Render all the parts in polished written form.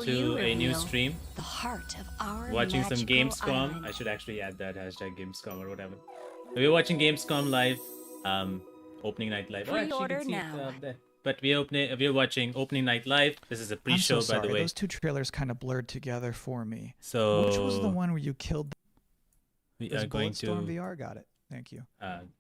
to a new stream. The heart of our Watching some Gamescom. island. I should actually add that hashtag Gamescom or whatever. We're watching Gamescom live, opening night live. Oh, actually, you Pre-order can see it now. there. But we're watching opening night live. This is a pre-show, I'm so sorry. by the way. Those two trailers kind of blurred together for me. So which was the one where you killed? We This are going Bulletstorm to VR. Got it. Thank you.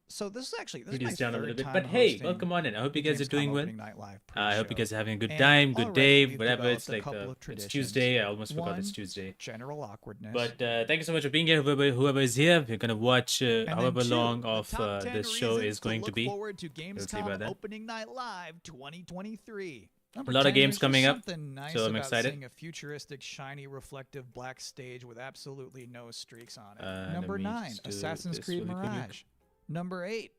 So this is actually this is my reduce down a third little bit. time But hey, hosting welcome on in. I hope you guys are Gamescom doing well. Opening Night Live I hope you pre-show. guys are having a good And time, good already day, we've whatever. It's developed a like couple of it's traditions. Tuesday. I almost forgot One, it's Tuesday. General awkwardness. But thank you so much for being here, whoever is here. We're gonna watch And then however two, long the of top 10 this show reasons is going to look be. forward to We'll see about Gamescom that. Opening Night Live 2023. A lot of games coming up, Nice so I'm about excited. Seeing a futuristic, shiny, reflective black stage with absolutely no streaks on it. Let Number me 9, just do Assassin's this Creed really quick. Mirage. Number 8,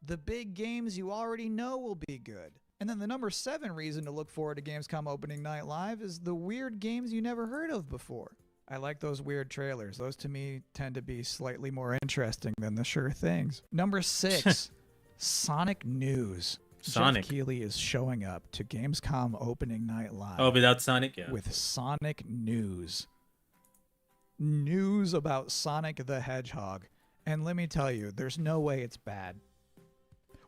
the big games you already know will be good. And then the number 7 reason to look forward to Gamescom Opening Night Live is the weird games you never heard of before. I like those weird trailers. Those to me tend to be slightly more interesting than the sure things. Number 6, Sonic News. Sonic. Jeff Keighley is showing up to Gamescom Opening Night Live. Oh, without Sonic, yeah. With Sonic News. News about Sonic the Hedgehog. And let me tell you, there's no way it's bad.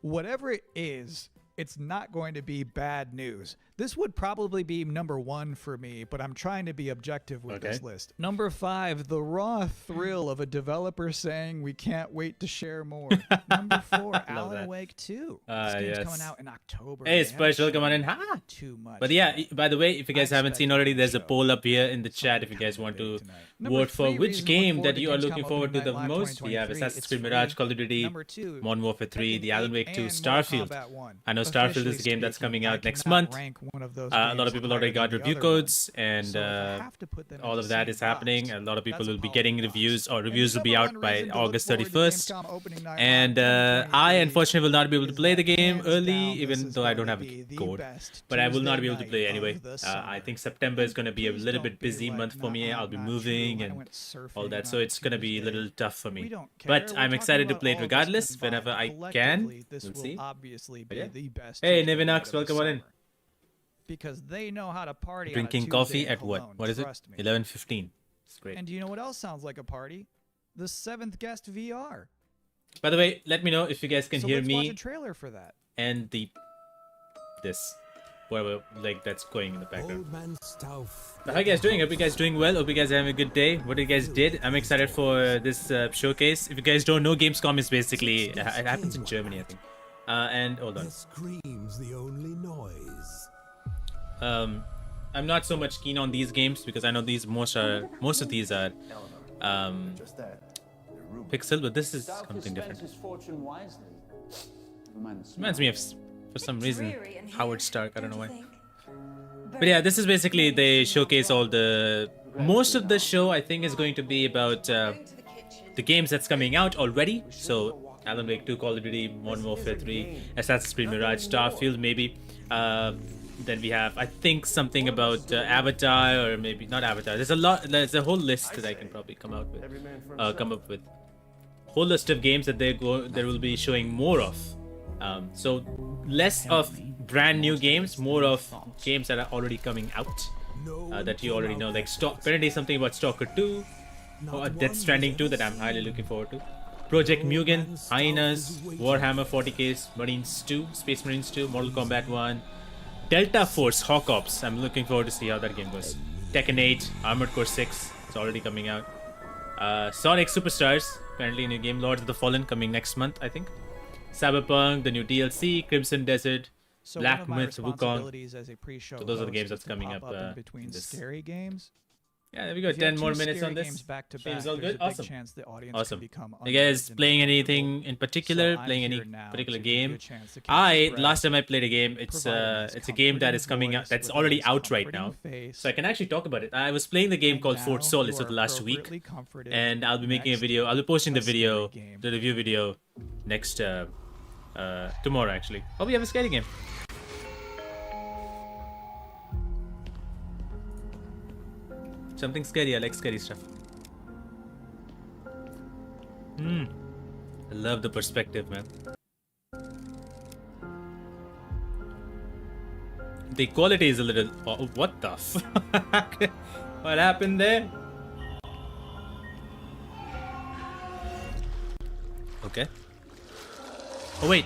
Whatever it is, it's not going to be bad news. This would probably be number 1 for me, but I'm trying to be objective with this list. Number 5, the raw thrill of a developer saying we can't wait to share more. Number 4, Alan Wake 2. This game's coming out in October. Hey, They Spice, haven't welcome on shown in. Ha! too much. But yeah, by the way, if you guys I haven't seen expect already, a there's a show. poll up here in the chat if you Something guys want coming to big tonight. Number vote for 3 which reason to game look that you are forward to looking Gamescom forward to Opening the Night Live most. We have 2023. Assassin's It's Creed free. Mirage, Call of Duty, Number 2, Modern Warfare 3, The Alan Wake 2, and Mortal Starfield. Kombat 1. I know Starfield is the Officially game that's speaking, coming I out next cannot month. rank one of those A lot of games people already higher got than the review other one. codes, and So if I have to put them in all the of that same is happening. box, A lot of people that's a will be getting poly box. reviews, or And the reviews will be number out one by reason to look August forward to 31st. Gamescom Opening Night And Live I 2023 unfortunately will not be able to is play the that game hands early, down, this even is though I going don't to have be a the code. best But I will not Tuesday be able to night play of anyway. the I summer. think September is going to be a Please little don't bit be busy like, month for me. "Nah, I'll be not moving true. I and went surfing all that, on so it's going to be a Tuesday." little tough for We me. don't care. But We're I'm talking excited to about play it all of this regardless combined. whenever I can. Collectively, This We'll will see. obviously But be yeah. the best. Hey, Tuesday night Nevinox, of the welcome on in. summer. Because they know how to party on a Drinking Tuesday coffee in at what? Cologne, What is it? trust me. 11:15. It's great. And do you know what else sounds like a party? The 7th Guest VR. By the way, let me know if you guys can So hear let's watch a me trailer for that. and this, whatever, like that's going in the background. So how are you guys doing? Hope you guys doing well. Hope you guys are having a good day. What you guys did? I'm excited for this showcase. If you guys don't know, Gamescom is basically it happens in Germany, I think. And hold on. Screams the only noise. I'm not so much keen on these games because I know most of these are pixel, but this is something different. Reminds me of, for some reason, Howard Stark. I don't know why. But yeah, this is basically they showcase all the most of the show. I think is going to be about the games that's coming out already. So Alan Wake 2, Call of Duty, Modern Warfare 3, Assassin's Creed Mirage, Starfield, maybe. Then we have, I think, something about Avatar, or maybe not Avatar. There's a lot. There's a whole list that I can probably come up with. Whole list of games that they will be showing more of. So less of brand new games, more of games that are already coming out that you already know. Like apparently something about Stalker 2 or Death Stranding 2 that I'm highly looking forward to. Project Mugen, Hyenas, Warhammer 40k, Marines 2, Space Marines 2, Mortal Kombat 1, Delta Force, Hawk Ops. I'm looking forward to see how that game goes. Tekken 8, Armored Core 6, it's already coming out. Sonic Superstars, apparently new game, Lords of the Fallen, coming next month, I think. Cyberpunk, the new DLC, Crimson Desert, So Black one of my Myth, Wukong. responsibilities as a pre-show So those are the host games is that's to coming pop up in between in this. scary games. Yeah, there we go. If you have 10 more two minutes scary on this. games back to Stream's back, all there's good. a big Awesome. chance the audience Awesome. can become You guys unnerved and playing uncomfortable. anything in particular? So I'm Playing any here now particular to give you game? a chance to catch your breath, Last time I played a game, it's a game that is coming out, that's already out right now. So I can actually talk about it. I was playing the game called Fort Solis for the last week, and I'll be making a video. I'll be posting the video, the review video, next tomorrow actually. Oh, we have a scary game. Something scary. I like scary stuff. I love the perspective, man. the quality is a little. Oh, what the fuck? What happened there? Okay. Oh wait,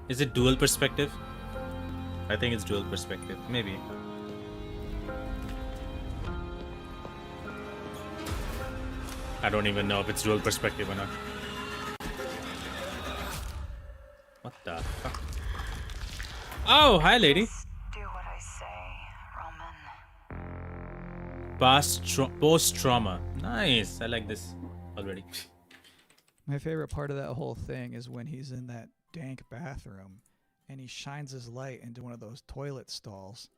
is it dual perspective? I think it's dual perspective. Maybe. I don't even know if it's dual perspective or not. What the fuck? Oh, hi, lady. Do what I say, Roman. Post trauma. Nice. I like this already. My favorite part of that whole thing is when he's in that dank bathroom and he shines his light into one of those toilet stalls.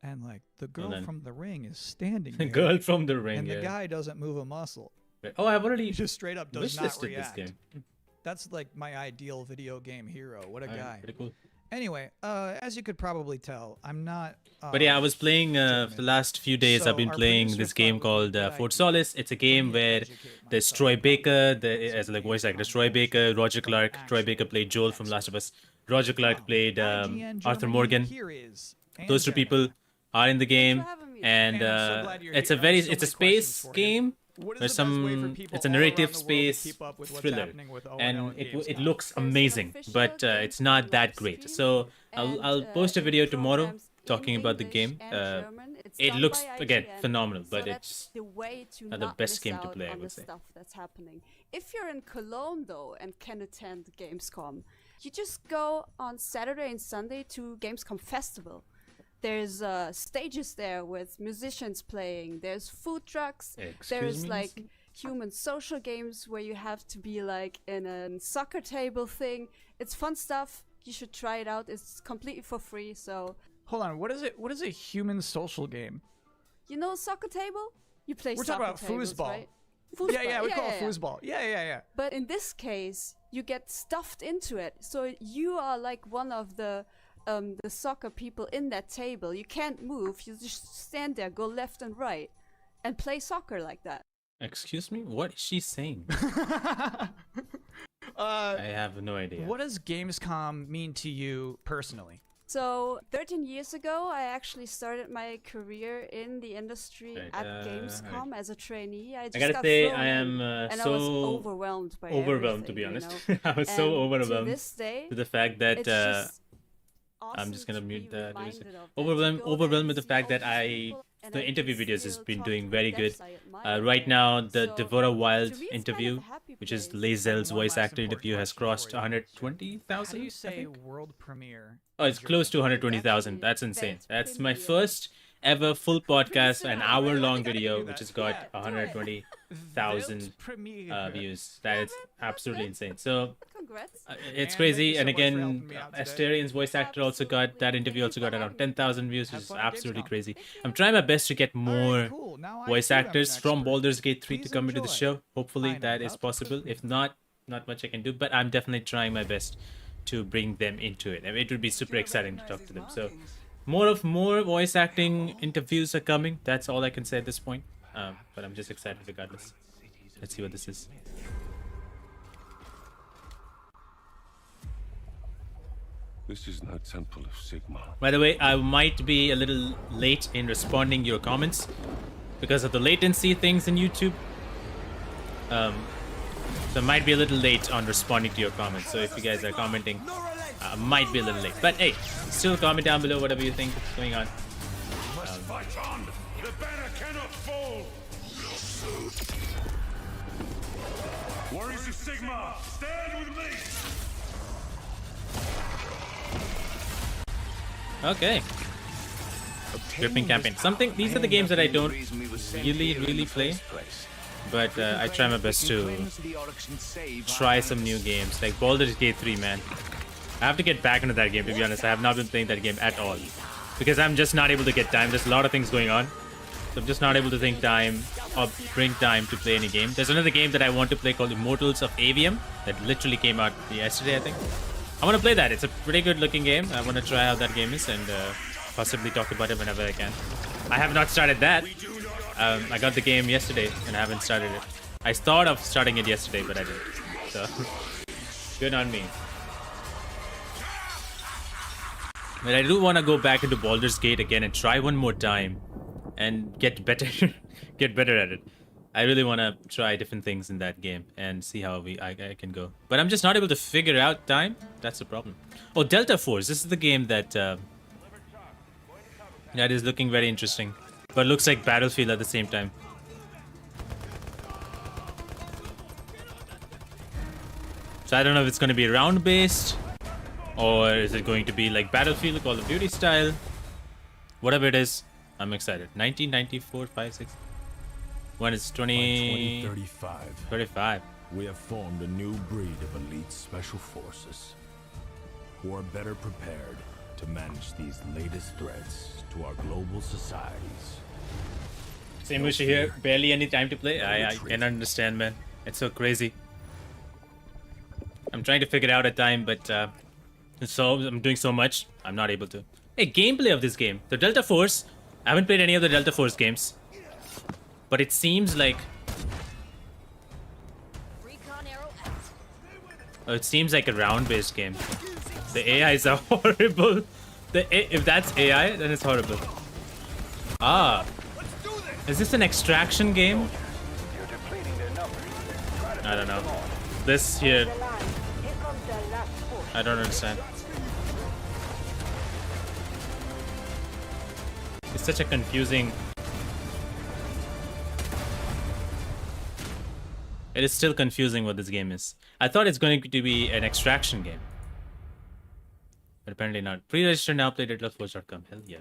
And like the girl from the ring is standing there. The girl from the ring. And yeah. the guy doesn't move a muscle. Oh, I've already He just straight up does not wishlisted react. this game. That's like my ideal video game hero. What a guy. Pretty cool. Anyway, as you could probably tell, I'm not. But yeah, I was playing for the last few days. I've been playing this game called Fort Solace. It's a game where there's Troy Baker, as like voice actor, Troy Baker, Roger Clark. Troy Baker played Joel from Last of Us. Roger Clark played Arthur Morgan. Those two people are in the game, and it's a space game. There's it's a narrative space thriller, and it looks amazing, but it's not that great. So I'll post a video tomorrow talking about the game. It looks again phenomenal, but it's not the best game to play, I would say. Stuff that's happening. If you're in Cologne though and can attend Gamescom, you just go on Saturday and Sunday to Gamescom Festival. There's stages there with musicians playing. There's food trucks. There's like human social games where you have to be like in a soccer table thing. It's fun stuff. You should try it out. It's completely for free. So hold on, what is it? What is a human social game? You know soccer table? You play. We're soccer talking about tables, foosball. right? Yeah, we call it foosball. Yeah. But in this case, you get stuffed into it. So you are like one of the soccer people in that table. You can't move. You just stand there, go left and right, and play soccer like that. Excuse me? What is she saying? I have no idea. What does Gamescom mean to you personally? So 13 years ago, I actually started my career in the industry at Gamescom as a trainee. I gotta say, I am and so I was overwhelmed by to be honest. I was so overwhelmed to this day, to the fact that awesome I'm just gonna mute that. Overwhelmed Overwhelmed with the fact that the interview videos has been doing very good. Right now, the Devora Wild interview, which is Lazel's voice actor interview, has crossed 120,000. How do you say world premiere? Oh, it's close to 120,000. That's insane. That's my first ever full podcast, an hour-long video, which has got 120,000 views. That is absolutely insane. So it's crazy. And again, Asterian's voice actor also got that interview. Also got around 10,000 views, which is absolutely crazy. I'm trying my best to get more voice actors from Baldur's Gate 3 to come into the show. Hopefully that is possible. If not, not much I can do. But I'm definitely trying my best to bring them into it. I mean, it would be super exciting to talk to them. So more voice acting interviews are coming. That's all I can say at this point. But I'm just excited regardless. Let's see what this is. This is no temple of Sigma. By the way, I might be a little late in responding your comments because of the latency things in YouTube. So I might be a little late on responding to your comments. So if you guys are commenting, I might be a little late. But hey, still comment down below whatever you think is going on. Fight on! The banner cannot fall! Warriors of Sigma, stand with me! Okay. Gripping campaign. These are the games that I don't really play. But I try my best to try some new games. Like Baldur's Gate 3, man. I have to get back into that game, to be honest. I have not been playing that game at all. Because I'm just not able to get time. There's a lot of things going on. So I'm just not able to think time or bring time to play any game. There's another game that I want to play called Immortals of Avium. That literally came out yesterday, I think. I want to play that. It's a pretty good looking game. I want to try how that game is and possibly talk about it whenever I can. I have not started that. I got the game yesterday and I haven't started it. I thought of starting it yesterday, but I didn't. So, good on me. But I do want to go back into Baldur's Gate again and try one more time and get better get better at it. I really want to try different things in that game and see how I can go. But I'm just not able to figure out time. That's the problem. Oh, Delta Force. This is the game that that is looking very interesting, but looks like Battlefield at the same time. So I don't know if it's going to be round based or is it going to be like Battlefield, Call of Duty style. Whatever it is, I'm excited. 1994, 5, 6. When it's 2035. 35. We have formed a new breed of elite special forces who are better prepared to manage these latest threats to our global societies. Same issue here. Barely any time to play. I can understand, man. It's so crazy. I'm trying to figure out a time, but I'm doing so much, I'm not able to. Hey, gameplay of this game. The Delta Force. I haven't played any of the Delta Force games, but it seems like it seems like a round-based game. The AIs are horrible. If that's AI, then it's horrible. Ah, is this an extraction game? I don't know. This here, I don't understand. It's such a confusing. It is still confusing what this game is. I thought it's going to be an extraction game, but apparently not. Pre-register now. Play DeltaForce.com. Hell yeah.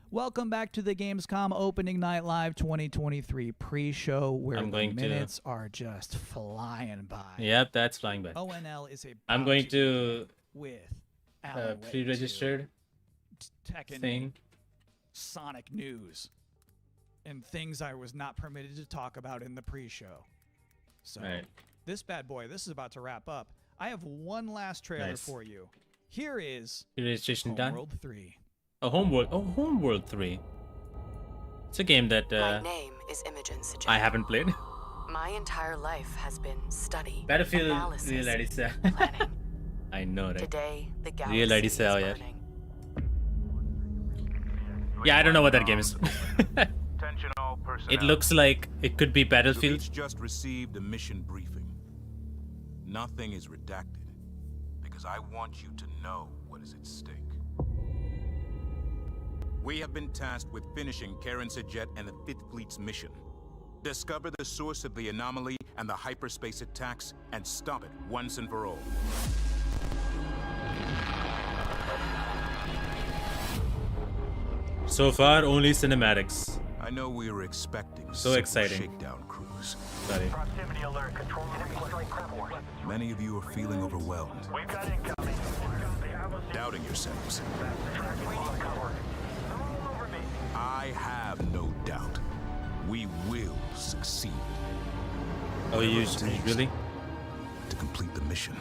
Welcome back to the Gamescom Opening Night Live 2023 pre-show, where the minutes are just flying by. Yep, that's flying by. ONL is a. I'm going to with pre-registered thing. Sonic news and things I was not permitted to talk about in the pre-show. So this bad boy, this is about to wrap up. I have one last trailer for you. Here is Homeworld 3. Oh, Homeworld 3. It's a game that My name is Imogen Sajid. I haven't played. My entire life has been study, Battlefield analysis, planning. I know, right? Today, the galaxy is burning. Yeah, I don't know what that game is. It looks like it could be Battlefield. We've just received a mission briefing. Nothing is redacted because I want you to know what is at stake. We have been tasked with finishing Karen Sajet and the 5th Fleet's mission. Discover the source of the anomaly and the hyperspace attacks and stop it once and for all. So far, only cinematics. I know we were expecting so exciting shakedown cruise. Sorry. Proximity alert. Control Many of you are feeling overwhelmed. We've got incoming. Doubting yourselves. I have no doubt. We will succeed. Oh, you really? To complete the mission.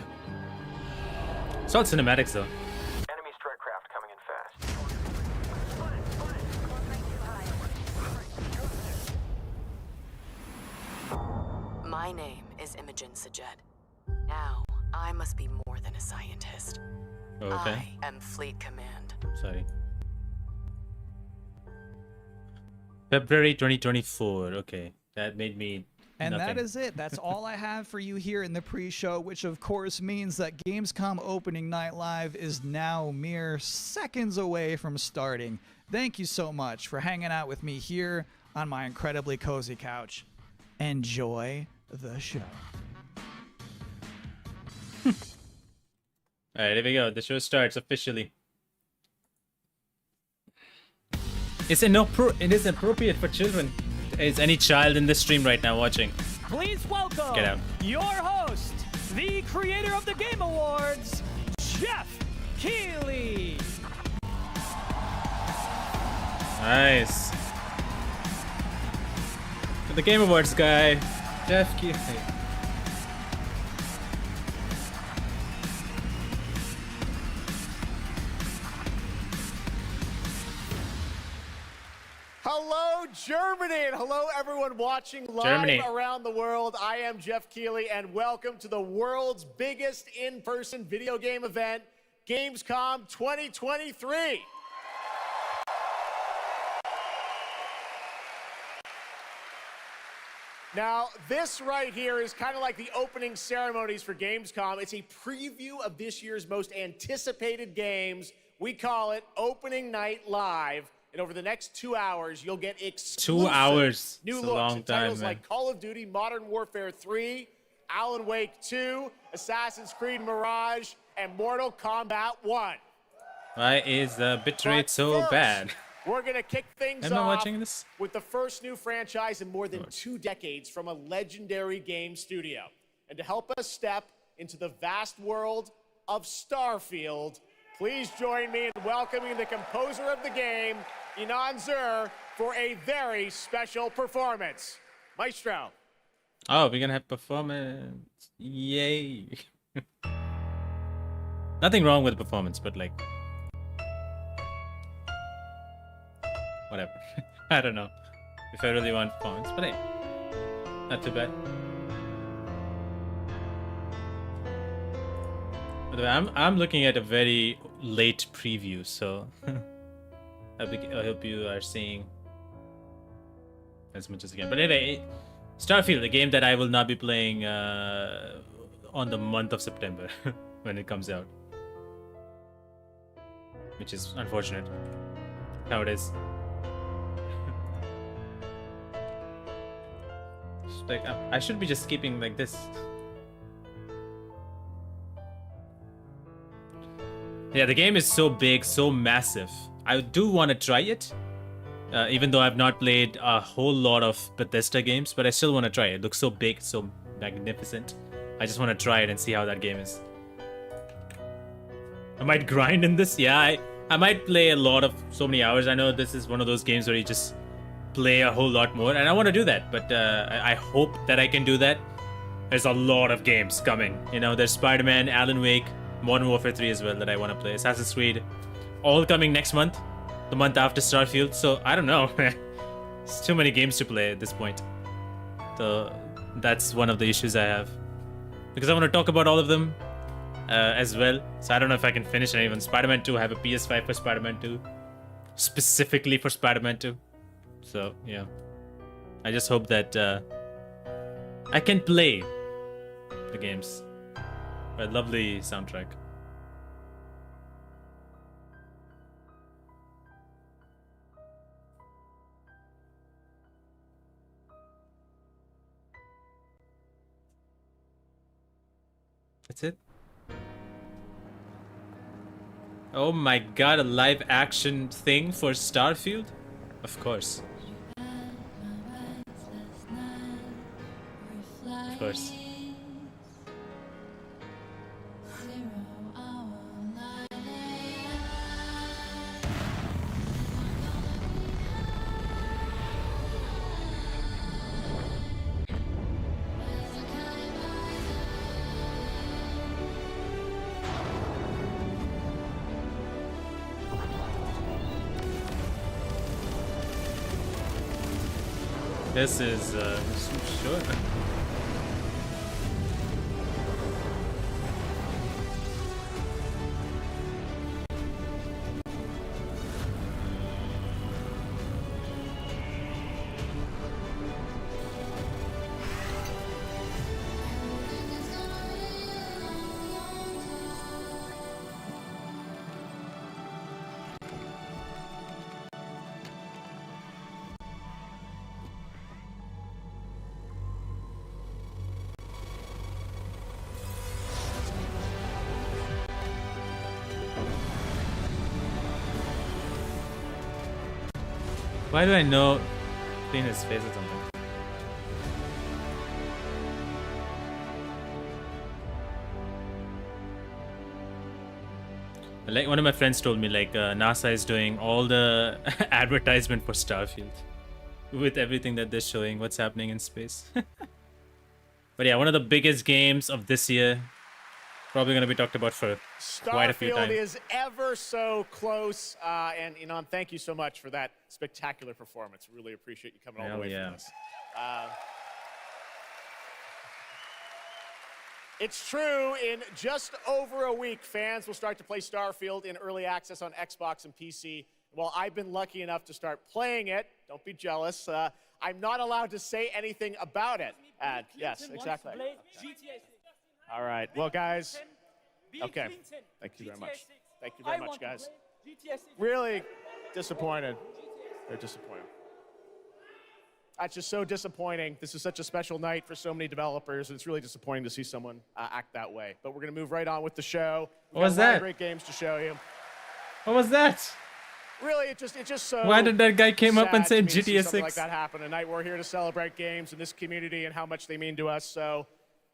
It's all cinematics though. Enemy strike craft coming in fast. My name is Imogen Sajid. Now, I must be more than a scientist. Okay. I am Fleet Command. Sorry. February 2024. Okay. That made me And nothing. that is it. That's all I have for you here in the pre-show, which of course means that Gamescom Opening Night Live is now mere seconds away from starting. Thank you so much for hanging out with me here on my incredibly cozy couch. Enjoy the show. All right, here we go. The show starts officially. It is appropriate for children. Is any child in this stream right now watching? Please welcome Get out. your host, the creator of the Game Awards, Jeff Keighley. Nice. The Game Awards guy, Jeff Keighley. Hello, Germany, and hello, everyone watching live around the world. I am Jeff Keighley, and welcome to the world's biggest in-person video game event, Gamescom 2023. Now, this right here is kind of like the opening ceremonies for Gamescom. It's a preview of this year's most anticipated games. We call it Opening Night Live. And over the next 2 hours, you'll get exclusive 2 hours. new It's a looks long at time, titles man. like Call of Duty, Modern Warfare 3, Alan Wake 2, Assassin's Creed Mirage, and Mortal Kombat 1. Why is the bitrate But so first, bad? We're going to kick things Am I off watching this? with the first new franchise in more than 2 decades from a legendary game studio. And to help us step into the vast world of Starfield, please join me in welcoming the composer of the game, Inan Zur, for a very special performance. Maestro. Oh, we're gonna have performance. Yay. Nothing wrong with the performance, but like, whatever. I don't know if I really want performance, but hey, not too bad. By the way, I'm looking at a very late preview, so I hope you are seeing as much as you can. But anyway, Starfield, the game that I will not be playing on the month of September when it comes out, which is unfortunate. How it is. It's like I should be just keeping like this. Yeah, the game is so big, so massive. I do want to try it, even though I've not played a whole lot of Bethesda games, but I still want to try it. It looks so big, so magnificent. I just want to try it and see how that game is. I might grind in this. Yeah, I might play a lot of so many hours. I know this is one of those games where you just play a whole lot more, and I want to do that, but I hope that I can do that. There's a lot of games coming. You know, there's Spider-Man, Alan Wake, Modern Warfare 3 as well that I want to play. Assassin's Creed, all coming next month, the month after Starfield. So I don't know. It's too many games to play at this point. So that's one of the issues I have. Because I want to talk about all of them as well. So I don't know if I can finish anyone. Spider-Man 2, I have a PS5 for Spider-Man 2. Specifically for Spider-Man 2. So yeah. I just hope that I can play the games. A lovely soundtrack. That's it. Oh my god, a live action thing for Starfield? Of course. Of course. This is sure. Why do I know clean his face or something? Like one of my friends told me, like NASA is doing all the advertisement for Starfield with everything that they're showing, what's happening in space. But yeah, one of the biggest games of this year. Probably going to be talked about for quite a few times. Starfield is ever so close. And Inan, thank you so much for that spectacular performance. Really appreciate you coming all the way from this. It's true. In just over a week, fans will start to play Starfield in early access on Xbox and PC. While I've been lucky enough to start playing it, don't be jealous, I'm not allowed to say anything about it. Yes, exactly. All right. Well, guys, okay. Thank you very much. Thank you very much, guys. Really disappointed. They're disappointed. That's just so disappointing. This is such a special night for so many developers, and it's really disappointing to see someone act that way. But we're going to move right on with the show. What was that? Great games to show you. What was that? Really, it's just so. Why did that guy came up and sad said to me to see GTA something 6? like that happen tonight? We're here to celebrate games in this community and how much they mean to us. So,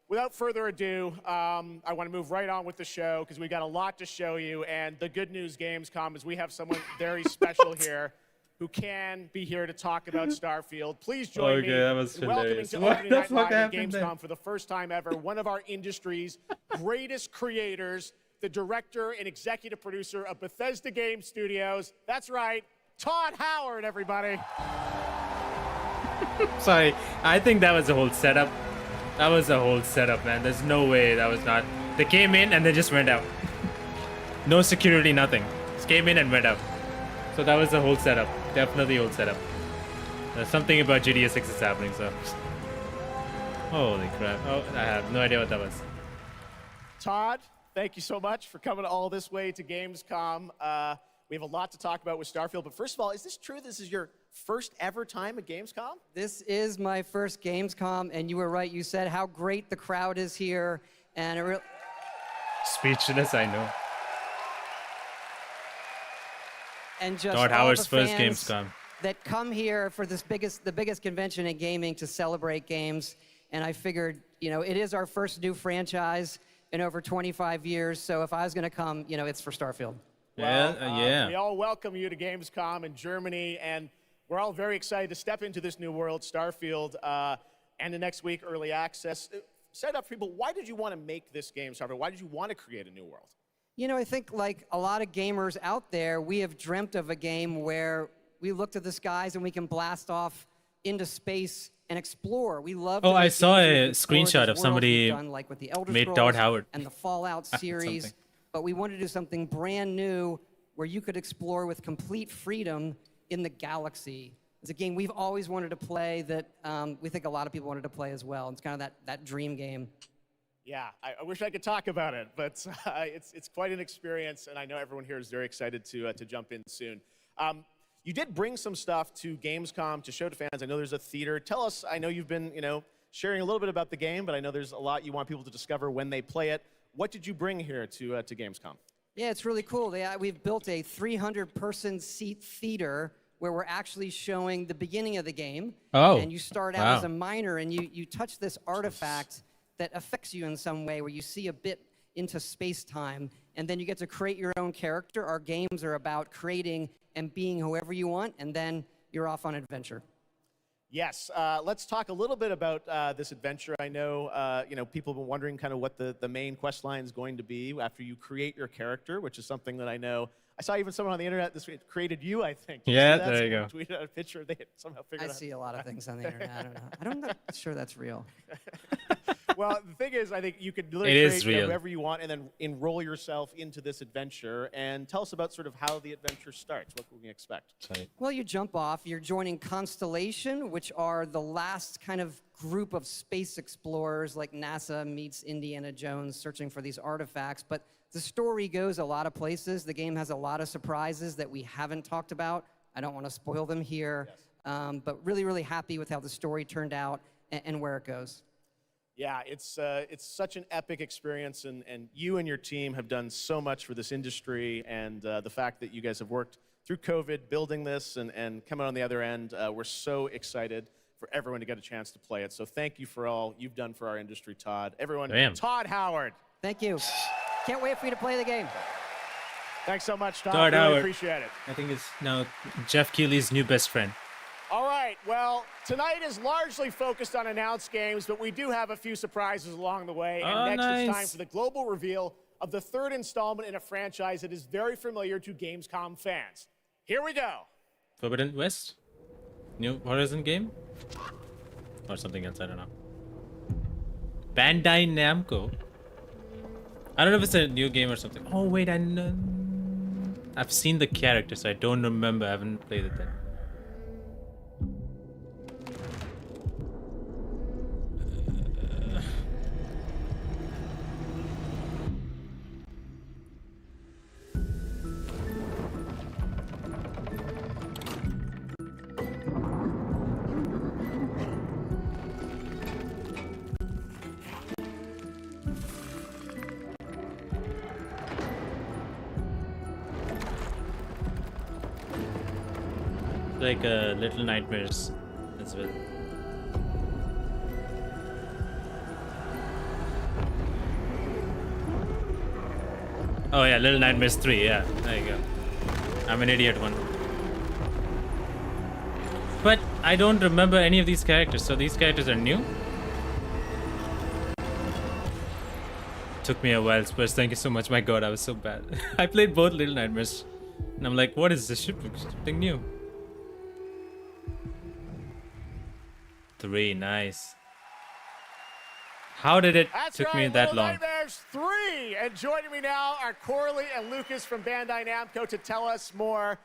without further ado, I want to move right on with the show because we got a lot to show you. And the good news, Gamescom, is we have someone very special here who can be here to talk about Starfield. Please join me that was in welcoming hilarious. to What Opening the Night fuck Live at happened there? Gamescom for the first time ever, one of our industry's greatest creators, the director and executive producer of Bethesda Game Studios. That's right, Todd Howard, everybody. Sorry, I think that was a whole setup. That was a whole setup, man. There's no way that was not. They came in and they just went out. No security, nothing. Just came in and went out. So that was the whole setup. Definitely whole setup. There's something about GTA 6 is happening, so. Holy crap. Oh, I have no idea what that was. Todd, thank you so much for coming all this way to Gamescom. We have a lot to talk about with Starfield, but first of all, is this true? This is your first ever time at Gamescom? This is my first Gamescom, and you were right. You said how great the crowd is here, and it Speechless, I know. and just Todd all Howard's the first fans Gamescom. that come here for the biggest convention in gaming to celebrate games. And I figured, it is our first new franchise in over 25 years. So if I was going to come, it's for Starfield. Yeah, yeah. We all welcome you to Gamescom in Germany, and we're all very excited to step into this new world, Starfield, and the next week, early access. Set up for people, why did you want to make this game, Starfield? Why did you want to create a new world? I think like a lot of gamers out there, we have dreamt of a game where we look to the skies and we can blast off into space and explore. We love. Oh, I saw a screenshot of somebody like with the Elder made Scrolls Todd Howard. and the Fallout series, Something. but we wanted to do something brand new where you could explore with complete freedom in the galaxy. It's a game we've always wanted to play that we think a lot of people wanted to play as well. It's kind of that dream game. Yeah, I wish I could talk about it, but it's quite an experience, and I know everyone here is very excited to jump in soon. You did bring some stuff to Gamescom to show to fans. I know there's a theater. Tell us, I know you've been, sharing a little bit about the game, but I know there's a lot you want people to discover when they play it. What did you bring here to Gamescom? Yeah, it's really cool. We've built a 300-person seat theater where we're actually showing the beginning of the game. Oh, and you start out wow. as a miner, and you touch this artifact that affects you in some way, where you see a bit into space-time, and then you get to create your own character. Our games are about creating and being whoever you want, and then you're off on adventure. Yes, let's talk a little bit about this adventure. I know, people have been wondering kind of what the main quest line is going to be after you create your character, which is something that I know. I saw even someone on the internet this week created you, I think. Yeah, that? there you go. Tweeted out a picture. They had somehow figured I out. see a lot of things on the internet. I don't know. I'm not sure that's real. Well, the thing is, I think you could literally It is create real. whoever you want and then enroll yourself into this adventure. And tell us about sort of how the adventure starts. What can we expect? Well, you jump off. You're joining Constellation, which are the last kind of group of space explorers, like NASA meets Indiana Jones searching for these artifacts. But the story goes a lot of places. The game has a lot of surprises that we haven't talked about. I don't want to spoil them here. Yes. But really, really happy with how the story turned out and where it goes. Yeah, it's such an epic experience, and you and your team have done so much for this industry, and the fact that you guys have worked through COVID building this and coming on the other end, we're so excited for everyone to get a chance to play it. So thank you for all you've done for our industry, Todd. Everyone, Damn. Todd Howard. Thank you. Can't wait for you to play the game. Thanks so much, Todd. Todd really Howard. appreciate it. I think it's now Jeff Keighley's new best friend. All right, well, tonight is largely focused on announced games, but we do have a few surprises along the way. And Oh, next it's time nice. for the global reveal of the third installment in a franchise that is very familiar to Gamescom fans. Here we go. Forbidden West? New Horizon game? Or something else, I don't know. Bandai Namco. I don't know if it's a new game or something. Oh wait, I know. I've seen the character, so I don't remember. I haven't played it then. Like Little Nightmares as well. Oh yeah, Little Nightmares 3, yeah. There you go. I'm an idiot one. But I don't remember any of these characters, so these characters are new? Took me a while, Spurs. Thank you so much. My god, I was so bad. I played both Little Nightmares. And I'm like, what is this? Something new. 3, nice. How did it took me that long? Nightmares 3, and joining me now are Corley and Lucas from Bandai Namco to tell us more.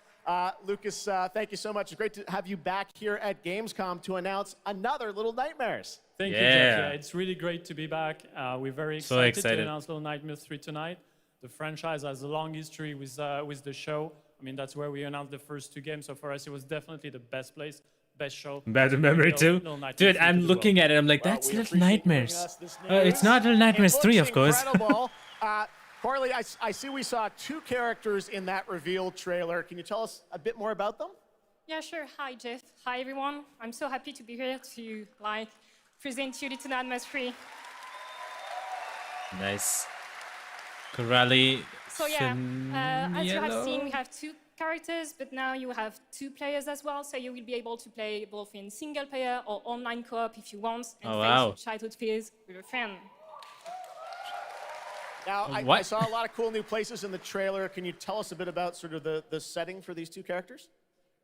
Lucas, thank you so much. It's great to have you back here at Gamescom to announce another Little Nightmares. Thank you, Jeff. Yeah, it's really great to be back. We're very excited to announce Little Nightmares 3 tonight. The franchise has a long history with the show. I mean, that's where we announced the first 2 games. So for us, it was definitely the best place. Best show. Bad memory too. Dude, I'm looking at it. I'm like, that's Little Nightmares. It's not Little Nightmares 3, of course. Corley, I see we saw 2 characters in that reveal trailer. Can you tell us a bit more about them? Yeah, sure. Hi, Jeff. Hi, everyone. I'm so happy to be here to present you Little Nightmares 3. Nice. Corelli. So yeah, as you have seen, we have 2 characters, but now you have 2 players as well, so you will be able to play both in single player or online co-op if you want, and face your childhood fears with a friend. Now, I saw a lot of cool new places in the trailer. Can you tell us a bit about sort of the setting for these 2 characters?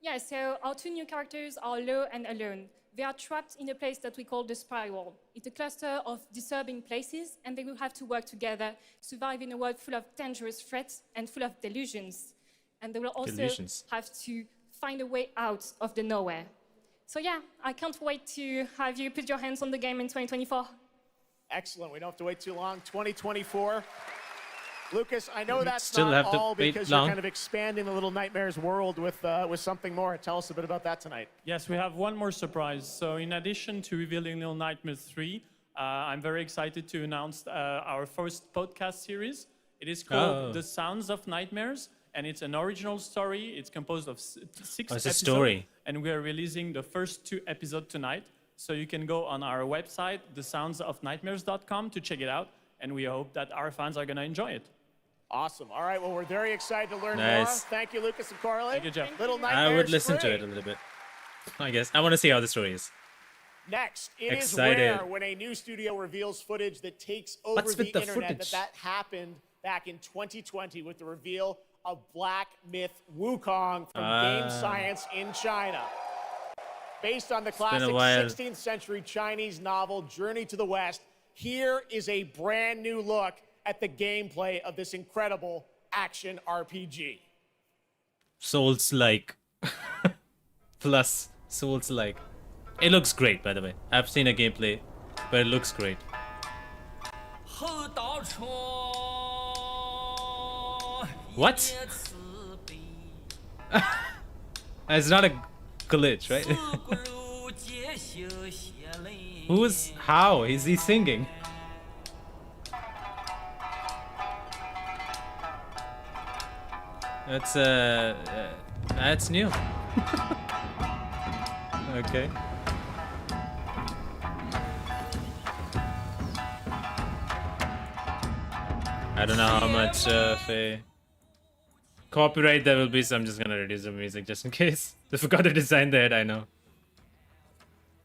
Yeah, so our 2 new characters are Low and Alone. They are trapped in a place that we call the Spiral. It's a cluster of disturbing places, and they will have to work together, survive in a world full of dangerous threats and full of delusions. And they will also have to find a way out of the nowhere. So yeah, I can't wait to have you put your hands on the game in 2024. Excellent. We don't have to wait too long. 2024. Lucas, I know that's not all because you're kind of expanding the Little Nightmares world with something more. Tell us a bit about that tonight. Yes, we have one more surprise. So in addition to revealing Little Nightmares 3, I'm very excited to announce our first podcast series. It is called The Sounds of Nightmares. And it's an original story. It's composed of 6 episodes. It's a story. And we are releasing the first 2 episodes tonight. So you can go on our website, thesoundsofnightmares.com, to check it out. And we hope that our fans are going to enjoy it. Awesome. All right. Well, we're very excited to learn more. Thank you, Lucas and Corley. Thank you, Jeff. Little Nightmares I would listen 3. to it a little bit. I guess. I want to see how the story is. Next, it is rare when a new studio reveals footage that takes over the internet. That happened back in 2020 with the reveal of Black Myth Wukong from Game Science in China. Based on the classic 16th century Chinese novel Journey to the West, here is a brand new look at the gameplay of this incredible action RPG. Souls-like. Plus Souls-like. It looks great, by the way. I've seen a gameplay, but it looks great. What? It's not a glitch, right? How is he singing? That's new. Okay. I don't know how much of a copyright there will be, so I'm just gonna reduce the music just in case. I forgot to design the head, I know.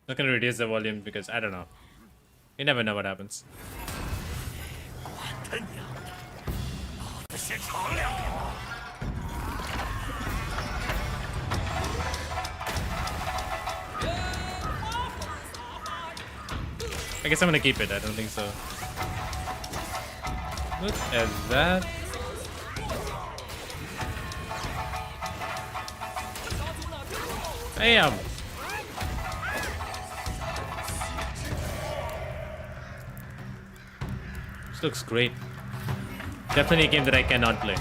Not gonna reduce the volume because I don't know. You never know what happens. I guess I'm gonna keep it, I don't think so. Look at that. Bam! This looks great. Definitely a game that I cannot play.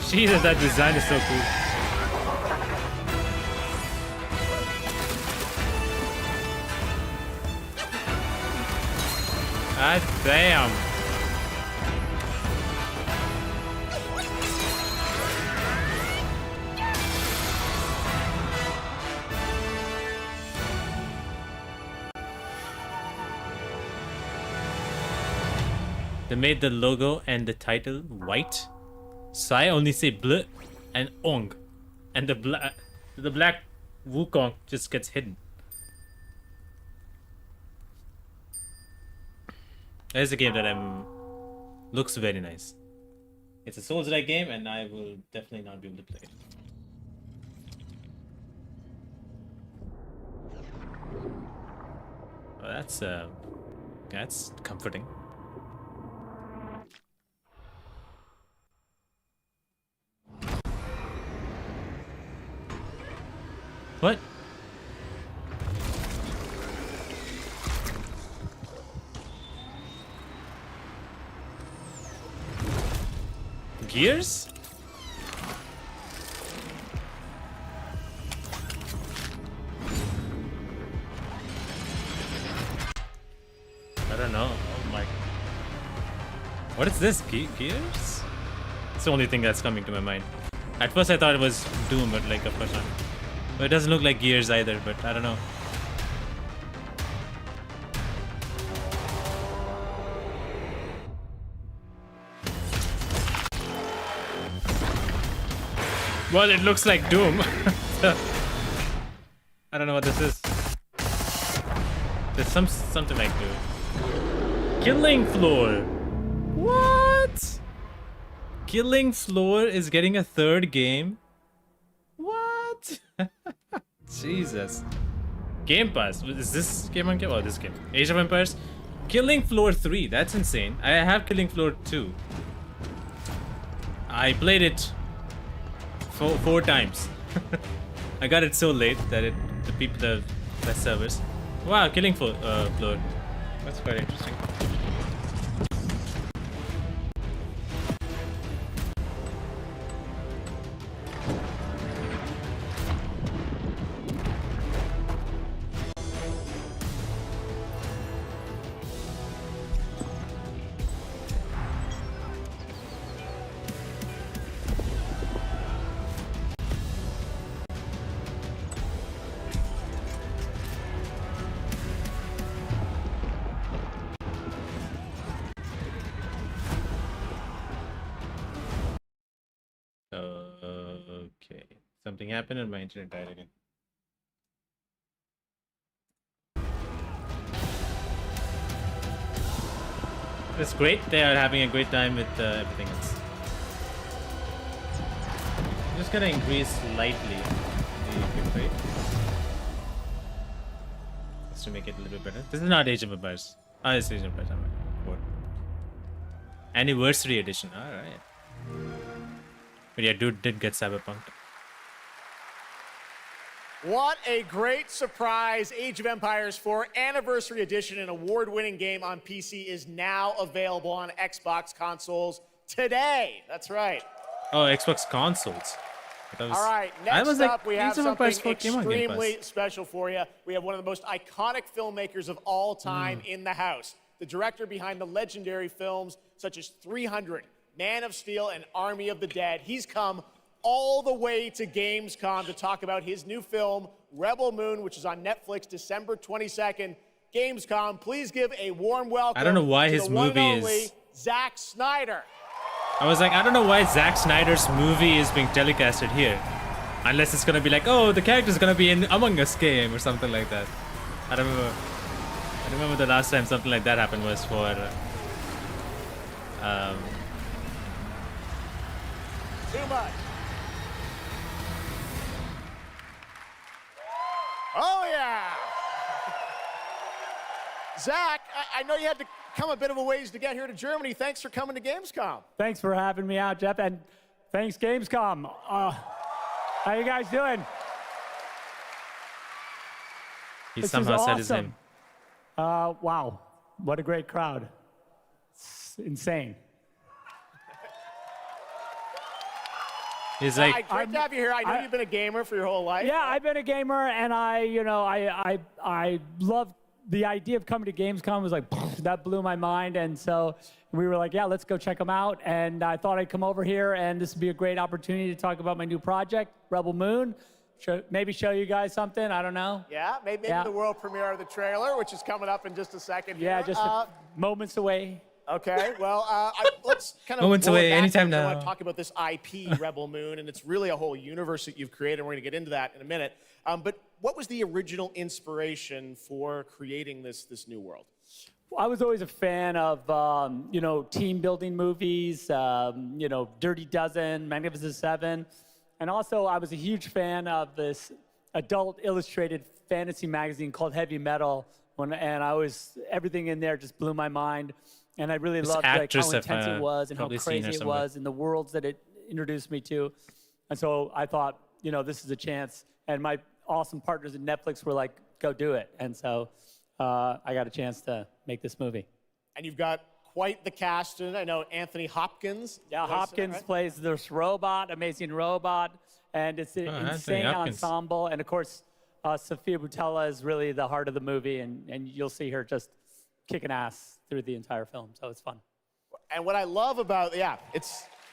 Jesus, that design is so cool. God damn. They made the logo and the title white. So I only say bleh and ong. And the black Wukong just gets hidden. There's a game that looks very nice. It's a Souls-like game, and I will definitely not be able to play it. Well, that's comforting. What? Gears? I don't know. Oh my. What is this? Gears? It's the only thing that's coming to my mind. At first I thought it was Doom, but like of course not. But it doesn't look like Gears either, but I don't know. Well, it looks like Doom. I don't know what this is. There's something like Doom. Killing Floor. What? Killing Floor is getting a third game. What? Jesus. Game Pass. Is this game on game? Oh, this game. Age of Empires. Killing Floor 3. That's insane. I have Killing Floor 2. I played it four times. I got it so late that the best servers. Wow, Killing Floor. That's quite interesting. Okay. Something happened and my internet died again. It's great. They are having a great time with everything else. I'm just gonna increase slightly the frame rate just to make it a little bit better. This is not Age of Empires. Oh, it's Age of Empires. What? Anniversary edition. All right. But yeah, dude did get cyberpunked. What a great surprise. Age of Empires 4 Anniversary Edition, an award-winning game on PC, is now available on Xbox consoles today. That's right. Oh, Xbox consoles. All right, next up, we have something extremely special for you. We have one of the most iconic filmmakers of all time in the house. The director behind the legendary films such as 300, Man of Steel, and Army of the Dead. He's come all the way to Gamescom to talk about his new film, Rebel Moon, which is on Netflix December 22nd. Gamescom, please give a warm welcome. I don't know why his movie is Zack Snyder. I was like, I don't know why Zack Snyder's movie is being telecasted here. Unless it's gonna be like, oh, the character's gonna be in Among Us game or something like that. I remember the last time something like that happened was for Too much. yeah! Zach, I know you had to come a bit of a ways to get here to Germany. Thanks for coming to Gamescom. Thanks for having me out, Jeff, and thanks, Gamescom. How you guys doing? He This somehow is said his awesome. name. Wow, what a great crowd. It's insane. He's like, Great to have you here. I know you've been a gamer for your whole life. Yeah, I've been a gamer, and I love the idea of coming to Gamescom. Was like, that blew my mind, and so we were like, yeah, let's go check them out. And I thought I'd come over here, and this would be a great opportunity to talk about my new project, Rebel Moon. Maybe show you guys something. I don't know. Yeah, maybe the world premiere of the trailer, which is coming up in just a second. Yeah, here. just moments away. Okay, well, let's kind of Moments roll it away, back anytime because I now. want to talk about this IP, Rebel Moon, and it's really a whole universe that you've created. We're going to get into that in a minute. But what was the original inspiration for creating this new world? I was always a fan of, team building movies, Dirty Dozen, Magnificent Seven. And also I was a huge fan of this adult illustrated fantasy magazine called Heavy Metal. Everything in there just blew my mind. And I really loved how intense it was and how crazy it was and the worlds that it introduced me to. And so I thought, this is a chance. And my awesome partners at Netflix were like, go do it. And so I got a chance to make this movie. And you've got quite the cast in it. I know Anthony Hopkins. Yeah, Hopkins plays this robot, amazing robot. And it's an insane ensemble. And of course, Sophia Boutella is really the heart of the movie. And you'll see her just kicking ass through the entire film. So it's fun. And what I love about,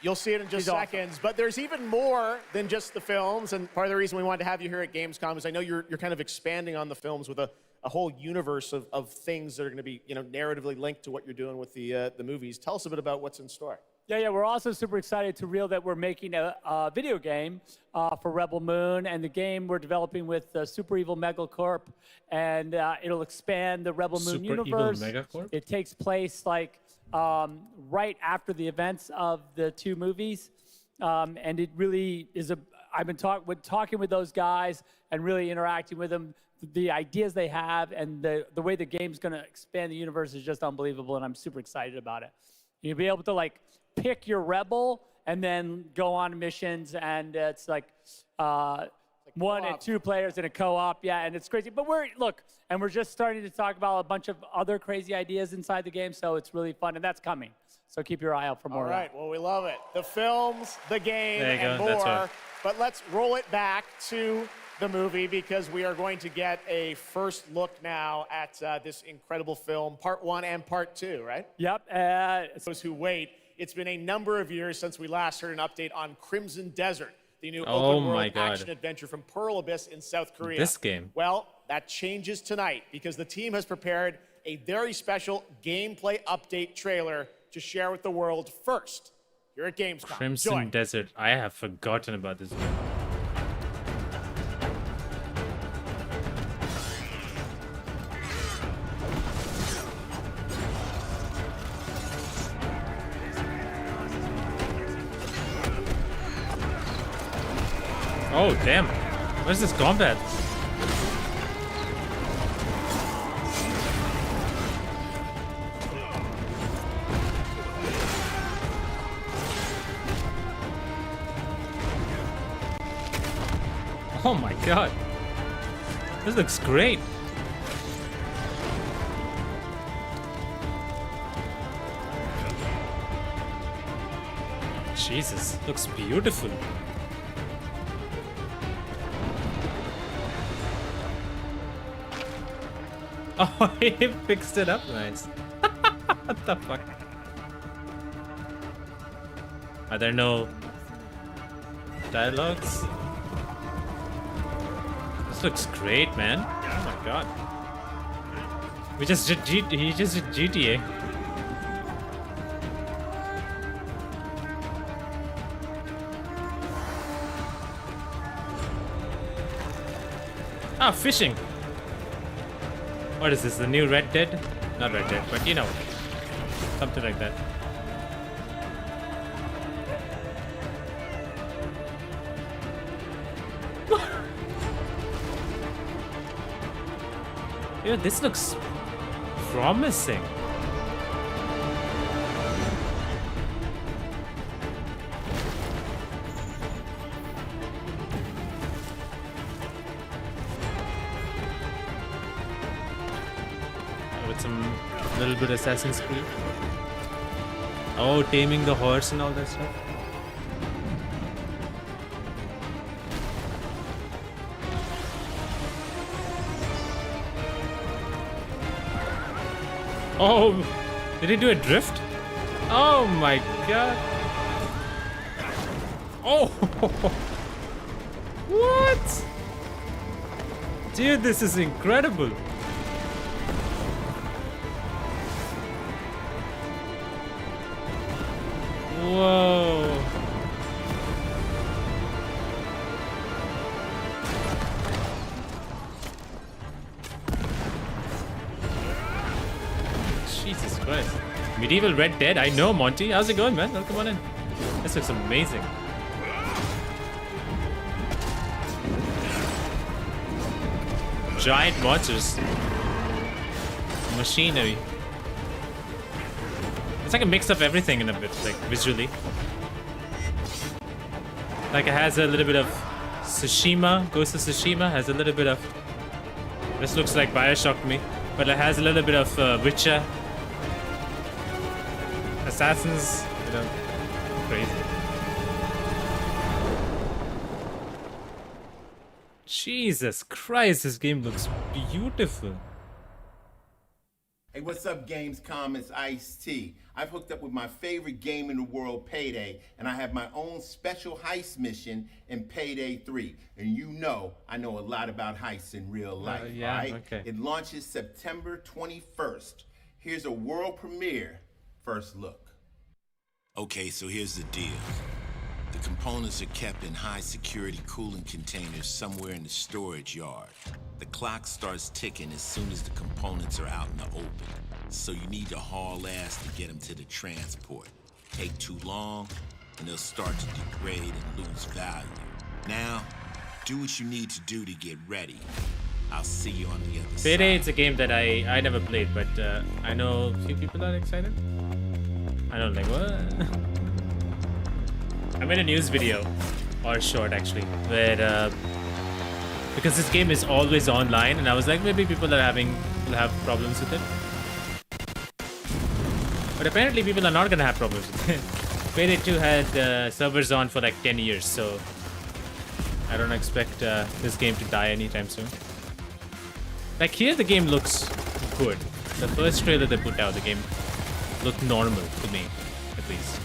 you'll see it in just seconds, awesome. but there's even more than just the films. And part of the reason we wanted to have you here at Gamescom is I know you're kind of expanding on the films with a whole universe of things that are going to be, narratively linked to what you're doing with the movies. Tell us a bit about what's in store. Yeah, we're also super excited to reveal that we're making a video game for Rebel Moon, and the game we're developing with Super Evil Megacorp, and it'll expand the Rebel Moon universe. Evil Megacorp? It takes place right after the events of the two movies, and it really is I've been talking with those guys and really interacting with them. The ideas they have and the way the game's going to expand the universe is just unbelievable, and I'm super excited about it. You'll be able to pick your rebel and then go on missions, and it's like 1 and 2 players in a co-op, and it's crazy. But we're just starting to talk about a bunch of other crazy ideas inside the game, so it's really fun, and that's coming. So keep your eye out for more. All right, well, we love it. The films, the game, and more. Right. But let's roll it back to the movie because we are going to get a first look now at this incredible film, part 1 and part 2, right? Yep. Those who wait, it's been a number of years since we last heard an update on Crimson Desert, the new open-world action-adventure from Pearl Abyss in South Korea. This game. Well, that changes tonight because the team has prepared a very special gameplay update trailer to share with the world first here at Gamescom. Crimson Desert. I have forgotten about this game. Oh, damn. Where's this combat? Oh my god. This looks great. Jesus, looks beautiful. Oh, he fixed it up nice. What the fuck? Are there no dialogues? This looks great, man. Oh my god. He just did GTA. Ah, fishing. What is this, the new Red Dead? Not Red Dead, but something like that. Dude, this looks promising. With some little bit Assassin's Creed. Oh, taming the horse and all that stuff. Oh, did he do a drift? Oh my god. Oh, what? Dude, this is incredible. Whoa. Jesus Christ. Medieval Red Dead, I know, Monty. How's it going, man? Welcome on in. This looks amazing. Giant monsters. Machinery. It's like a mix of everything in a bit, like visually. Like it has a little bit of Tsushima, Ghost of Tsushima has a little bit of... This looks like Bioshock to me, but it has a little bit of Witcher. Assassins, you know, crazy. Jesus Christ, this game looks beautiful. Hey, what's up, Gamescom? It's Ice-T. I've hooked up with my favorite game in the world, Payday, and I have my own special heist mission in Payday 3. And you know, I know a lot about heists in real life, yeah, right? okay. It launches September 21st. Here's a world premiere first look. Okay, so here's the deal. The components are kept in high-security cooling containers somewhere in the storage yard. The clock starts ticking as soon as the components are out in the open. So you need to haul ass to get them to the transport. Take too long, and they'll start to degrade and lose value. Now, do what you need to do to get ready. I'll see you on the other side. Payday, it's a game that I never played, but I know a few people are excited. I don't like, what? I made a news video, or short actually, where because this game is always online, and I was like, maybe people will have problems with it. But apparently people are not gonna have problems with it. Payday 2 had servers on for like 10 years, so I don't expect this game to die anytime soon. Like here, the game looks good. The first trailer they put out, the game looked normal to me, at least.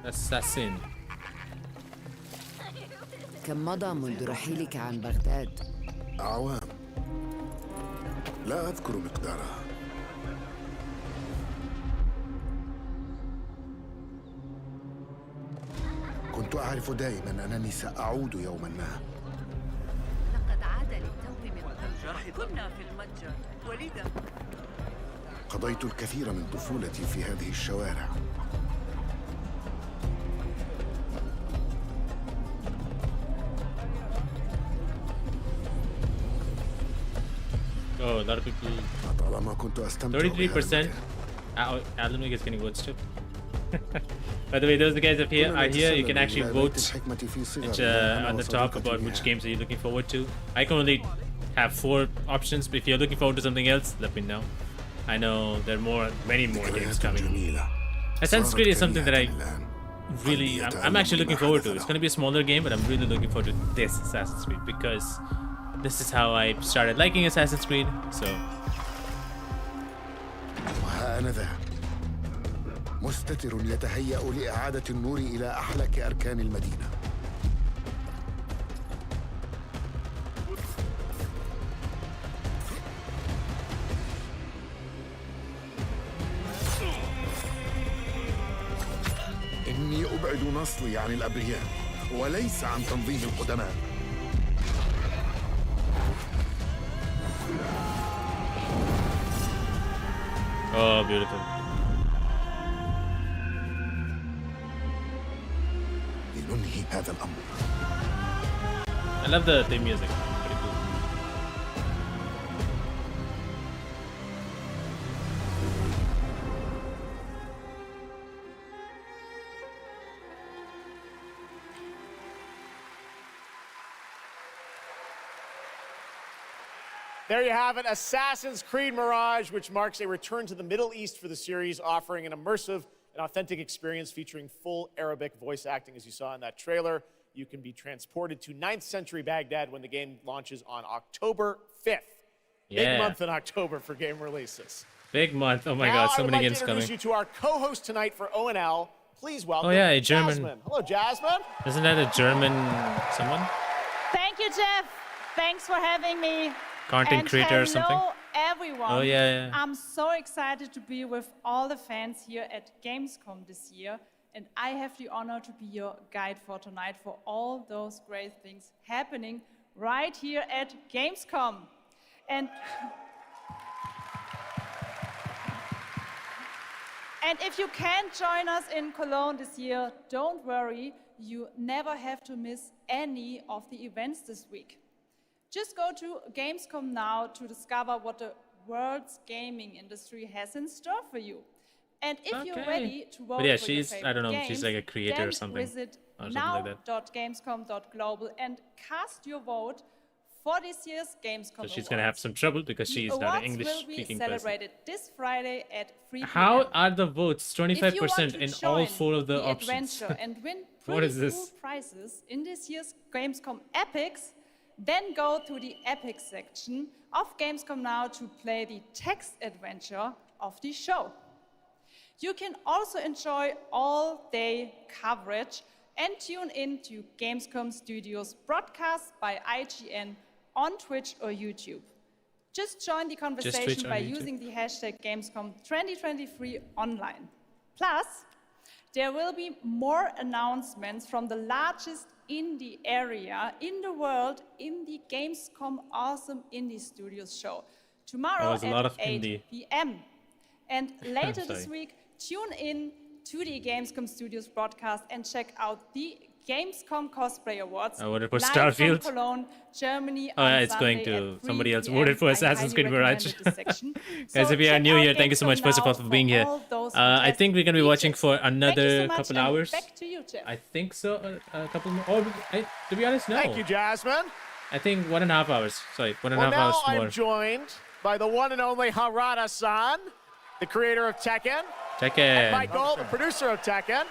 Assassin. كم مضى منذ رحيلك عن بغداد؟ أعوام. لا أذكر مقدارها. كنت أعرف دائما أنني سأعود يوما ما. لقد عاد للتو من قبل. كنا في المتجر وليدا. قضيت الكثير من طفولتي في هذه الشوارع. Oh, a lot of people. 33%. Alan Wake is getting votes too. By the way, those guys up here are here. You can actually vote on the top about which games are you looking forward to. I can only have 4 options, but if you're looking forward to something else, let me know. I know there are many more games coming. Assassin's Creed is something that I'm actually looking forward to. It's going to be a smaller game, but I'm really looking forward to this Assassin's Creed because this is how I started liking Assassin's Creed, so. وها أنا ذا مستتر يتهيأ لإعادة النور إلى أحلك أركان المدينة. إني أبعد نصلي عن الأبرياء وليس عن تنظيم القدماء. Oh, beautiful. I love the theme music. Pretty cool. There you have it, Assassin's Creed Mirage, which marks a return to the Middle East for the series, offering an immersive and authentic experience featuring full Arabic voice acting, as you saw in that trailer. You can be transported to 9th century Baghdad when the game launches on October 5th. Yeah. Big month in October for game releases. Big month. Oh my god, so many games coming. I would like to introduce you to our co-host tonight for ONL. Please welcome a German. Jasmine. Hello, Jasmine. Isn't that a German someone? Thank you, Jeff. Thanks for having me. Content creator or something? Hello, everyone. Oh, yeah. I'm so excited to be with all the fans here at Gamescom this year. And I have the honor to be your guide for tonight for all those great things happening right here at Gamescom. And if you can't join us in Cologne this year, don't worry. You never have to miss any of the events this week. Just go to Gamescom now to discover what the world's gaming industry has in store for you. And if you're ready to vote But yeah, for your she's, favorite I don't know, games, she's like a creator then or something. Visit Or something like that. now.gamescom.global and cast your vote for this year's Gamescom So she's gonna have some trouble because she's the not an awards English will be speaking person. celebrated this Friday at 3 p.m. How are the votes? If you want 25% to in all join 4 of the options. adventure and win What pretty is this? cool prizes in this year's Gamescom Epics, then go to the Epics section of Gamescom now to play the text adventure of the show. You can also enjoy all-day coverage and tune in to Gamescom Studios broadcasts by IGN on Twitch or YouTube. Just join the conversation by using the hashtag Gamescom 2023 online. Plus, there will be more announcements from the largest indie area in the world in the Gamescom Awesome Indie Studios show tomorrow There's a lot at of 8 indie. p.m. And later this Sorry. week, tune in to the Gamescom Studios broadcast and check out the Gamescom Cosplay Awards. I voted for live Starfield. from Cologne, Germany. Oh, yeah, on it's going Sunday to at 3 somebody else p.m. voted for I Assassin's Creed highly Mirage. recommend this section. Guys, So if you are check new out here, thank you so much, Gamescom first of all, now for being here. all those I think we're going to be watching for Thank you so another much, couple and hours. back to you, Jeff. I think so. A couple more. Oh, to be honest, no. Thank you, Jasmine. I think 1.5 hours. Sorry, 1.5 Well, now hours more. I'm joined by the one and only Harada-san, the creator of Tekken. Tekken. And Michael, the producer of Tekken.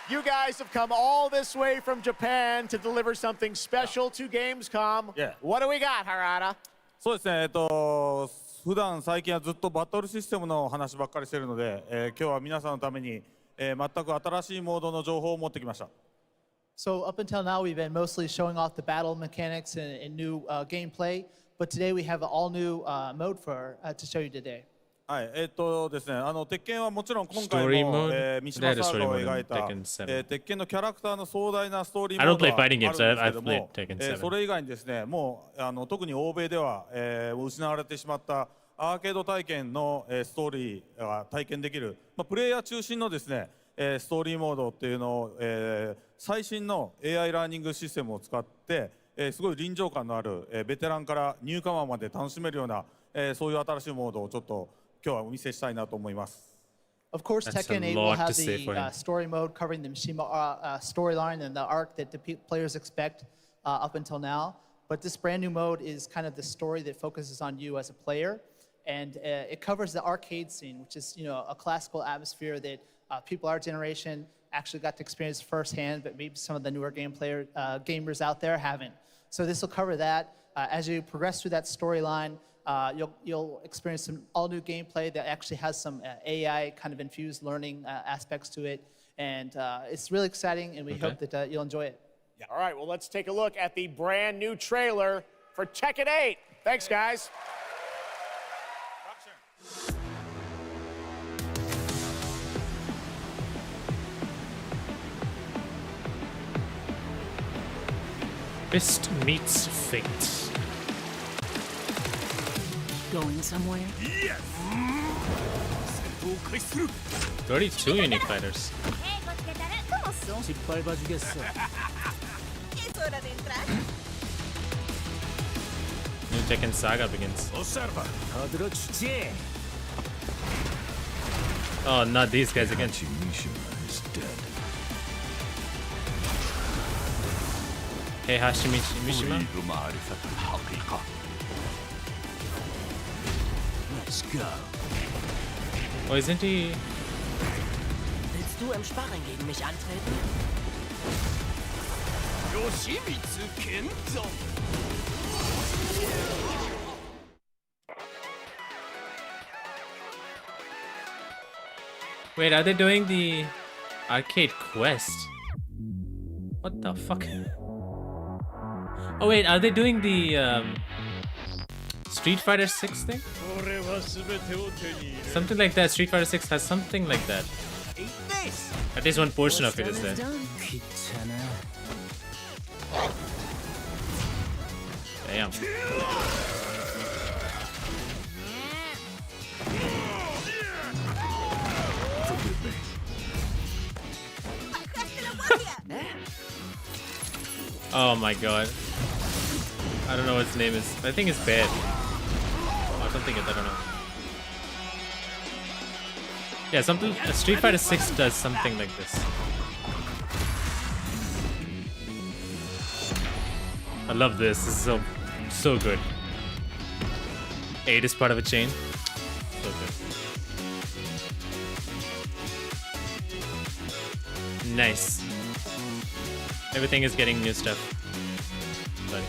You guys have come all this way from Japan to deliver something special to Gamescom. Yeah. What do we got, Harada? そうですね、普段最近はずっとバトルシステムの話ばっかりしてるので、今日は皆さんのために、全く新しいモードの情報を持ってきました。 So up until now, we've been mostly showing off the battle mechanics and new gameplay, but today we have an all-new mode to show you today. はい、ですね、鉄拳はもちろん今回 Story も、 mode? 三島サーガを描いた Tekken 7. 鉄拳のキャラクターの壮大なストーリー I モ don't ード play はあるん fighting で games. すけ I've ど played も、 Tekken 7. それ以外にですね、もう特に欧米では、失われてしまったアーケード体験の、ストーリーが体験できる、プレイヤー中心のですね、ストーリーモードっていうのを、最新の AI ラーニングシステムを使って、すごい臨場感のある、ベテランからニューカマーまで楽しめるような、そういう新しいモードをちょっと今日はお見せしたいなと思います。 Of course, That's Tekken a 8 will lot have to say the for him. story mode covering the Mishima storyline and the arc that the players expect up until now. But this brand new mode is kind of the story that focuses on you as a player, and it covers the arcade scene, which is a classical atmosphere that people our generation actually got to experience firsthand, but maybe some of the newer gamers out there haven't. So this will cover that. As you progress through that storyline, you'll experience some all-new gameplay that actually has some AI kind of infused learning aspects to it, and it's really exciting, and we hope that you'll enjoy it. Yeah. All right, well, let's take a look at the brand new trailer for Tekken 8. Thanks, guys. Fist meets fate. Going somewhere? Yes! 32 unique fighters. Si poi vazgeçse. Es hora de entrar. New Tekken Saga begins. Observa! Oh, not these guys again. Is dead. Hey, Mishima. Let's go. Oh, isn't he? Willst du im Sparring gegen mich antreten? Yoshimitsu Kento! Wait, are they doing the arcade quest? What the fuck? Oh wait, are they doing the Street Fighter 6 thing? Something like that. Street Fighter 6 has something like that. At least one portion of it is there. Damn. Forgive me. Oh my god. I don't know what his name is. I think it's bad. Or something, I don't know. Yeah, something. Street Fighter 6 does something like this. I love this. This is so good. 8 is part of a chain. So good. Nice. Everything is getting new stuff. Sorry.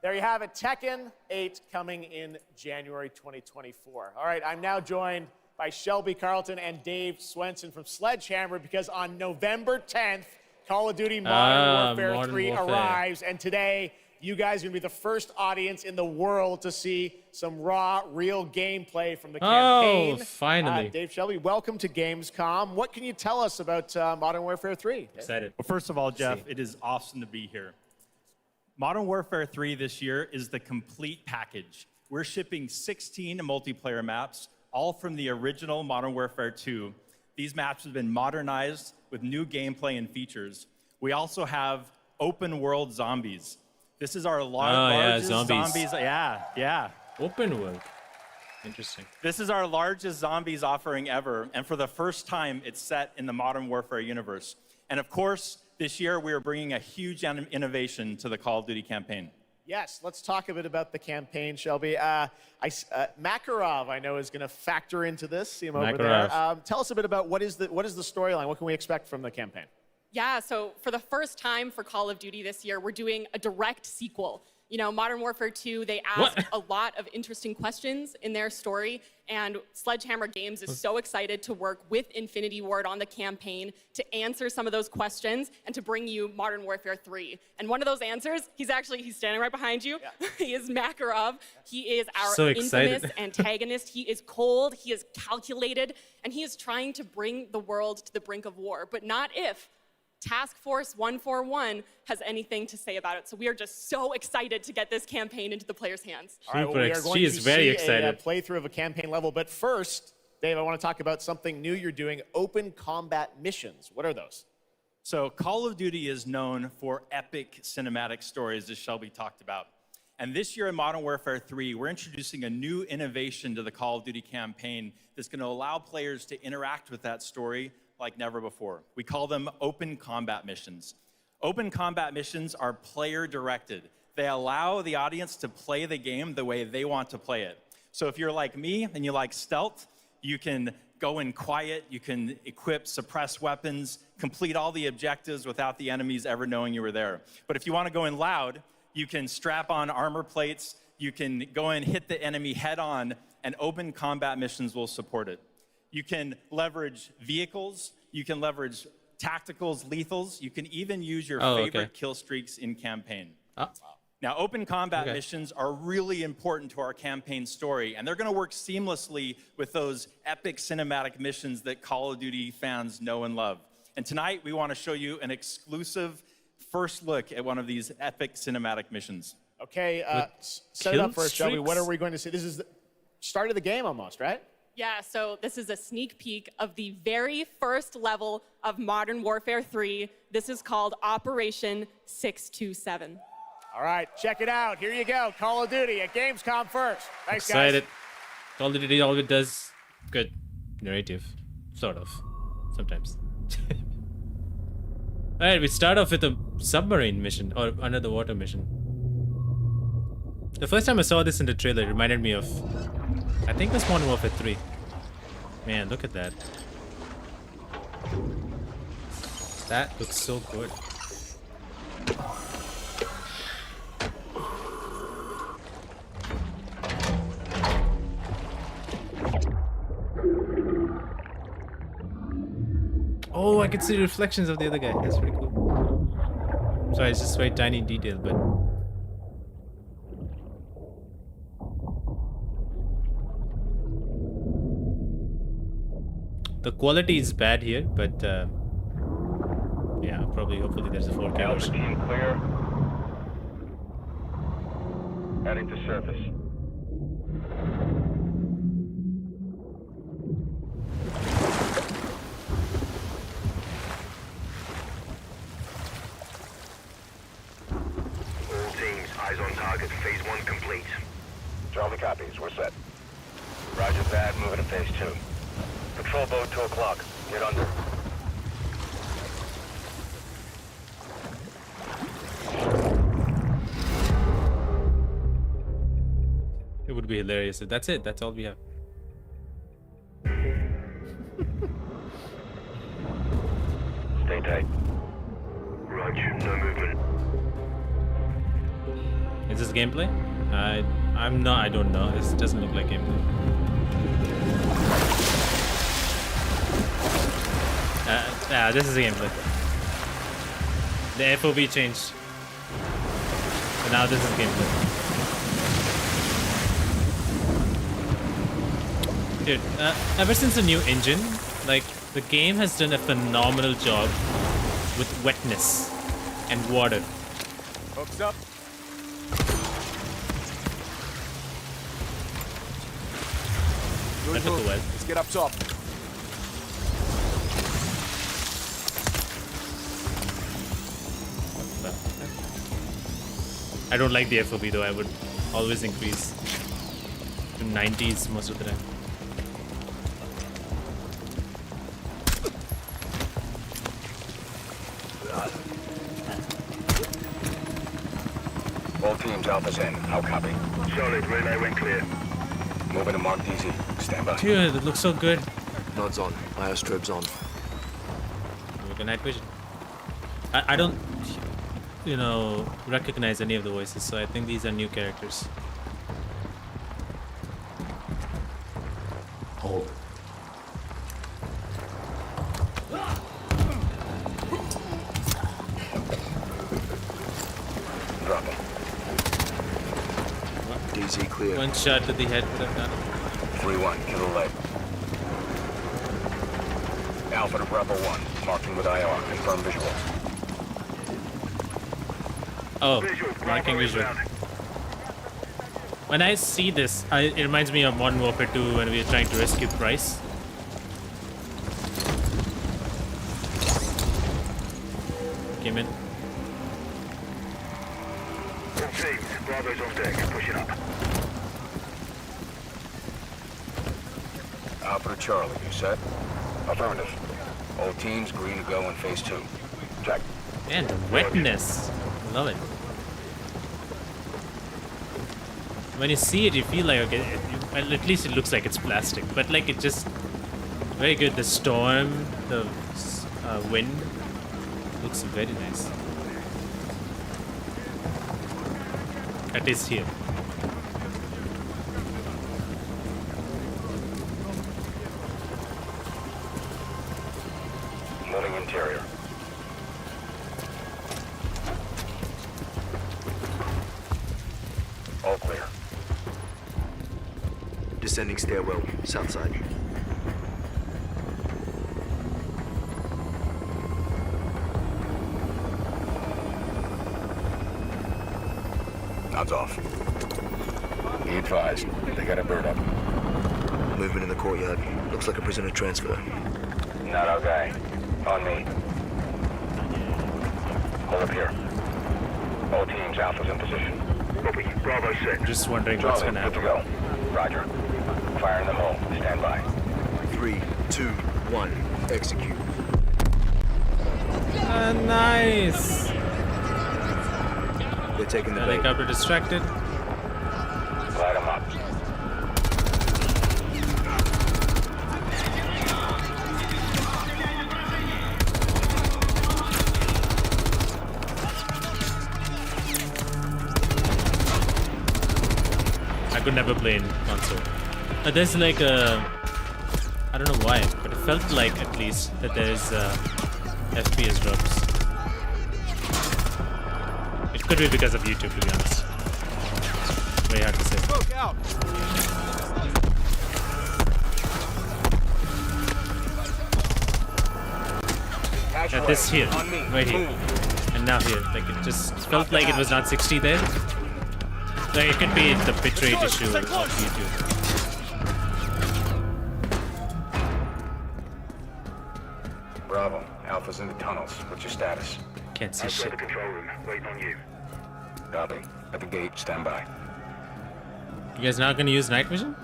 There you have it, Tekken 8 coming in January 2024. All right, I'm now joined by Shelby Carlton and Dave Swenson from Sledgehammer because on November 10th, Call of Duty Modern Warfare 3 arrives, and today you guys are going to be the first audience in the world to see some raw, real gameplay from the campaign. Oh, finally. Dave, Shelby, welcome to Gamescom. What can you tell us about Modern Warfare 3? Excited. Well, first of all, Jeff, it is awesome to be here. Modern Warfare 3 this year is the complete package. We're shipping 16 multiplayer maps, all from the original Modern Warfare 2. These maps have been modernized with new gameplay and features. We also have open world zombies. This is our largest zombies. Yeah. Open world. Interesting. This is our largest zombies offering ever, and for the first time, it's set in the Modern Warfare universe. And of course, this year we are bringing a huge innovation to the Call of Duty campaign. Yes, let's talk a bit about the campaign, Shelby. Makarov, I know, is going to factor into this. See him over there. Tell us a bit about what is the storyline. What can we expect from the campaign? Yeah, so for the first time for Call of Duty this year, we're doing a direct sequel. You know, Modern Warfare 2, they asked a lot of interesting questions in their story, and Sledgehammer Games is so excited to work with Infinity Ward on the campaign to answer some of those questions and to bring you Modern Warfare 3. And one of those answers, he's standing right behind you. Yeah. He is Makarov. He is our infamous antagonist. He is cold, he is calculated, and he is trying to bring the world to the brink of war, but not if Task Force 141 has anything to say about it. So we are just so excited to get this campaign into the players' hands. All right, well, we are going to see a playthrough of a campaign level. But first, Dave, I want to talk about something new you're doing, open combat missions. What are those? So Call of Duty is known for epic cinematic stories, as Shelby talked about. And this year in Modern Warfare 3, we're introducing a new innovation to the Call of Duty campaign that's going to allow players to interact with that story like never before. We call them open combat missions. Open combat missions are player-directed. They allow the audience to play the game the way they want to play it. So if you're like me and you like stealth, you can go in quiet, you can equip, suppress weapons, complete all the objectives without the enemies ever knowing you were there. But if you want to go in loud, you can strap on armor plates, you can go in, hit the enemy head on, and open combat missions will support it. You can leverage vehicles, you can leverage tacticals, lethals, you can even use your favorite kill streaks in campaign. Now, open combat missions are really important to our campaign story, and they're going to work seamlessly with those epic cinematic missions that Call of Duty fans know and love. And tonight, we want to show you an exclusive first look at one of these epic cinematic missions. Okay, set it up first, Shelby. What are we going to see? This is the start of the game almost, right? Yeah, so this is a sneak peek of the very first level of Modern Warfare 3. This is called Operation 627. All right, check it out. Here you go. Call of Duty at Gamescom first. Thanks, Excited. guys. Call of Duty always does good narrative. Sort of. Sometimes. Alright, we start off with a submarine mission or under the water mission. The first time I saw this in the trailer, it reminded me of, I think it was Modern Warfare 3. Man, look at that. That looks so good. Oh, I can see reflections of the other guy. That's pretty cool. Sorry, it's just very tiny detail, but... The quality is bad here, but yeah, hopefully there's a 4K version. Team clear. Heading to surface. All teams, eyes on target. Phase 1 complete. Charlie copies. We're set. Roger that. Moving to phase 2. Patrol boat 2 o'clock. Get under. It would be hilarious. That's it. That's all we have. Stay tight. Roger. No movement. Is this gameplay? I'm not. I don't know. This doesn't look like gameplay. Yeah, this is a gameplay. The FOV changed. So now this is gameplay. Dude, ever since the new engine, like, the game has done a phenomenal job with wetness and water. Hooks up. That took a while. Let's get up top. I don't like the FOV though. I would always increase to 90s most of the time. All teams, Alpha's in. How copy? Solid. Relay went clear. Moving to Mark DZ. Stand by. Dude, it looks so good. Nods on. IO strobes on. Look at night vision. I don't, you know, recognize any of the voices, so I think these are new characters. Hold. Drop him. DZ clear. One shot to the head would have done it. 3-1. Kill the leg. Alpha to Bravo 1. Marking with IR. Confirm visual. Oh, marking visual. When I see this, it reminds me of Modern Warfare 2 when we were trying to rescue Price. Came in. All teams. Bravo's on deck. Pushing up. Alpha to Charlie. You set? Affirmative. All teams green to go in phase 2. Check. Man, the wetness. Love it. When you see it, you feel like, okay, well, at least it looks like it's plastic, but like it just very good. The storm, the wind looks very nice. At least here. Moving interior. All clear. Descending stairwell, south side. Sounds off. Be advised, they got a bird up. Movement in the courtyard. Looks like a prisoner transfer. Not our guy. On me. Hold up here. All teams, Alpha's in position. Copy. Bravo 6. Just wondering what's going to happen. Good to go. Roger. Fire in the hole. Stand by. 3, 2, 1. Execute. Nice. They're taking the bait. Helicopter distracted. Light them up. I could never play in console. There's like a... I don't know why, but it felt like at least that there's FPS drops. It could be because of YouTube, to be honest. Very hard to say. Yeah, this here, right here, and now here. Like it just felt like it was not 60 there. Like it could be the bitrate issue of YouTube. Bravo. Alpha's in the tunnels. What's your status? Can't see shit. the control room. Waiting on you. Copy. At the gate. Stand by. You guys not gonna use night vision?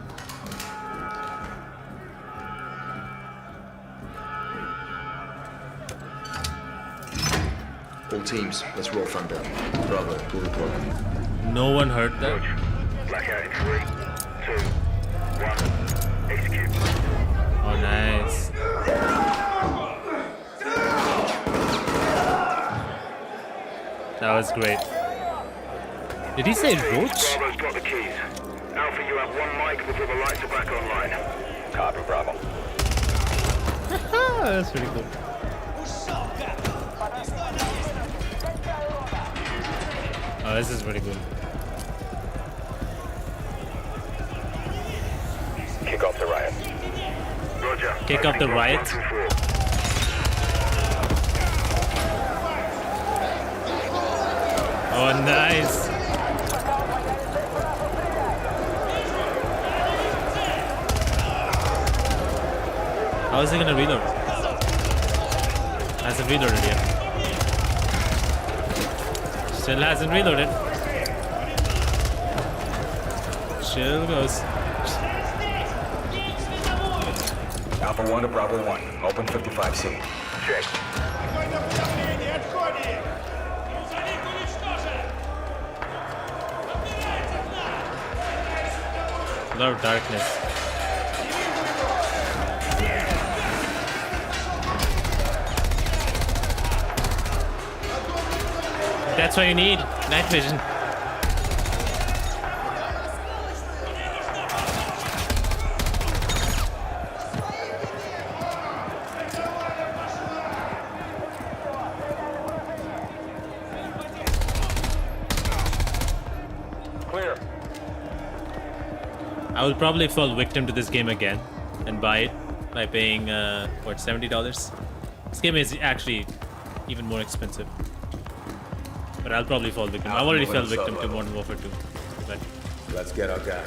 All teams, let's roll thunder. Bravo, pull the plug. No one heard that. Blackout in 3, 2, 1. Execute. Oh, nice. That was great. Did he say roach? Bravo's got the keys. Alpha, you have 1 mic before the lights are back online. Copy, Bravo. That's pretty cool. Oh, this is pretty good. Kick off the riot. Roger. Kick off the riot. Oh, nice. How is he gonna reload? Hasn't reloaded yet. Still hasn't reloaded. Still goes. Alpha 1 to Bravo 1. Open 55C. Check. A lot of darkness. That's what you need, night vision. Clear. I will probably fall victim to this game again and buy it by paying, what, $70? This game is actually even more expensive. But I'll probably fall victim. I've already fell victim to Modern Warfare 2. But let's get our guy.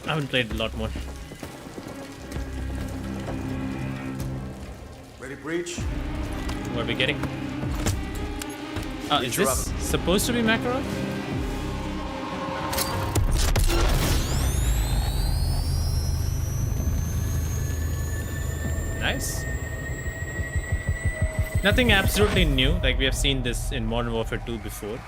I haven't played a lot more. Ready, breach? What are we getting? Is this supposed to be Makarov? Nice. Nothing absolutely new. Like we have seen this in Modern Warfare 2 before.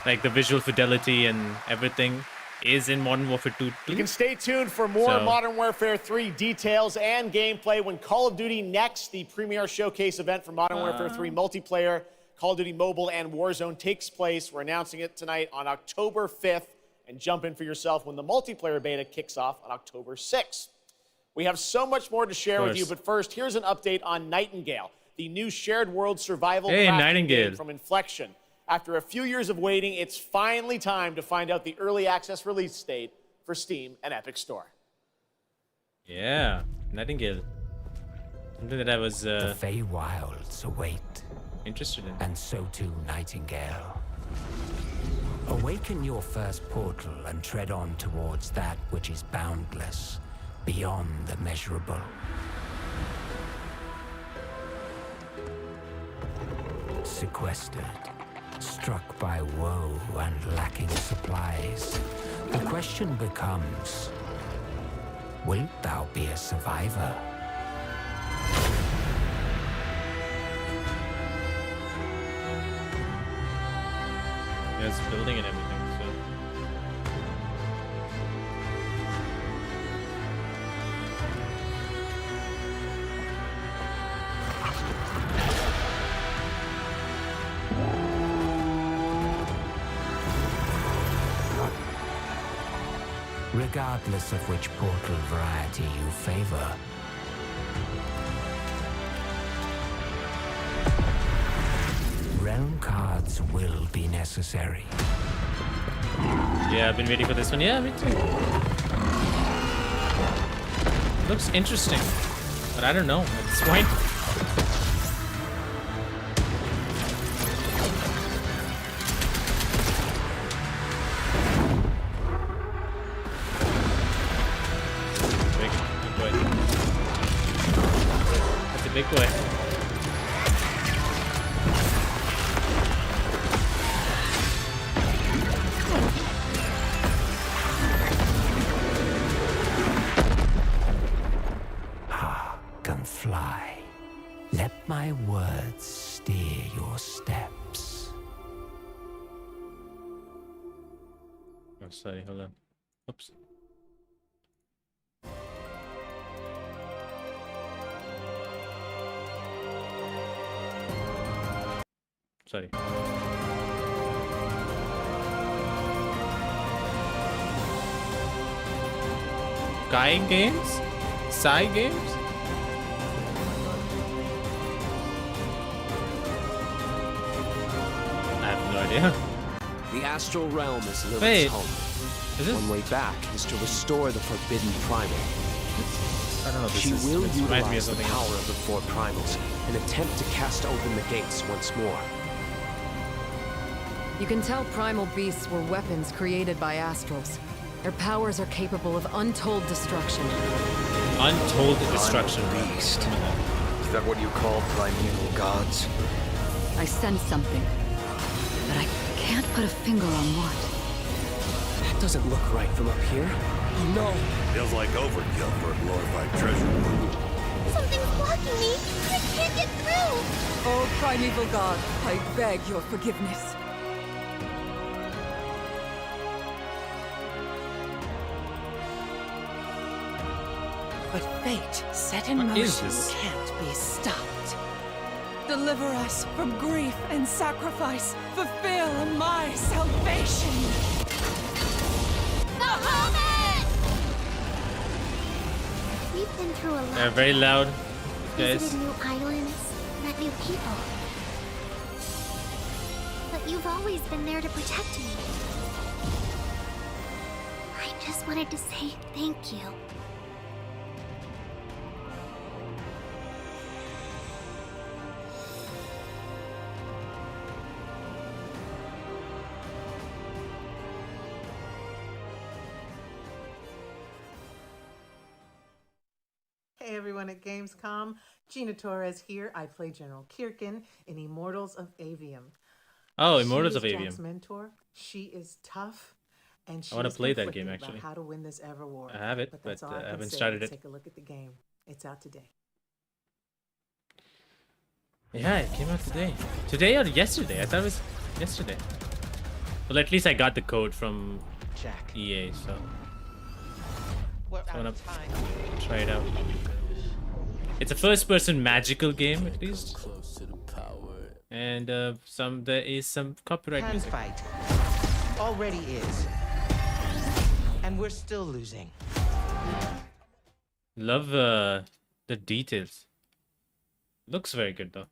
Like the visual fidelity and everything is in Modern Warfare 2 too. You can stay tuned for more Modern Warfare 3 details and gameplay when Call of Duty Next, the premier showcase event for Modern Warfare 3 multiplayer, Call of Duty Mobile, and Warzone takes place. We're announcing it tonight on October 5th, and jump in for yourself when the multiplayer beta kicks off on October 6th. We have so much more to share with you, but first, here's an update on Nightingale, the new shared world survival crafting game from Inflection. After a few years of waiting, it's finally time to find out the early access release date for Steam and Epic Store. Yeah, Nightingale. Something that I was the Feywilds await. Interested in. And so too Nightingale. Awaken your first portal and tread on towards that which is boundless, beyond the measurable. Sequestered, struck by woe and lacking supplies, the question becomes, wilt thou be a survivor? There's building and everything, so. Regardless of which portal variety you favor, realm cards will be necessary. Yeah, I've been waiting for this one. Yeah, me too. Looks interesting, but I don't know at this point. Big boy. That's a big boy. Fly. Let my words steer your steps. Oh, sorry, hold on. Oops. Sorry. Kai Games? Sai Games? Yeah. The astral realm is Lilith's Wait, home. One way back is to restore the forbidden primal. I don't know. She will this reminds me of utilize the something power else. of the four primals and attempt to cast open the gates once more. You can tell primal beasts were weapons created by astrals. Their powers are capable of untold destruction. Untold destruction. Beast. Is that what you call primeval gods? I sense something, but I can't put a finger on what. That doesn't look right from up here. No. Feels like overkill for a glorified treasure. Something's blocking me! I can't get through! Oh, primeval god, I beg your forgiveness. But fate set in What is motion this? can't be stopped. Deliver us from grief and sacrifice. Fulfill my salvation. The Hobbit! We've been through a lot. They're very loud, guys. Visited new islands, met new people. But you've always been there to protect me. I just wanted to say thank you. Hey everyone at Gamescom, Gina Torres here. I play General Kirkin in Immortals of Avium. Oh, Immortals of She is Avium. Jack's mentor. She is tough, and she I wanna is play that conflicted game, about actually. how to win this ever war. I have it, that's but, all I can haven't say. started it. Take a look at the game. It's out today. Yeah, it came out today. Today or yesterday? I thought it was yesterday. Well, at least I got the code from Jack. EA, so I wanna time. try it out. It's a first-person magical game, at least. And there is some copyright Hand music. fight. Already is. And we're still losing. Love the details. Looks very good though.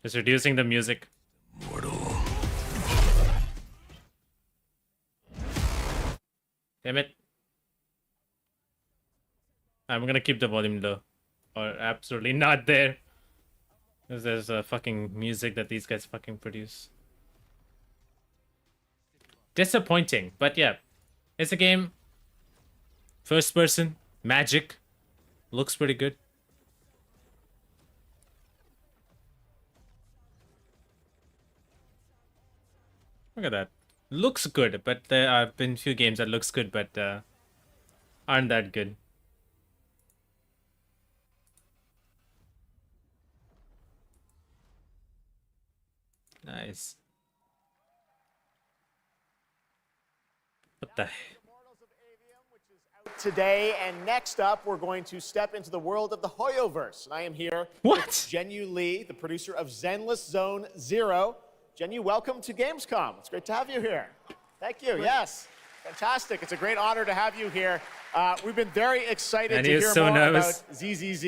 Just reducing the music. Damn it. I'm gonna keep the volume low. Or absolutely not there. There's a fucking music that these guys fucking produce. Disappointing, but yeah. It's a game. First person, magic. Looks pretty good. Look at that. Looks good, but there have been few games that looks good, but aren't that good. Nice. What the heck? Today, and next up, we're going to step into the world of the Hoyoverse. And I am here with Zhenyu Li, the producer of Zenless Zone Zero. Zhenyu, welcome to Gamescom. It's great to have you here. Thank you. Yes, fantastic. It's a great honor to have you here. We've been very excited to hear more about ZZZ,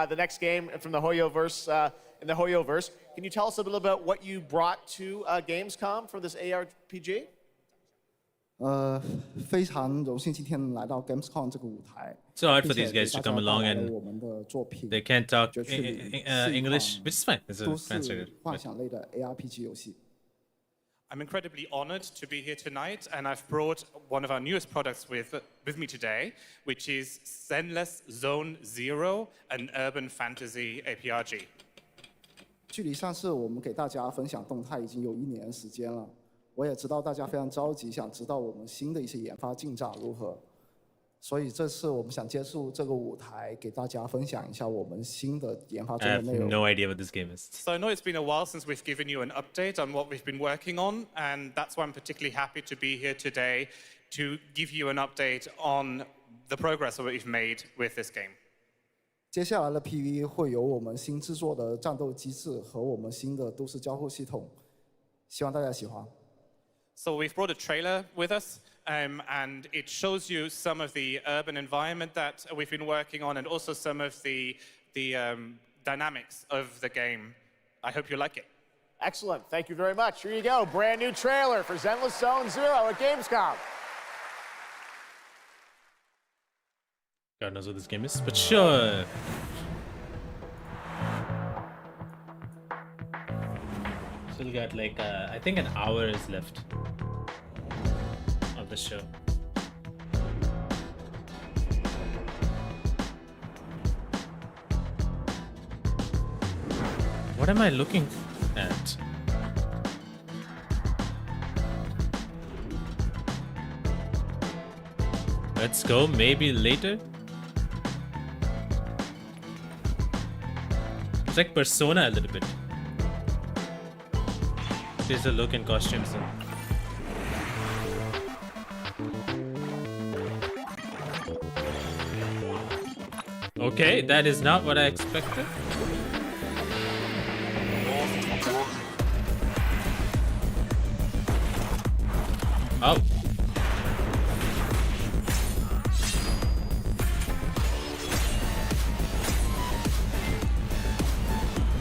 the next game from the Hoyoverse. In the Hoyoverse, can you tell us a little about what you brought to Gamescom for this ARPG? 非常荣幸今天来到 Gamescom 这个舞台。 So hard for these guys to come along and they can't talk English, which is fine. It's a translated. 幻想类的 ARPG 游戏。 I'm incredibly honored to be here tonight, and I've brought one of our newest products with me today, which is Zenless Zone Zero, an urban fantasy APRG. 距离上次我们给大家分享动态已经有1年的时间了。 我也知道大家非常着急，想知道我们新的一些研发进展如何，所以这次我们想借助这个舞台，给大家分享一下我们新的研发中的内容。I have no idea what this game is. So I know it's been a while since we've given you an update on what we've been working on, and that's why I'm particularly happy to be here today to give you an update on the progress that we've made with this game. 接下来的 PV 会有我们新制作的战斗机制和我们新的都市交互系统，希望大家喜欢。 So we've brought a trailer with us, and it shows you some of the urban environment that we've been working on, and also some of the dynamics of the game. I hope you like it. Excellent. Thank you very much. Here you go. Brand new trailer for Zenless Zone Zero at Gamescom. God knows what this game is, but sure. Still got like I think an hour is left of the show. What am I looking at? Let's go, maybe later. It's like Persona a little bit. There's a look and costumes. Okay, that is not what I expected. Oh.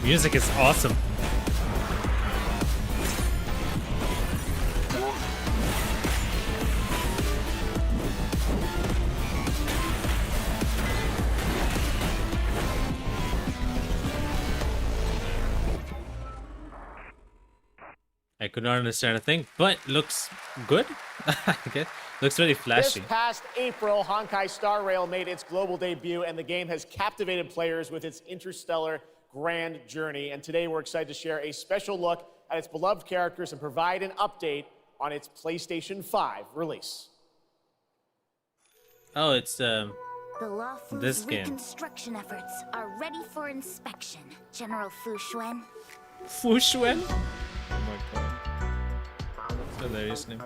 Music is awesome. I could not understand a thing, but looks good. Okay, looks really flashy. This past April, Honkai Star Rail made its global debut, and the game has captivated players with its interstellar grand journey. And today we're excited to share a special look at its beloved characters and provide an update on its PlayStation 5 release. Oh, it's The Lawful's this game. reconstruction efforts are ready for inspection, General Fu Xuan. Fu Xuan? Oh my god. That's a hilarious name.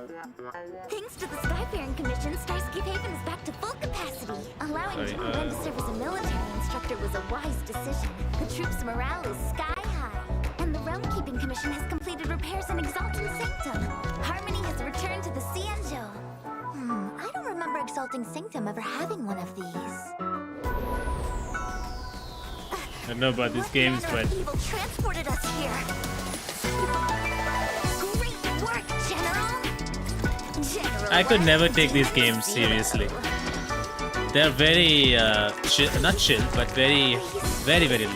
Thanks to the Skyfaring Commission, Starscape Haven is back to full capacity. Allowing Jin Ren to serve as a military instructor was a wise decision. The troops' morale is sky high. And the Realm Keeping Commission has completed repairs in Exalting Sanctum. Harmony has returned to the Xianzhou. I don't remember Exalting Sanctum ever having one of these. I don't know about these games, but Evil transported us here. Great work, General! I could never take these games seriously. They're very chill, not chill, but very lighthearted.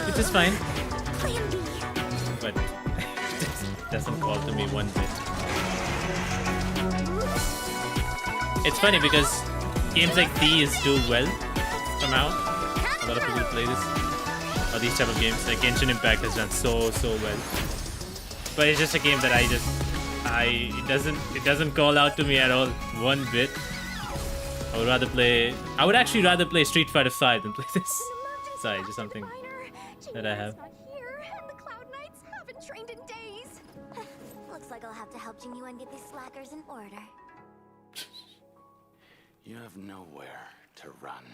which is fine. But it doesn't call to me one bit. It's funny because games like these do well somehow. A lot of people play this or these type of games. Like Genshin Impact has done so well. But it's just a game that it doesn't call out to me at all one bit. I would actually rather play Street Fighter 5 than play this. Sorry, just something that I have. Trained in days. Looks like I'll have to help Jingyuan get these slackers in order. You have nowhere to run.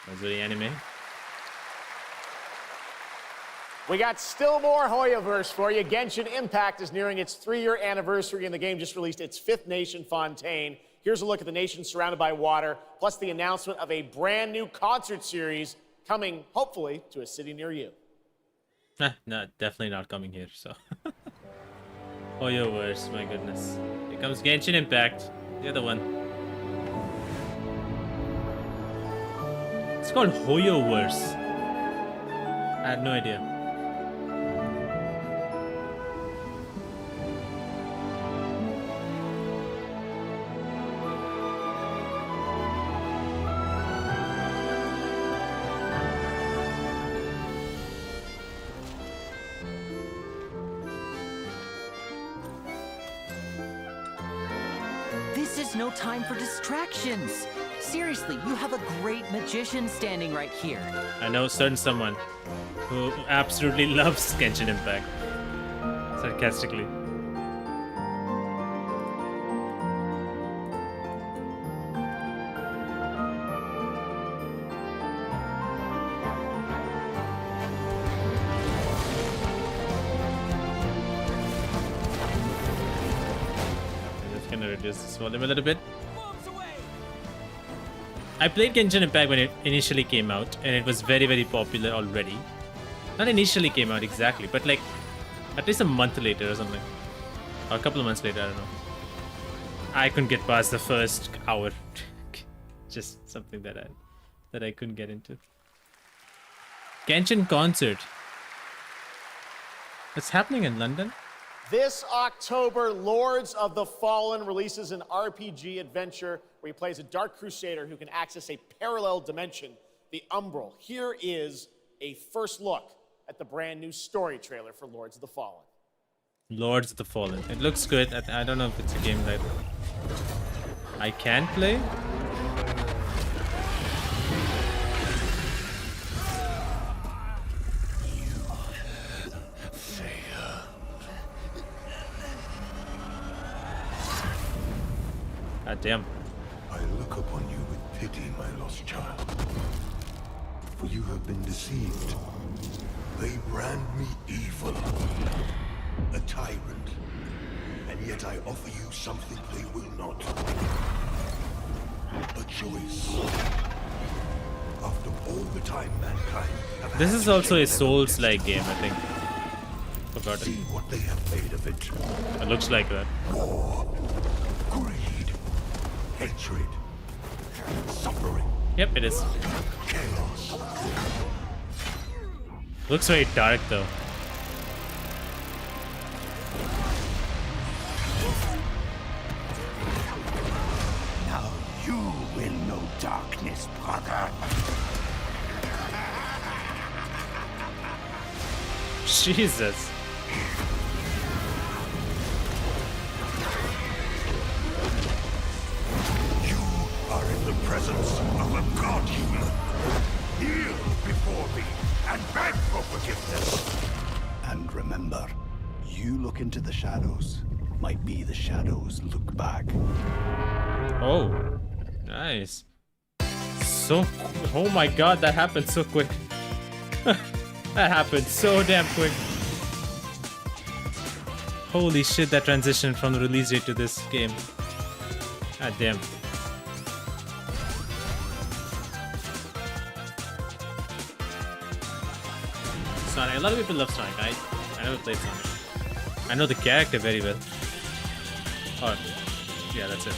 That's really anime. We got still more Hoyoverse for you. Genshin Impact is nearing its 3-year anniversary, and the game just released its 5th nation, Fontaine. Here's a look at the nation surrounded by water, plus the announcement of a brand new concert series coming, hopefully, to a city near you. No, definitely not coming here, so. Hoyoverse, my goodness. Here comes Genshin Impact, the other one. It's called Hoyoverse. I had no idea. This is no time for distractions. Seriously, you have a great magician standing right here. I know certain someone who absolutely loves Genshin Impact. Sarcastically. I'm just gonna reduce this volume a little bit. I played Genshin Impact when it initially came out, and it was very popular already. Not initially came out exactly, but like at least a month later or something. Or a couple of months later, I don't know. I couldn't get past the first hour. Just something that I couldn't get into. Genshin concert. It's happening in London? This October, Lords of the Fallen releases an RPG adventure where he plays a Dark Crusader who can access a parallel dimension, the Umbral. Here is a first look at the brand new story trailer for Lords of the Fallen. Lords of the Fallen. It looks good. I don't know if it's a game that I can play. God damn. I look upon you with pity, my lost child. For you have been deceived. They brand me evil. A tyrant. And yet I offer you something they will not. A choice. After all the time mankind have This is also a Souls-like game, I think. Forgot See what they have made of it. It looks like that. War, greed, hatred, suffering. Yep, it is. Chaos. Looks very dark though. Now you will know darkness, brother. Jesus. You are in the presence of a god human. Kneel before me and beg for forgiveness. And remember, you look into the shadows, might be the shadows look back. Oh, nice. So, oh my god, that happened so quick. That happened so damn quick. Holy shit, that transition from the release date to this game. God damn. Sonic, a lot of people love Sonic. I never played Sonic. I know the character very well. Oh, yeah, that's it.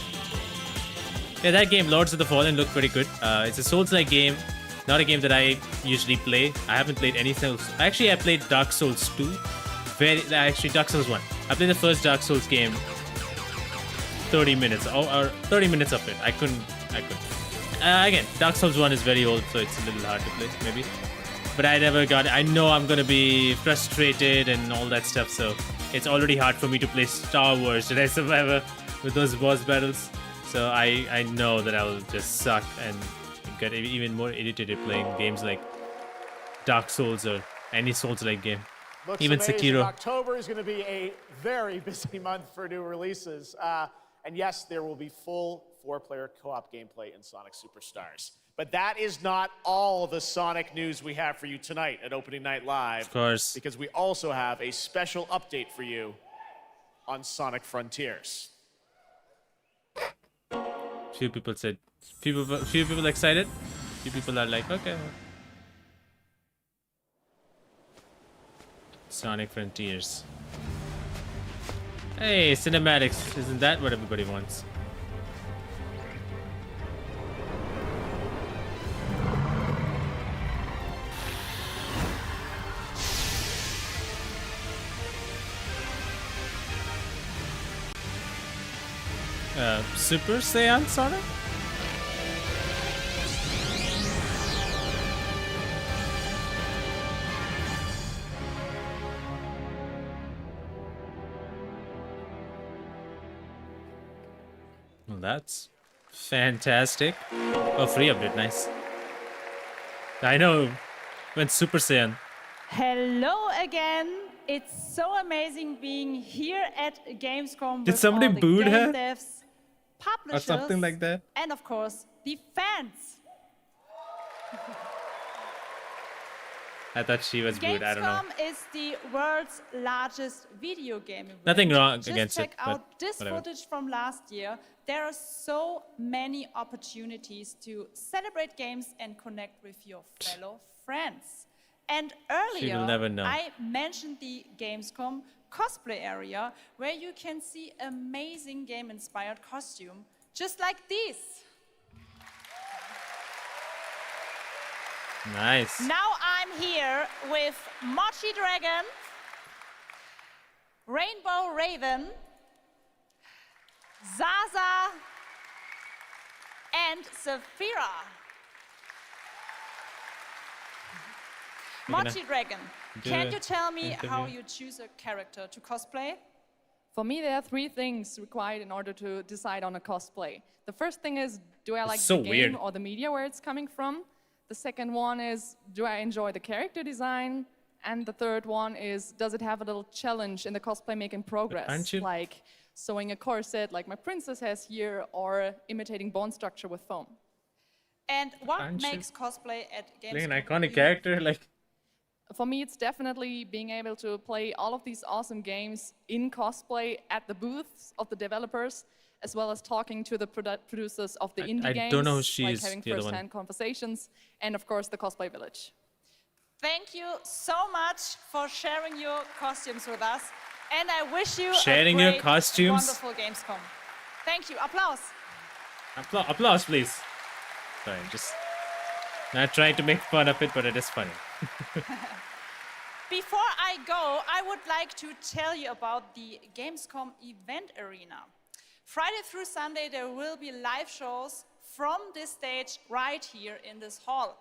Yeah, that game, Lords of the Fallen, looked pretty good. It's a Souls-like game. Not a game that I usually play. I haven't played any Souls. Actually, I played Dark Souls 2. Actually, Dark Souls 1. I played the first Dark Souls game. 30 minutes or 30 minutes of it. I couldn't. Again, Dark Souls 1 is very old, so it's a little hard to play, maybe. But I never got it. I know I'm gonna be frustrated and all that stuff, so it's already hard for me to play Star Wars Jedi Survivor with those boss battles. So I know that I will just suck and get even more irritated playing games like Dark Souls or any Souls-like game. Looks Even amazing. Sekiro. October is going to be a very busy month for new releases. And yes, there will be full 4-player co-op gameplay in Sonic Superstars. But that is not all the Sonic news we have for you tonight at Opening Night Live. Of course. Because we also have a special update for you on Sonic Frontiers. Few people said, few people excited. Few people are like, okay. Sonic Frontiers. Hey, cinematics. Isn't that what everybody wants? Super Saiyan Sonic? Well, that's fantastic. Oh, free update, nice. I know, went Super Saiyan. Hello again. It's so amazing being here at Gamescom. Did with somebody all the boo game her? devs, Or publishers, something like that? and of course the fans. I thought she was booed, I don't know. Gamescom is the world's largest video game event. Nothing wrong Just against it, check but out this whatever. footage from last year. There are so many opportunities to celebrate games and connect with your fellow friends. And She will earlier, never know. I mentioned the Gamescom cosplay area, where you can see amazing game-inspired costume, just like this. Nice. Now I'm here with Mochi Dragon, Rainbow Raven, Zaza, and Saphira. Mochi Dragon, can you tell me how you choose a character to cosplay? For me, there are 3 things required in order to decide on a cosplay. The first thing is, do I like so the game weird. or the media where it's coming from? The second one is, do I enjoy the character design? And the third one is, does it have a little challenge in the cosplay making progress? Aren't you- Like sewing a corset like my princess has here, or imitating bone structure with foam. And what Aren't you makes cosplay at Playing an Gamescom iconic character, like... For me, it's definitely being able to play all of these awesome games in cosplay at the booths of the developers, as well as talking to the producers of the indie I games, don't know who she like is, having the other one. first-hand conversations, and of course the cosplay village. Thank you so much for sharing your costumes with us, and I wish you Sharing a your great, costumes? wonderful Gamescom. Thank you. Applause. Applause, please. Sorry, just not trying to make fun of it, but it is funny. Before I go, I would like to tell you about the Gamescom event arena. Friday through Sunday, there will be live shows from this stage right here in this hall.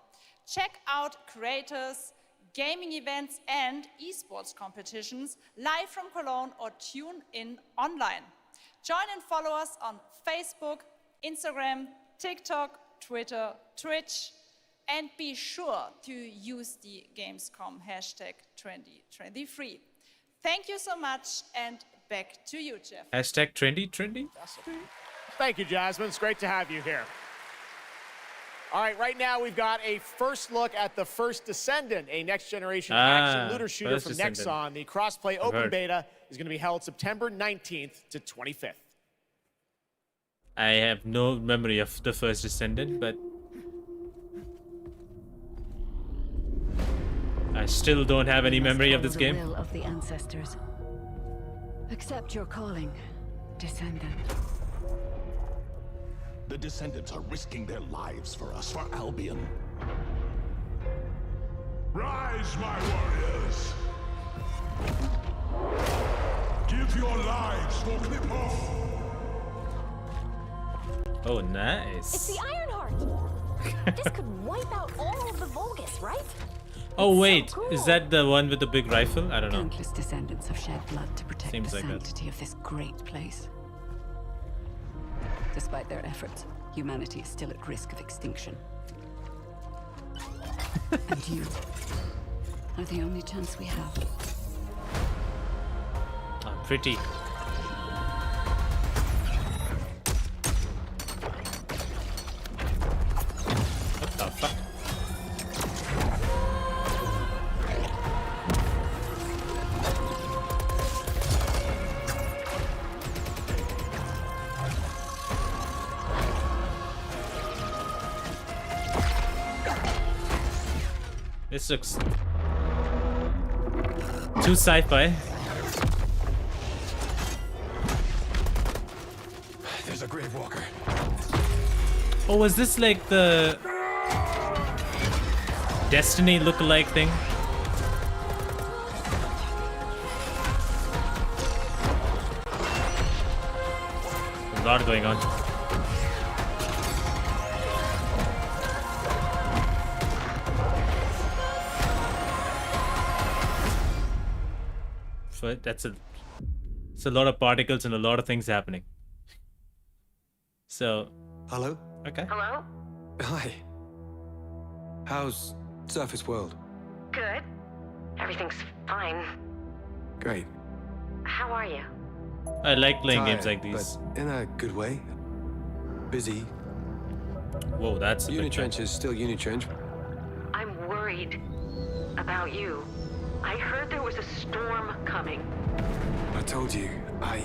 Check out creators, gaming events, and esports competitions live from Cologne, or tune in online. Join and follow us on Facebook, Instagram, TikTok, Twitter, Twitch, and be sure to use the Gamescom hashtag 2023. Thank you so much, and back to you, Jeff. Hashtag trendy? Thank you, Jasmine. It's great to have you here. All right, right now we've got a first look at the First Descendant, a next-generation action looter shooter First from Descendant. Nexon. The cross-play I've open heard. beta is going to be held September 19th to 25th. I have no memory of the First Descendant, but... I still don't have any memory of this game. The will of the ancestors. Accept your calling, descendant. The Descendants are risking their lives for us, for Albion. Rise, my warriors. Give your lives for Clip-Off. Oh, nice. It's the Ironheart. This could wipe out all of the Vulgus, right? Oh wait, is that the one with the big rifle? I don't know. Countless descendants have shed blood to protect Seems the like that. sanctity of this great place. Despite their efforts, humanity is still at risk of extinction. And you are the only chance we have. Oh, pretty. What the fuck? This looks too sci-fi. There's a grave walker. Oh, was this like the Destiny look-alike thing? A lot going on. So it's a lot of particles and a lot of things happening. So, hello? Okay. Hello? Hi. How's Surface World? Good. Everything's fine. Great. How are you? I like playing Tired, games like these. But in a good way. Busy. Whoa, that's a big Unitrench is still Unitrench. I'm worried about you. I heard there was a storm coming. I told you, I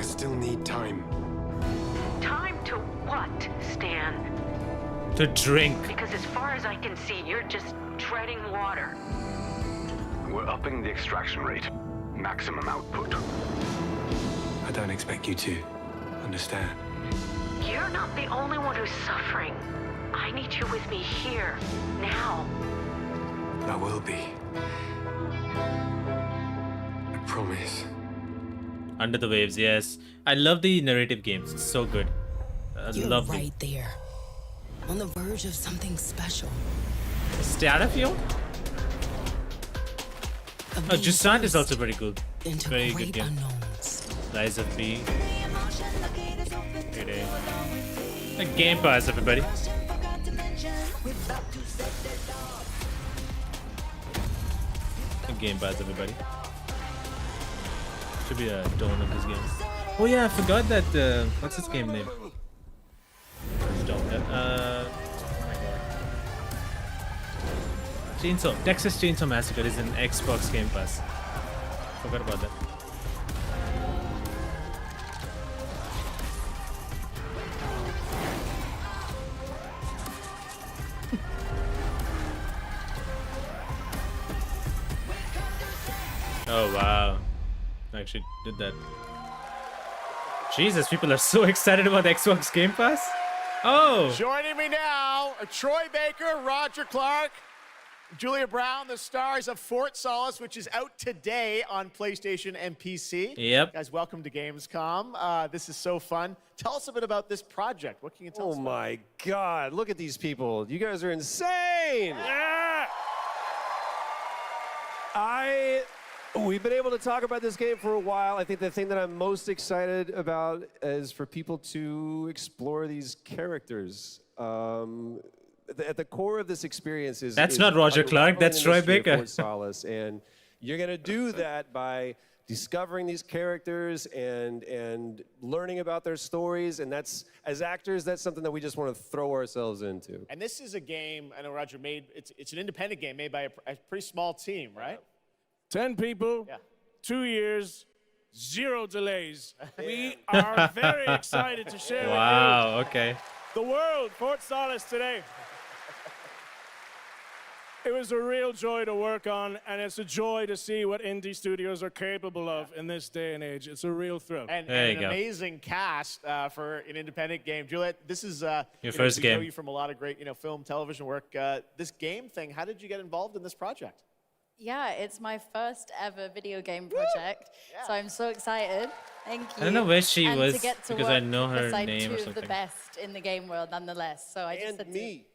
still need time. Time to what, Stan? To drink. Because as far as I can see, you're just treading water. We're upping the extraction rate. Maximum output. I don't expect you to understand. You're not the only one who's suffering. I need you with me here, now. I will be. I promise. Under the Waves, yes. I love the narrative games. It's so good. I You're love right there. On the verge of something special. Starfield? Oh, Jusant is also very good. Very good game. Rise of P. The Game Pass, everybody. The Game Pass, everybody. Should be a tone of this game. Oh yeah, I forgot that. What's his game name? Oh my god. Texas Chainsaw Massacre is in Xbox Game Pass. Forgot about that. Oh wow. I actually did that. Jesus, people are so excited about Xbox Game Pass. Oh! Joining me now, Troy Baker, Roger Clark, Julia Brown, the stars of Fort Solace, which is out today on PlayStation and PC. Yep. Guys, welcome to Gamescom. This is so fun. Tell us a bit about this project. What can you tell us about? Oh my God, look at these people. You guys are insane. Yeah! We've been able to talk about this game for a while. I think the thing that I'm most excited about is for people to explore these characters. At the core of this experience is... That's not Roger Clark, that's Troy Baker. Fort Solace, and you're going to do that by discovering these characters and learning about their stories, and that's, as actors, that's something that we just want to throw ourselves into. And this is a game, I know Roger made, it's an independent game made by a pretty small team, right? 10 people, 2 years, 0 delays. We are very excited to share with you. Wow, okay. The world, Fort Solace today. It was a real joy to work on, and it's a joy to see what indie studios are capable of in this day and age. It's a real thrill. And an amazing cast for an independent game. Juliet, this is your first game. We know you from a lot of great, film, television work. This game thing, how did you get involved in this project? Yeah, it's my first ever video game project, so I'm so excited. Thank you. I don't know where she and was to get to because I work know her beside name or two of the something. best in the game world, nonetheless. So I just And me.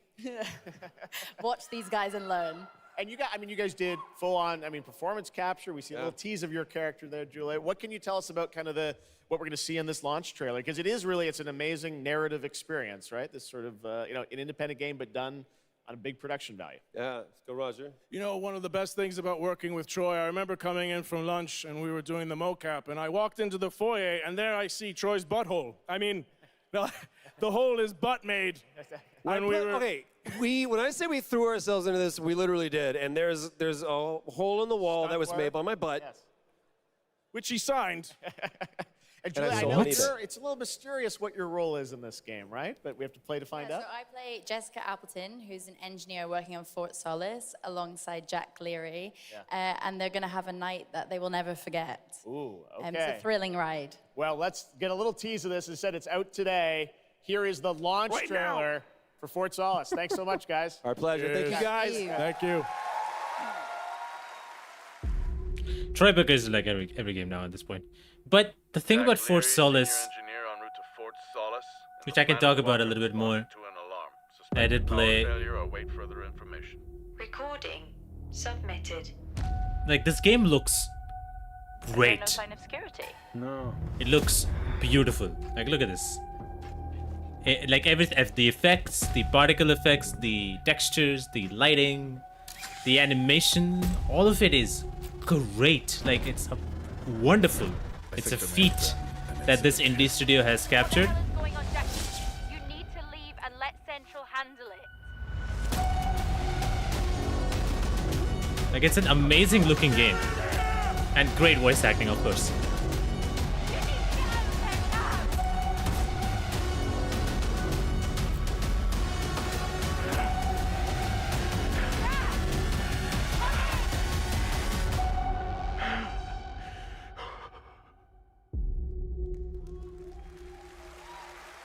watch these guys and learn. And you guys did full-on, performance capture. We see a little tease of your character there, Juliet. What can you tell us about kind of what we're going to see in this launch trailer? Because it's an amazing narrative experience, right? This sort of, an independent game, but done on a big production value. Yeah, let's go, Roger. One of the best things about working with Troy, I remember coming in from lunch and we were doing the mocap, and I walked into the foyer and there I see Troy's butthole. The hole is butt made. When I say we threw ourselves into this, we literally did. And there's a hole in the wall that was made by my butt. Yes. Which he signed. And Juliet, I know it's a little mysterious what your role is in this game, right? But we have to play to find out. So I play Jessica Appleton, who's an engineer working on Fort Solis alongside Jack Leary. And they're going to have a night that they will never forget. Ooh, okay. It's a thrilling ride. Well, let's get a little tease of this. As I said, it's out today. Here is the launch trailer for Fort Solis. Thanks so much, guys. Our pleasure. Thank you, guys. Thank you. Troy Baker is like every game now at this point. But the thing about Fort Solis, which I can talk about a little bit more, I did play. Recording submitted. Like, this game looks great. No sign of security. No. It looks beautiful. Like, look at this. The effects, the particle effects, the textures, the lighting, the animation, all of it is great. Like, it's wonderful. It's a feat that this indie studio has captured. What's going on, Jackie? You need to leave and let Central handle it. Like, it's an amazing looking game. And great voice acting, of course.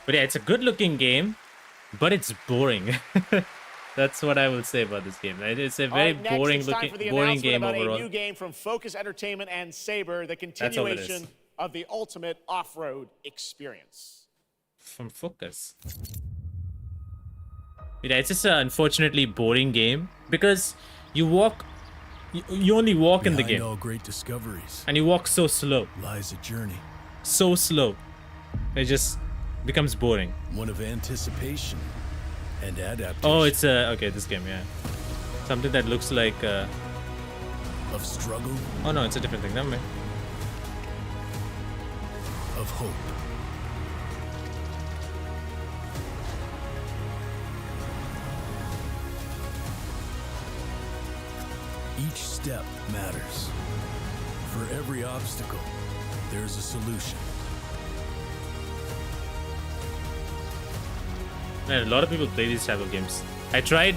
But yeah, it's a good looking game, but it's boring. That's what I will say about this game. It's a very boring game overall. A new game from Focus Entertainment and Saber, the continuation of the ultimate off-road experience. From Focus. Yeah, it's just an unfortunately boring game because you only walk in the game. All great discoveries. And you walk so slow. Lies a journey. So slow. It just becomes boring. One of anticipation and adaptation. Oh, it's okay, this game, yeah. Something that looks like of struggle. Oh no, it's a different thing. Never mind. Of hope. Each step matters. For every obstacle, there's a solution. Man, a lot of people play these type of games. I tried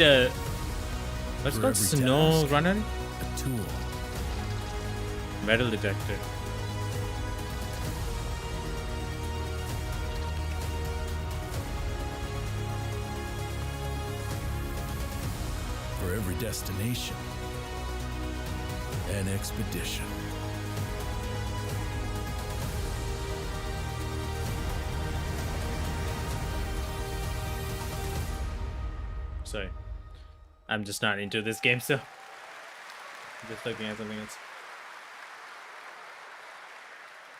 what's it called? Snow Runner? A tool. Metal detector. For every destination, an expedition. Sorry. I'm just not into this game, so I'm just looking at something else.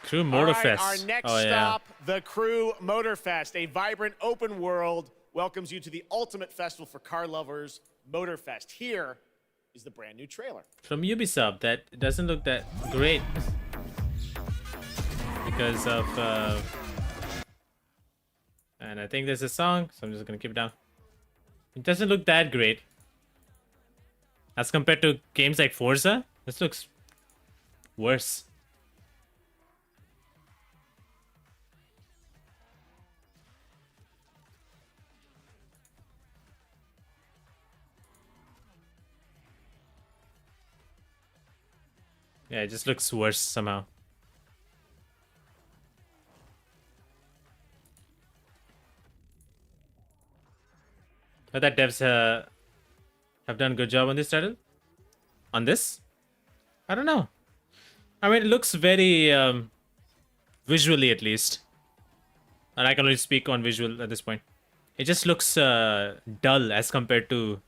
Crew Motorfest. Our next stop, the Crew Motorfest, a vibrant open world, welcomes you to the ultimate festival for car lovers, Motorfest. Here is the brand new trailer. From Ubisoft, that doesn't look that great because of and I think there's a song, so I'm just gonna keep it down. It doesn't look that great as compared to games like Forza. This looks worse. Yeah, it just looks worse somehow. But that devs have done a good job on this title. On this? I don't know. I mean, it looks very visually, at least. And I can only speak on visual at this point. It just looks dull as compared to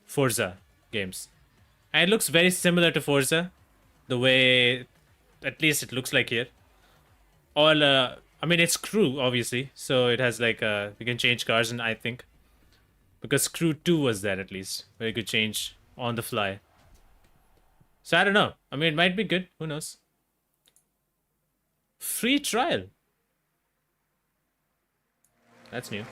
Forza games. And it looks very similar to Forza. The way, at least it looks like here. All, I mean, it's Crew, obviously. So it has like, you can change cars, and I think. Because Crew 2 was there, at least. Where you could change on the fly. So I don't know. I mean, it might be good. Who knows? Free trial. That's new.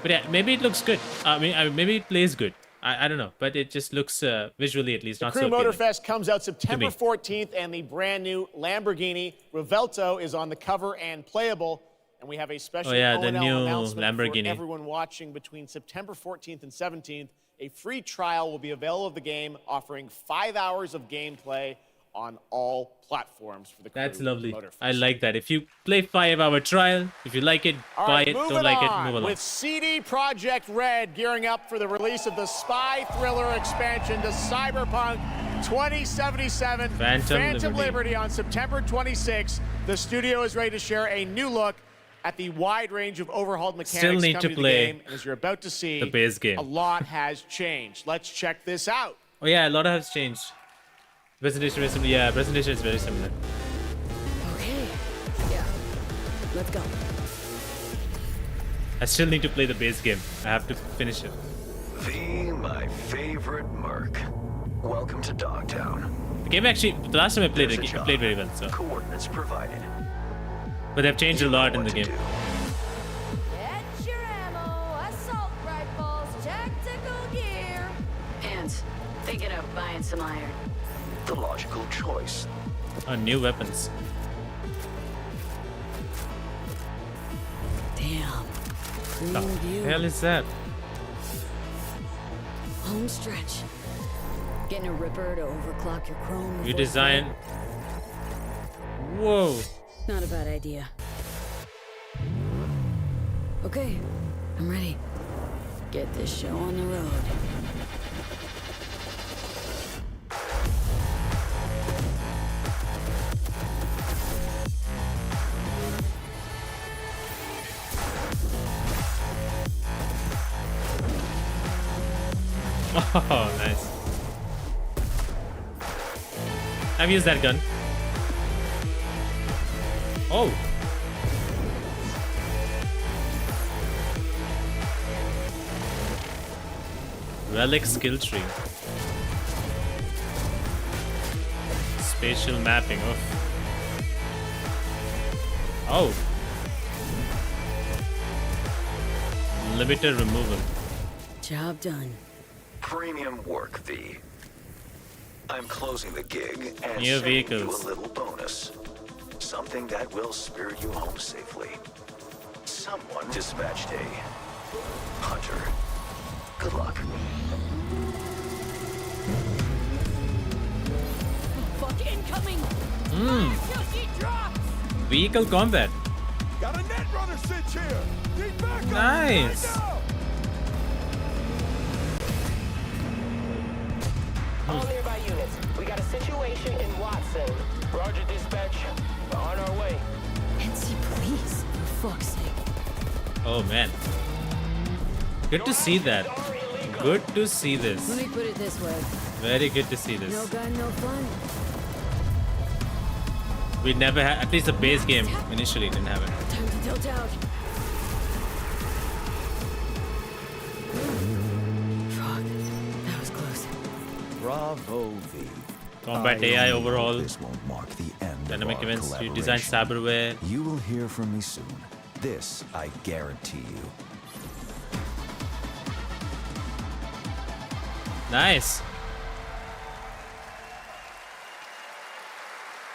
But yeah, maybe it looks good. I mean, maybe it plays good. I don't know. But it just looks, visually at least, not so Crew appealing. Motorfest comes out September 14th, and the brand new Lamborghini Revuelto is on the cover and playable. And we have a special the O&L new announcement Lamborghini. for everyone watching between September 14th and 17th. A free trial will be available of the game, offering 5 hours of gameplay on all platforms for the Crew That's lovely. Motorfest. I like that. If you play 5-hour trial, if you like it, All buy right, it. moving Don't like it, on. move along. With CD Projekt Red gearing up for the release of the spy thriller expansion to Cyberpunk 2077, Phantom Liberty on September 26th, the studio is ready to share a new look at the wide range of overhauled mechanics Still need coming to the play game. And as you're about to see, the base game. a lot has changed. Let's check this out. Oh yeah, a lot has changed. Presentation is similar. Yeah, presentation is very similar. Okay. Yeah. Let's go. I still need to play the base game. I have to finish it. My favorite merc. Welcome to Dogtown. The game actually, the last time I played it, I played very well. So, Coordinates provided. but they've changed a lot in the game. Get your ammo, assault rifles, tactical gear. Hands, thinking of buying some iron. The logical choice. Oh, new weapons. Damn. The hell is that? Home stretch. Getting a ripper to overclock your chrome. You design. Whoa. Not a bad idea. Okay, I'm ready. Get this show on the road. Oh, nice. I've used that gun. Oh. Relic skill tree. Spatial mapping. Oh. Limiter removal. Job done. Premium work, V. I'm closing the gig and New sending you vehicles. a little bonus. Something that will spirit you home safely. Someone dispatched a hunter. Good luck. Fuck incoming! Vehicle combat. Got a net runner cinch here. Need backup. Nice. Right now. All nearby units. We got a situation in Watson. Roger, dispatch. We're on our way. NC police, for fuck's sake. Oh man. Good to see that. Good to see this. Let me put it this way. Very good to see No this. gun, no fun. We never had, at least the base game initially didn't have it. Time to tilt out. Fuck, that was close. Bravo, V. Combat AI overall. This won't mark the end Dynamic of our events. You design collaboration. cyberware. You will hear from me soon. This I guarantee you. Nice.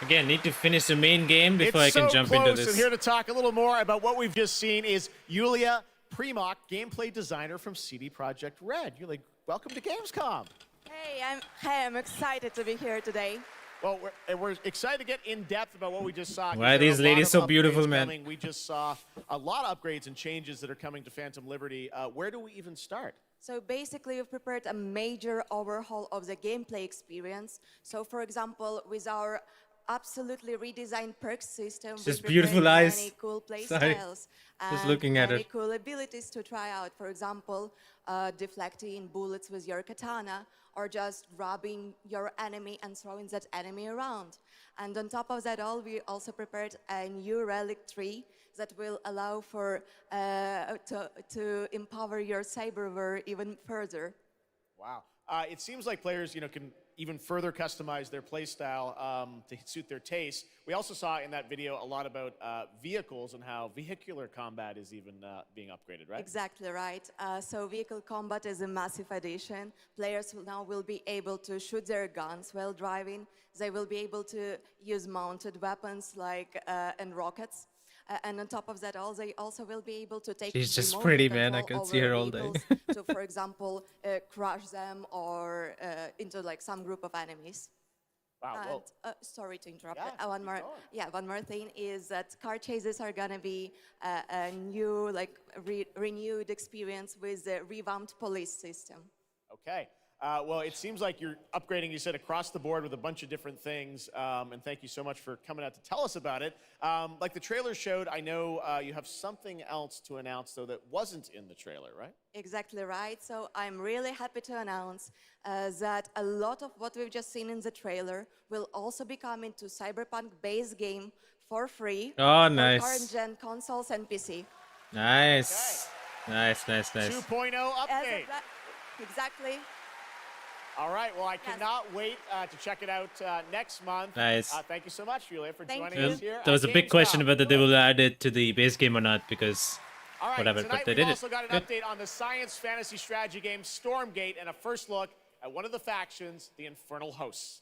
Again, need to finish the main game before I can It's so jump close, into this. and here to talk a little more about what we've just seen is Yulia Primok, gameplay designer from CD Projekt Red. Yulia, welcome to Gamescom. Hey, I'm excited to be here today. Well, we're excited to get in depth about what we just saw. Why are these ladies so beautiful, man? We just saw a lot of upgrades and changes that are coming to Phantom Liberty. Where do we even start? So basically, we've prepared a major overhaul of the gameplay experience. So for example, with our absolutely redesigned perks system, Just beautiful eyes. many cool play Sorry. styles Just and looking at many it. cool abilities to try out. For example, deflecting bullets with your katana, or just grabbing your enemy and throwing that enemy around. And on top of that all, we also prepared a new relic tree that will allow for to empower your cyberware even further. Wow. It seems like players, can even further customize their playstyle to suit their taste. We also saw in that video a lot about vehicles and how vehicular combat is even being upgraded, right? Exactly right. So vehicle combat is a massive addition. Players will be able to shoot their guns while driving. They will be able to use mounted weapons like and rockets. And on top of that, they also will be able to take She's just remote pretty, man. I control can see her over all day. vehicles to, for example, crush them or into like some group of enemies. Wow. And, sorry to interrupt. Yeah, one more thing is that car chases are gonna be a new, renewed experience with the revamped police system. Okay. Well, it seems like you're upgrading, you said, across the board with a bunch of different things. And thank you so much for coming out to tell us about it. Like the trailer showed, I know you have something else to announce, though, that wasn't in the trailer, right? Exactly right. So I'm really happy to announce that a lot of what we've just seen in the trailer will also be coming to Cyberpunk base game for free. Oh, for nice. current gen consoles and PC. Nice. Okay. Nice. 2.0 update. Exactly. All right. Well, I cannot wait to check it out next month. Nice. Thank you so much, Julia, for joining Well, us here. there was a big question whether they will add it to the base game or not, because All right, whatever, tonight but they we've did also it. got an Good. update on the science fantasy strategy game Stormgate and a first look at one of the factions, the Infernal Hosts.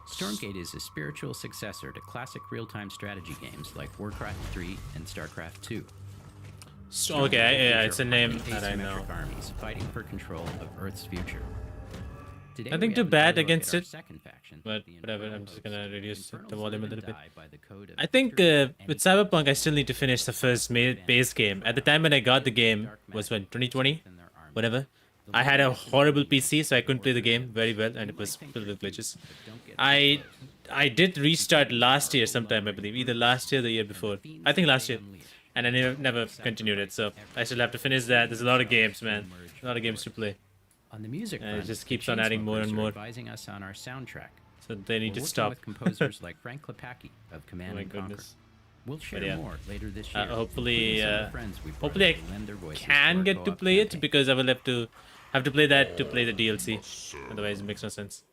Stormgate is a spiritual successor to classic real-time strategy games like Warcraft 3 and StarCraft 2. Okay, yeah, it's a name that I know. Armies fighting for control of Earth's future. Today Nothing we too have bad another look against at our it, second faction, but the whatever, Infernal I'm just gonna Hosts. reduce the Infernals volume a live and little bit. die by the code of I think with Cyberpunk, I still need to finish the first base game. At the time when I got the game was when 2020, whatever. I had a horrible PC, so I couldn't play the game very well, and it was filled with glitches. I did restart last year sometime, I believe, either last year or the year before. I think last year, and I never continued it. So I still have to finish that. There's a lot of games, man. A lot of games to play. On the music And front, it just the keeps on adding more and Chainsmokers are more. advising us on our soundtrack. So they need We're to working stop. with composers like Frank Klepacki of Command Oh my and Conquer. goodness. We'll share But yeah. more later this year. Hopefully, including some of the friends we've brought hopefully in to lend their I voices to can our get to co-op play it campaign. because I will have to play that to play the DLC. Otherwise, it makes no sense.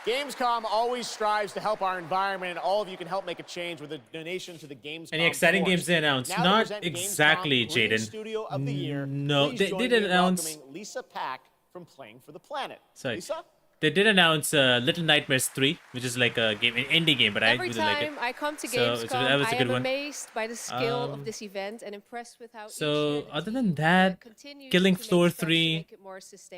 Gamescom always strives to help our environment, and all of you can help make a change with a donation to the Gamescom. Any exciting Force. games they announced? Now to Not present exactly, Gamescom Green Jaden. Studio of the Year. No, Please they join did me in announce. welcoming Lisa Pack from Playing for the Planet. Sorry. Lisa? They did announce Little Nightmares 3, which is like a game, an indie game, but Every I really like it. time I come to So Gamescom, that was a I good am one. amazed by the skill of this event and impressed with how So other than that, Killing Floor 3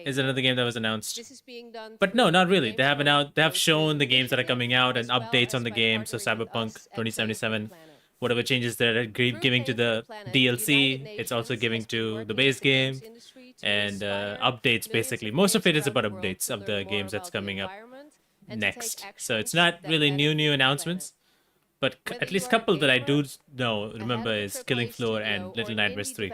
is another game that was announced. this is being done. But no, not really. They have shown the games that are coming out and updates on the game. So Cyberpunk 2077, whatever changes they're giving to the DLC, it's also giving to the base game, and updates basically. Most of it is about updates of the games that's coming up next. So it's not really new announcements, but at least couple that I do remember is Killing Floor and Little Nightmares 3.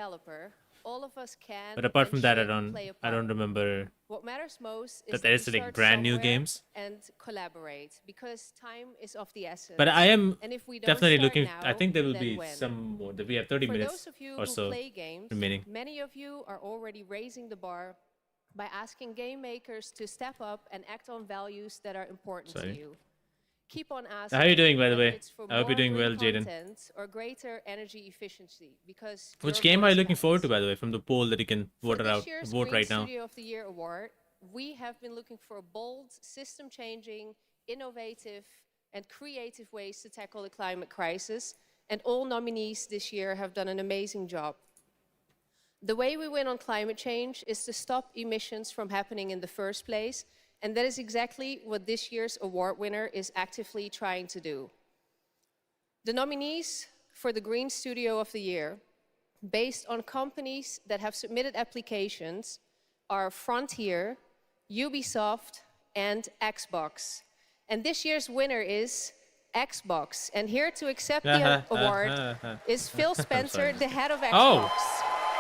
All of us can. But apart and from that, I should play a don't part. remember What matters most is that there is we like start brand new somewhere games. and collaborate because time is of the essence. But I am and if we don't definitely start looking. now, I think there will then be when? some more. We have 30 For minutes those of you or who so play games, remaining. many of you are already raising the bar by asking game makers to step up and act on values that are important Sorry. to you. Keep on asking. How are you doing, by the whether way? it's for I hope you're more doing free well, Jaden. content or greater energy efficiency, because Which your game are you voice looking matters. forward to, by the way, from the poll that you can For vote this out, year's vote Green right now? Studio of the Year award, we have been looking for bold, system-changing, innovative, and creative ways to tackle the climate crisis, and all nominees this year have done an amazing job. The way we win on climate change is to stop emissions from happening in the first place, and that is exactly what this year's award winner is actively trying to do. The nominees for the Green Studio of the Year, based on companies that have submitted applications, are Frontier, Ubisoft, and Xbox. And this year's winner is Xbox. And here to accept the award is Phil Spencer, the head of Xbox.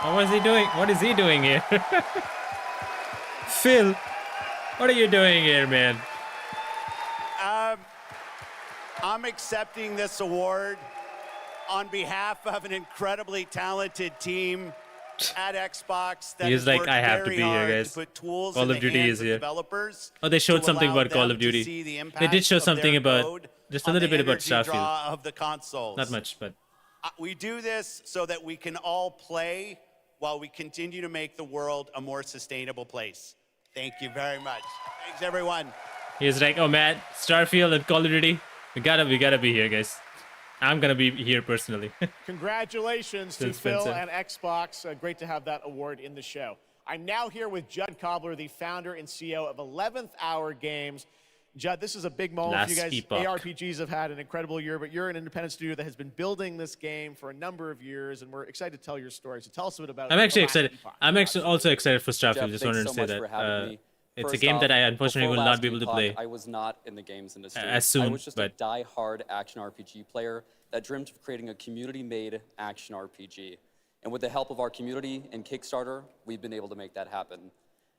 Oh, what was he doing? What is he doing here? Phil, what are you doing here, man? I'm accepting this award on behalf of an incredibly talented team at Xbox that He's has like, worked I have to very be here, hard guys. to put tools Call in of the Duty hands is of here. developers Oh, they showed to something allow about Call them of to Duty. see the They impact did show of something their about code just a on little the bit about energy draw Starfield. of the consoles. Not much, but We do this so that we can all play while we continue to make the world a more sustainable place. Thank you very much. Thanks, everyone. he's like, oh man, Starfield and Call of Duty. We gotta be here, guys. I'm gonna be here personally. Congratulations to Phil Phil Spencer. and Xbox. Great to have that award in the show. I'm now here with Judd Cobbler, the founder and CEO of 11th Hour Games. Judd, this is a big moment for you Last guys. epoch. ARPGs have had an incredible year, but you're an independent studio that has been building this game for a number of years, and we're excited to tell your story. So tell us a bit about I'm actually Last excited. Epoch. I'm actually also excited for Starfield. Jeff, Just thanks wanted to so say much that for having me. it's a First game that off, I unfortunately before will not Last be able to Epoch, play I was not in the games industry. as soon, I was just a but die-hard action RPG player that dreamt of creating a community-made action RPG. And with the help of our community and Kickstarter, we've been able to make that happen.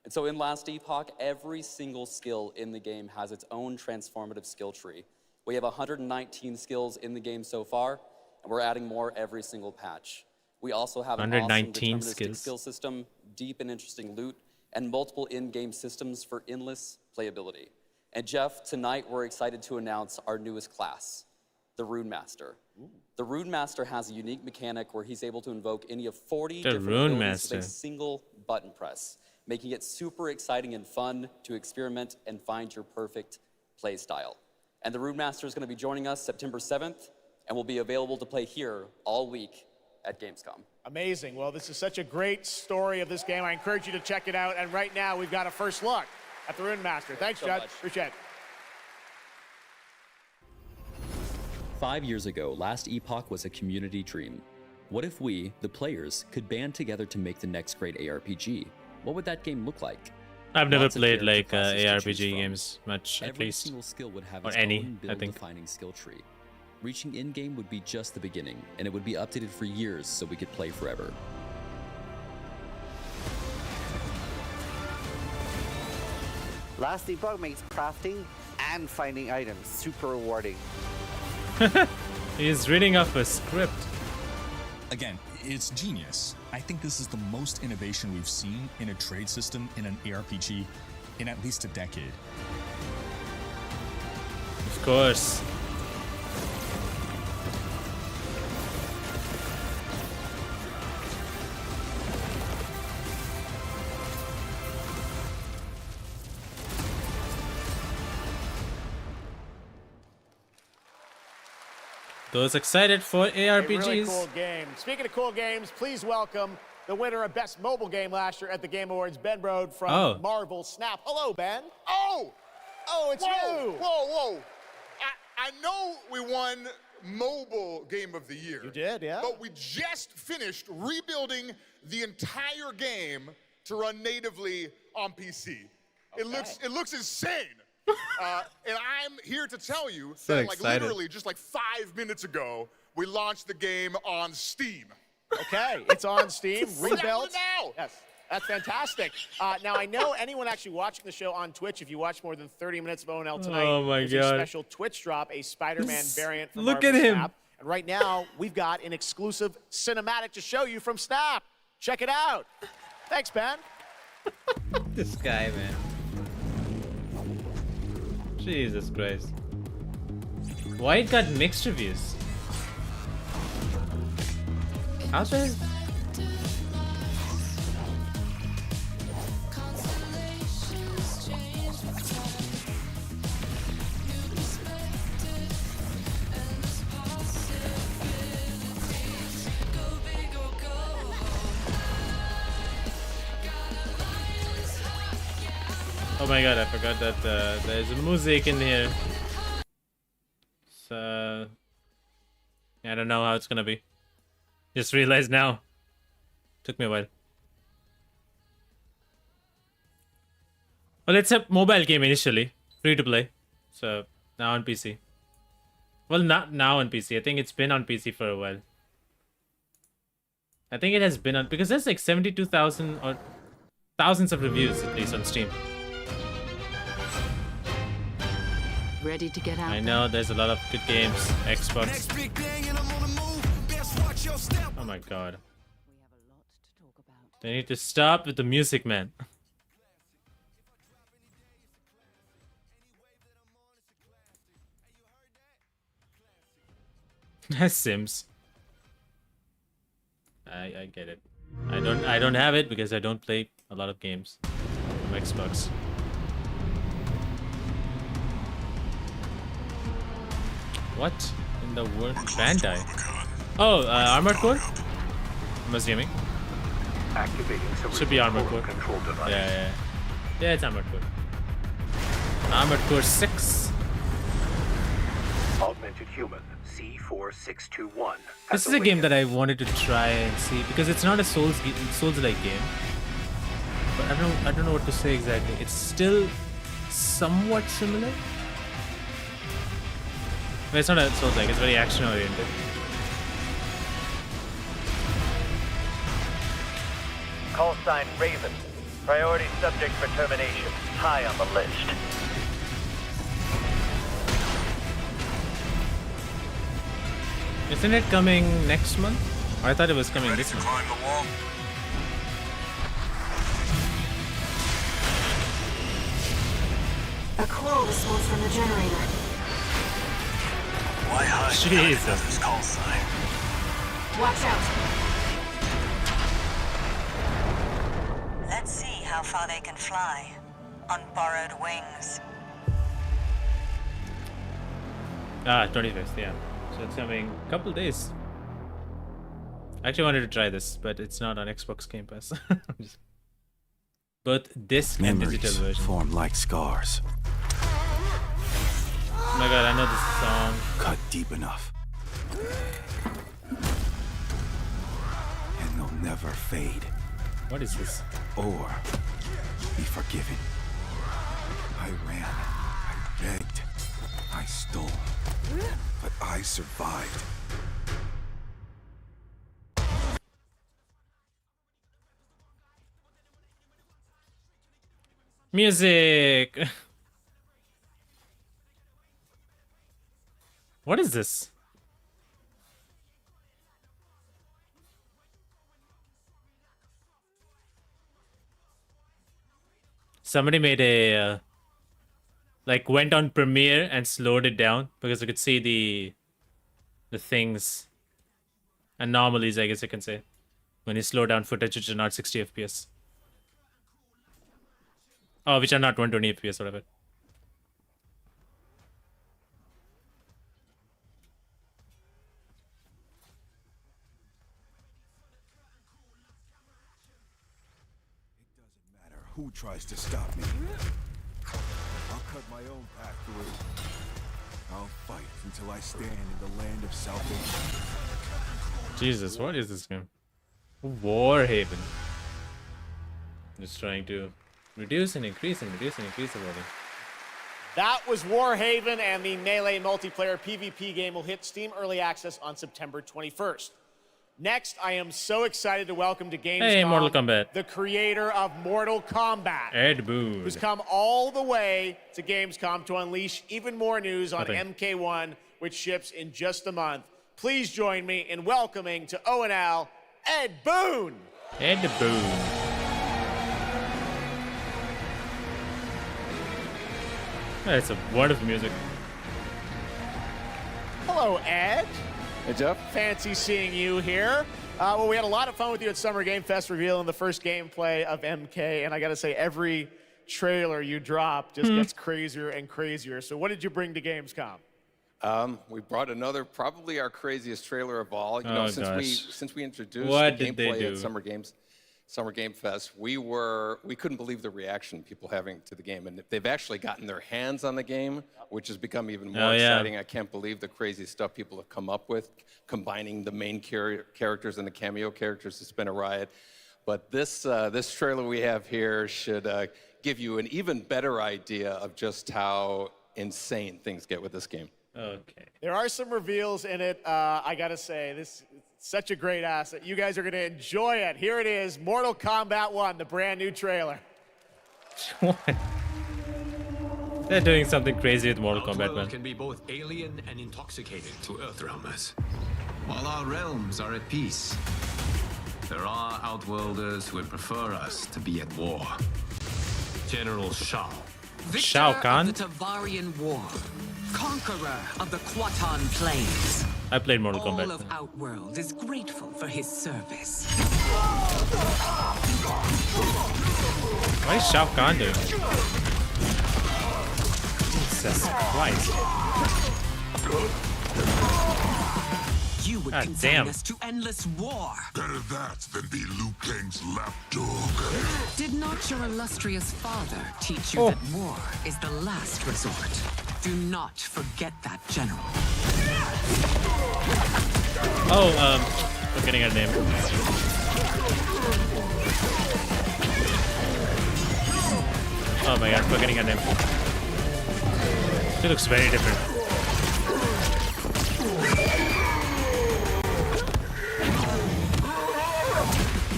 And so in Last Epoch, every single skill in the game has its own transformative skill tree. We have 119 skills in the game so far, and we're adding more every single patch. We also have an awesome 119 deterministic skills. skill system, deep and interesting loot, and multiple in-game systems for endless playability. And Jeff, tonight we're excited to announce our newest class, the Rune Master. The Rune Master has a unique mechanic where he's able to invoke any of 40 The different Rune abilities Master. with a single button press, making it super exciting and fun to experiment and find your perfect play style. And the Rune Master is going to be joining us September 7th and will be available to play here all week at Gamescom. Amazing. Well, this is such a great story of this game. I encourage you to check it out. And right now, we've got a first look at the Rune Master. Thanks, so Judd. much. Appreciate it. 5 years ago, Last Epoch was a community dream. What if we, the players, could band together to make the next great ARPG? What would that game look like? I've never Lots of played character like classes to choose ARPG from. games much, at Every least, single skill would have or its any. own I think. build-defining skill tree. Reaching in-game would be just the beginning, and it would be updated for years so we could play forever. Last Epoch makes crafting and finding items super rewarding. He's reading off a script. Again, it's genius. I think this is the most innovation we've seen in a trade system in an ARPG in at least a decade. Of course. Those excited for ARPGs. A really cool game. Speaking of cool games, please welcome the winner of Best Mobile Game last year at the Game Awards, Ben Brode from Marvel Snap. Hello, Ben. Oh, it's you. Whoa. I know we won Mobile Game of the Year. You did, yeah. But we just finished rebuilding the entire game to run natively on PC. Okay. It looks insane. And I'm here to tell you So that excited. literally just 5 minutes ago, we launched the game on Steam. Okay, it's on Steam, rebuilt. Now. Yes, that's fantastic. Now, I know anyone actually watching the show on Twitch, if you watch more than 30 minutes of ONL tonight, Oh my there's God. a special Twitch drop, a Spider-Man variant from Look Marvel at him. Snap. And right now, we've got an exclusive cinematic to show you from Snap. Check it out. Thanks, Ben. This guy, man. Jesus Christ. Why it got mixed reviews? How's that? Oh my god, I forgot that there's music in here. So I don't know how it's gonna be. Just realized now. Took me a while. Well, it's a mobile game initially, free to play. So now on PC. Well, not now on PC. I think it's been on PC for a while. I think it has been on because there's like 72,000 or thousands of reviews at least on Steam. Ready to get out? I know there's a lot of good games. Xbox. Oh my god. They need to stop with the music, man. Sims. I get it. I don't have it because I don't play a lot of games on Xbox. What in the world? Bandai. Oh, Armored Core? I'm assuming. Should be Armored Core. Yeah, it's Armored Core. Armored Core 6. Augmented human C4621. This is a game that I wanted to try and see because it's not a Souls-like game. But I don't know what to say exactly. It's still somewhat similar. But it's not a Souls-like. It's very action-oriented. Call sign Raven. Priority subject for termination. High on the list. Isn't it coming next month? I thought it was coming this month. A call response from the generator. Why hide Jesus. this call sign? Watch out. Let's see how far they can fly on borrowed wings. 25th, yeah. So it's coming a couple days. I actually wanted to try this, but it's not on Xbox Game Pass. Both disc and digital version. Form like scars. Oh my god, I know this song. Cut deep enough. And they'll never fade. What is this? Or be forgiven. I ran. I begged. I stole. But I survived. Music! What is this? Somebody made a like went on Premiere and slowed it down because you could see the things, anomalies, I guess you can say, when you slow down footage which are not 60 FPS. Oh, which are not 120 FPS, whatever. Who tries to stop me? I'll cut my own path through. I'll fight until I stand in the land of salvation. Jesus, what is this game? Warhaven. Just trying to reduce and increase the volume. That was Warhaven, and the Melee multiplayer PvP game will hit Steam Early Access on September 21st. Next, I am so excited to welcome to Gamescom Mortal Kombat, the creator of Mortal Kombat, Ed Boon, who's come all the way to Gamescom to unleash even more news on Nothing. MK1, which ships in just a month. Please join me in welcoming to ONL, Ed Boon. Ed Boon. It's a wonderful music. Hello, Ed. Hey, Jeff. Fancy seeing you here. Well, we had a lot of fun with you at Summer Game Fest revealing the first gameplay of MK, and I gotta say, every trailer you drop just gets crazier and crazier. So what did you bring to Gamescom? We brought another, probably our craziest trailer of all. You Oh, know, gosh. since we introduced What the did they gameplay do? at Summer Games. Summer Game Fest, we couldn't believe the reaction people having to the game, and they've actually gotten their hands on the game, which has become even more exciting. I can't believe the crazy stuff people have come up with, combining the main characters and the cameo characters. It's been a riot. But this trailer we have here should give you an even better idea of just how insane things get with this game. Okay. There are some reveals in it. I gotta say, this is such a great asset. You guys are gonna enjoy it. Here it is, Mortal Kombat 1, the brand new trailer. What? They're doing something crazy with Mortal Kombat, man. Can be both alien and intoxicating to Earthrealmers. While our realms are at peace, there are Outworlders who would prefer us to be at war. General Shao. Shao Kahn? Of the Tavarian War. Conqueror of the Quatan Plains. I played Mortal Kombat. All of Outworld is grateful for his service. What is Shao Kahn doing? Jesus Christ. You would consign us to endless war. Better that than be Liu Kang's lapdog. Did not your illustrious father teach you that war is the last resort? Do not forget that, General. Forgetting her name. Oh my god, forgetting her name. She looks very different.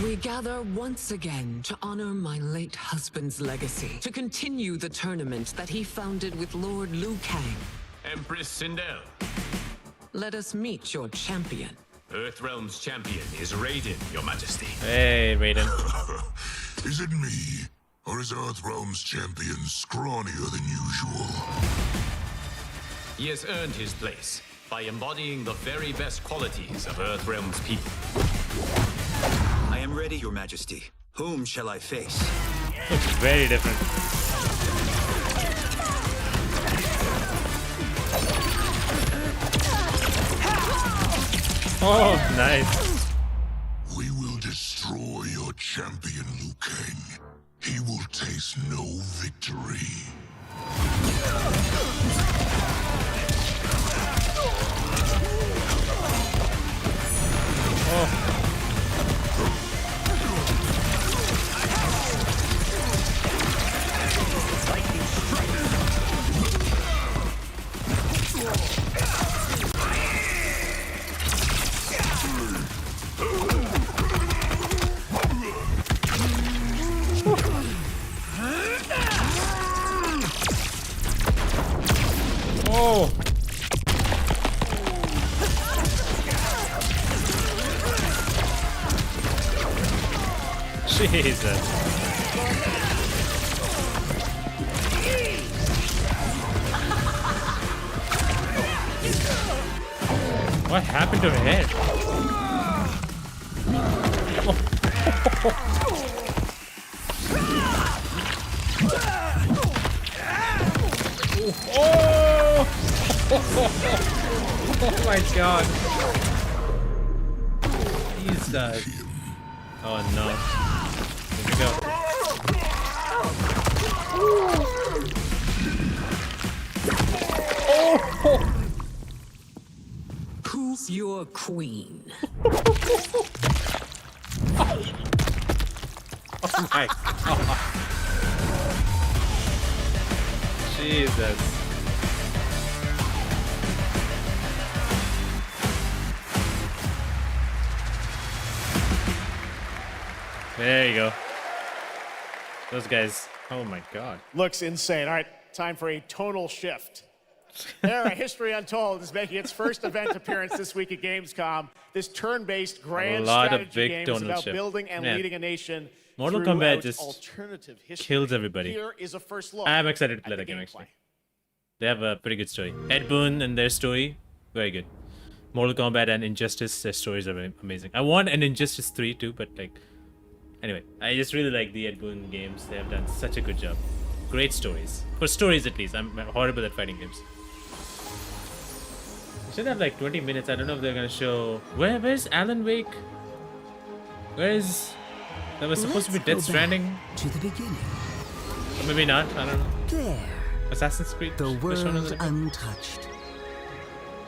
We gather once again to honor my late husband's legacy, to continue the tournament that he founded with Lord Liu Kang. Empress Sindel. Let us meet your champion. Earthrealm's champion is Raiden, Your Majesty. Hey, Raiden. Is it me? Or is Earthrealm's champion scrawnier than usual? He has earned his place by embodying the very best qualities of Earthrealm's people. I am ready, Your Majesty. Whom shall I face? Looks very different. Oh, nice. We will destroy your champion, Liu Kang. He will taste no victory. Oh. Oh. Jesus. What happened to her head? Oh! Oh my god. Jesus. Oh no. Here we go. Oh! Who's your queen? Oh my god. Jesus. There you go. Those guys. Oh my god. Looks insane. All right, time for a tonal shift. There, History Untold is making its first event appearance this week at Gamescom. This turn-based grand strategy game is about building and leading a nation. Mortal Kombat just alternative history. kills everybody. Here is a first look. I'm excited to play that game actually. They have a pretty good story. Ed Boon and their story, very good. Mortal Kombat and Injustice, their stories are amazing. I want an Injustice 3 too, but like, anyway, I just really like the Ed Boon games. They have done such a good job. Great stories. For stories at least. I'm horrible at fighting games. We should have like 20 minutes. I don't know if they're gonna show... Where's Alan Wake? Where's... That was supposed to be Let's go Death Stranding. back to the beginning. Or maybe not. I don't know. There. Assassin's Creed. The Which one is world it? untouched.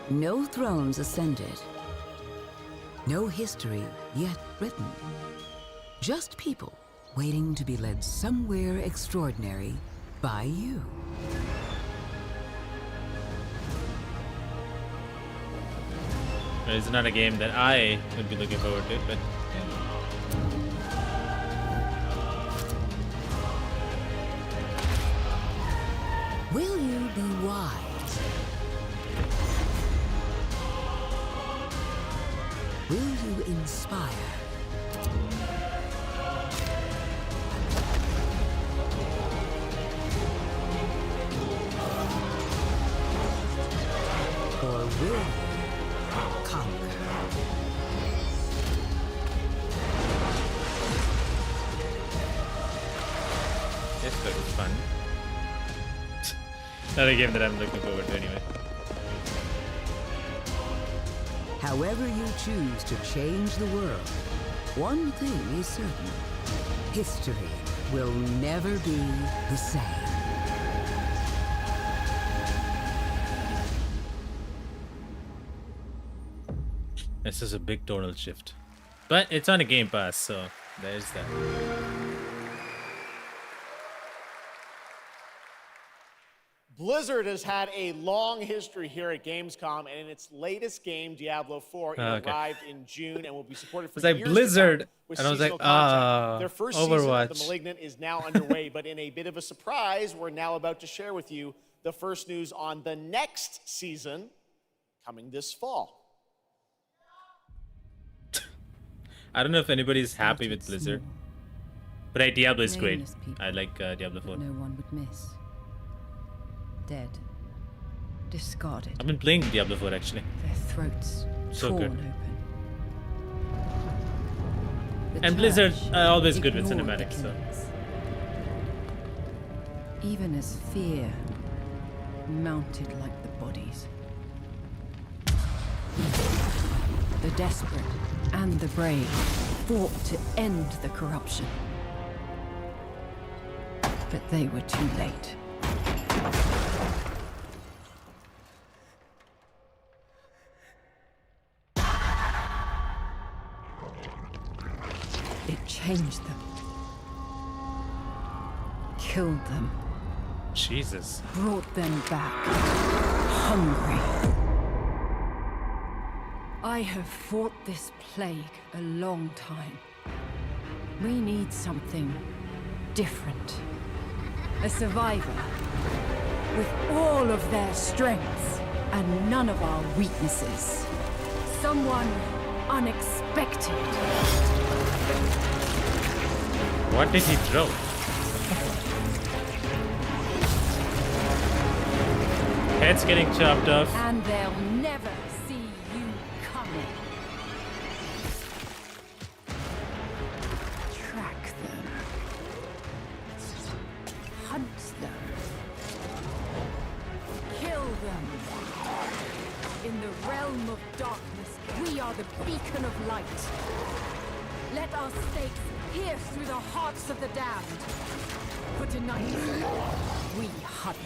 No thrones ascended. No history yet written. Just people waiting to be led somewhere extraordinary by you. It's not a game that I would be looking forward to, but Will you be wise? Will you inspire? Or will you conquer? this looks fun. Not a game that I'm looking forward to anyway. However you choose to change the world, one thing is certain. History will never be the same. This is a big tonal shift. But it's on a Game Pass, so there's that. Blizzard has had a long history here at Gamescom, and in its latest game, Diablo 4, it arrived in June and will be supported for It's like years Blizzard, to come with and I was like, seasonal content. ah, Their first season of Overwatch. The Malignant is now underway, but in a bit of a surprise, we're now about to share with you the first news on the next season coming this fall. I don't know if anybody's happy with Blizzard, but Diablo is great. I like Diablo 4. No one would miss. Dead. Discarded. I've been playing Diablo 4 actually. Their throats So torn good. open. The And Blizzard church are always good with ignored the cinematics, so. killings. Even as fear mounted like the bodies. The desperate and the brave fought to end the corruption. But they were too late. It changed them. Killed them. Jesus. Brought them back. Hungry. I have fought this plague a long time. We need something different. A survivor with all of their strengths and none of our weaknesses. Someone unexpected. What did he throw? Head's getting chopped off. And they'll never see you coming. Track them. Hunt them. Kill them. In the realm of darkness, we are the beacon of light. Let our stakes pierce through the hearts of the damned. For tonight, we hunt.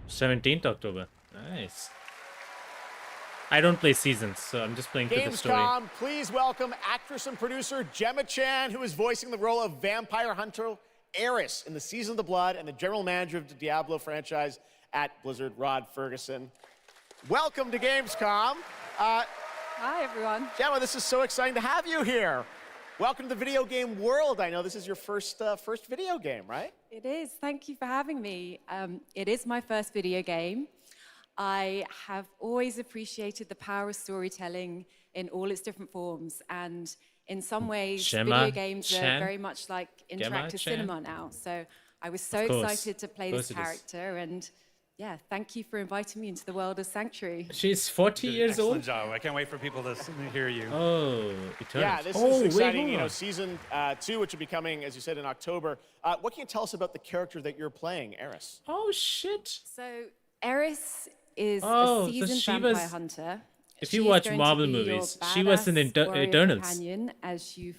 17th October. Nice. I don't play seasons, so I'm just playing through the story. Gamescom, please welcome actress and producer Gemma Chan, who is voicing the role of vampire hunter Eris in the Season of the Blood, and the general manager of the Diablo franchise at Blizzard, Rod Ferguson. Welcome to Gamescom. Hi, everyone. Gemma, this is so exciting to have you here. Welcome to the video game world. I know this is your first video game, right? It is. Thank you for having me. It is my first video game. I have always appreciated the power of storytelling in all its different forms, and in some ways, video games are very much like interactive cinema now. So I was so excited to play this character, and yeah, thank you for inviting me into the world of Sanctuary. She's 40 years Excellent old. job. I can't wait for people to hear you. Oh, yeah, this is exciting. You know, season 2, which will be coming, as you said, in October. What can you tell us about the character that you're playing, Eris? Oh shit! So Eris is Oh, a so seasoned she vampire was- hunter, If you watch Marvel movies, she was in Eternals.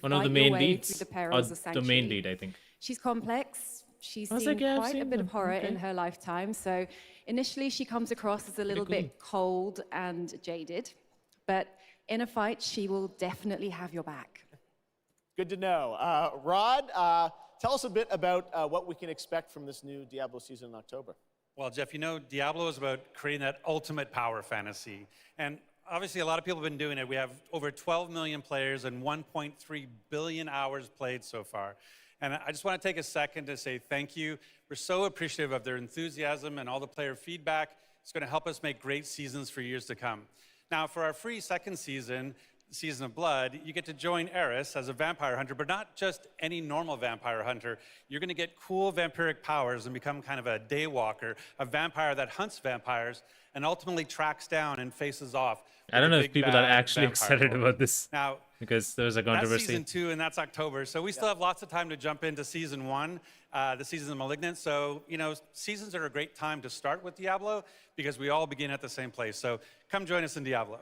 One of the main leads, or the main lead, I think. She's complex. She's I was seen like, yeah, I've quite a seen bit of them. horror Okay. in her lifetime. So initially, she comes across as a little bit cold and jaded. But in a fight, she will definitely have your back. Good to know. Rod, tell us a bit about what we can expect from this new Diablo season in October. Well, Jeff, you know, Diablo is about creating that ultimate power fantasy. And obviously, a lot of people have been doing it. We have over 12 million players and 1.3 billion hours played so far. And I just want to take a second to say thank you. We're so appreciative of their enthusiasm and all the player feedback. It's going to help us make great seasons for years to come. Now, for our free second season, Season of Blood, you get to join Eris as a vampire hunter, but not just any normal vampire hunter. You're going to get cool vampiric powers and become kind of a daywalker, a vampire that hunts vampires and ultimately tracks down and faces off. I don't know if people are actually excited about this now, because there's a that's controversy. season 2, and that's October. So we still have lots of time to jump into season 1, the season of Malignant. So, you know, seasons are a great time to start with Diablo because we all begin at the same place. So come join us in Diablo.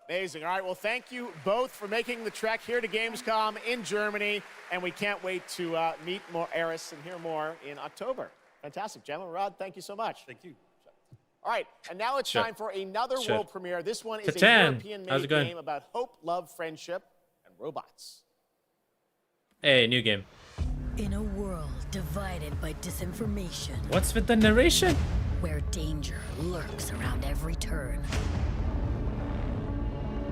Amazing. All right, well, thank you both for making the trek here to Gamescom in Germany, and we can't wait to meet more Eris and hear more in October. Fantastic. Gentlemen, Rod, thank you so much. Thank you. All right, and now it's time for another world premiere. This one is a European-made game about hope, love, friendship, and robots. Hey, new game. In a world divided by disinformation. What's with the narration? Where danger lurks around every turn.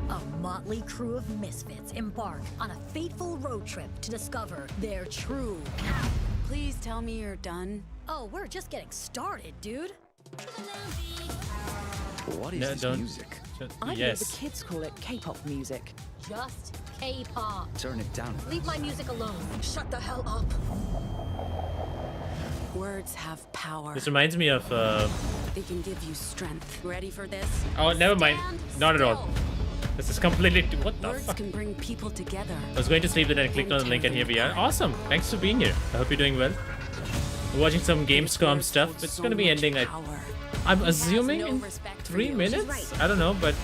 A motley crew of misfits embark on a fateful road trip to discover their true path. Please tell me you're done. Oh, we're just getting started, dude. What is this music? I hear the kids call it K-pop music. Just K-pop. Turn it down. Leave my music alone. Shut the hell up. Words have power. This reminds me of. They can give you strength. Ready for this? Oh, never mind. Not at all. This is completely. What the Words fuck? can bring people together. I was going to sleep, then I clicked on the link, and here we are. Awesome. Thanks for being here. I hope you're doing well. We're watching some Gamescom stuff. It's going to be ending, I'm assuming, in 3 minutes? I don't know, but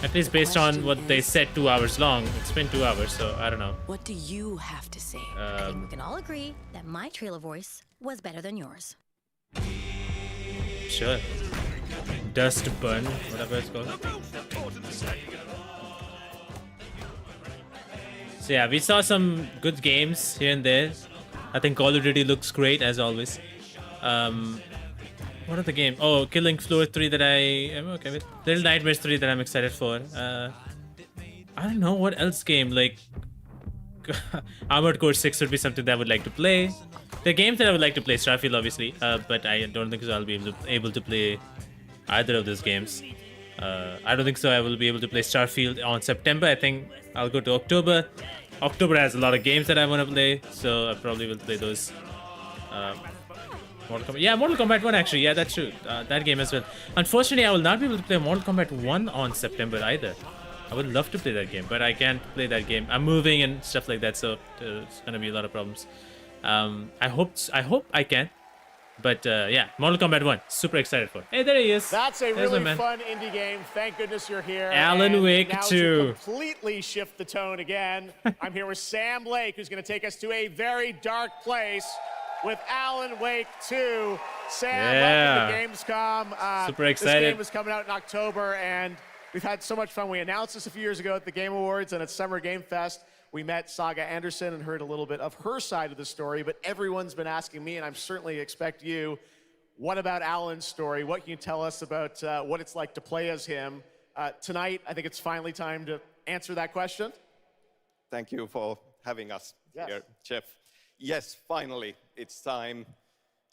at least based on what they said, 2 hours long. It's been 2 hours, so I don't know. What do you have to say? I think we can all agree that my trailer voice was better than yours. Sure. Dust Bun, whatever it's called. So yeah, we saw some good games here and there. I think Call of Duty looks great as always. What are the game? Oh, Killing Floor 3 that I am okay with. Little Nightmares 3 that I'm excited for. I don't know what else game, like Armored Core 6 would be something that I would like to play. The games that I would like to play, Starfield obviously, but I don't think so I'll be able to play either of those games. I don't think so I will be able to play Starfield on September. I think I'll go to October. October has a lot of games that I want to play, so I probably will play those. Mortal Kombat. Yeah, Mortal Kombat 1 actually. Yeah, that's true. That game as well. Unfortunately, I will not be able to play Mortal Kombat 1 on September either. I would love to play that game, but I can't play that game. I'm moving and stuff like that, so it's gonna be a lot of problems. I hope I can. But yeah, Mortal Kombat 1, super excited for. Hey, there he is. That's a There's really fun indie game. Thank goodness you're here. Alan Wake now 2. To completely shift the tone again, I'm here with Sam Lake, who's going to take us to a very dark place with Alan Wake 2. Sam, welcome to Gamescom. Super excited. This game is coming out in October, and we've had so much fun. We announced this a few years ago at the Game Awards and at Summer Game Fest. We met Saga Anderson and heard a little bit of her side of the story, but everyone's been asking me, and I certainly expect you, what about Alan's story? What can you tell us about what it's like to play as him? Tonight, I think it's finally time to answer that question. Thank you for having us here, Jeff. Yes, finally, it's time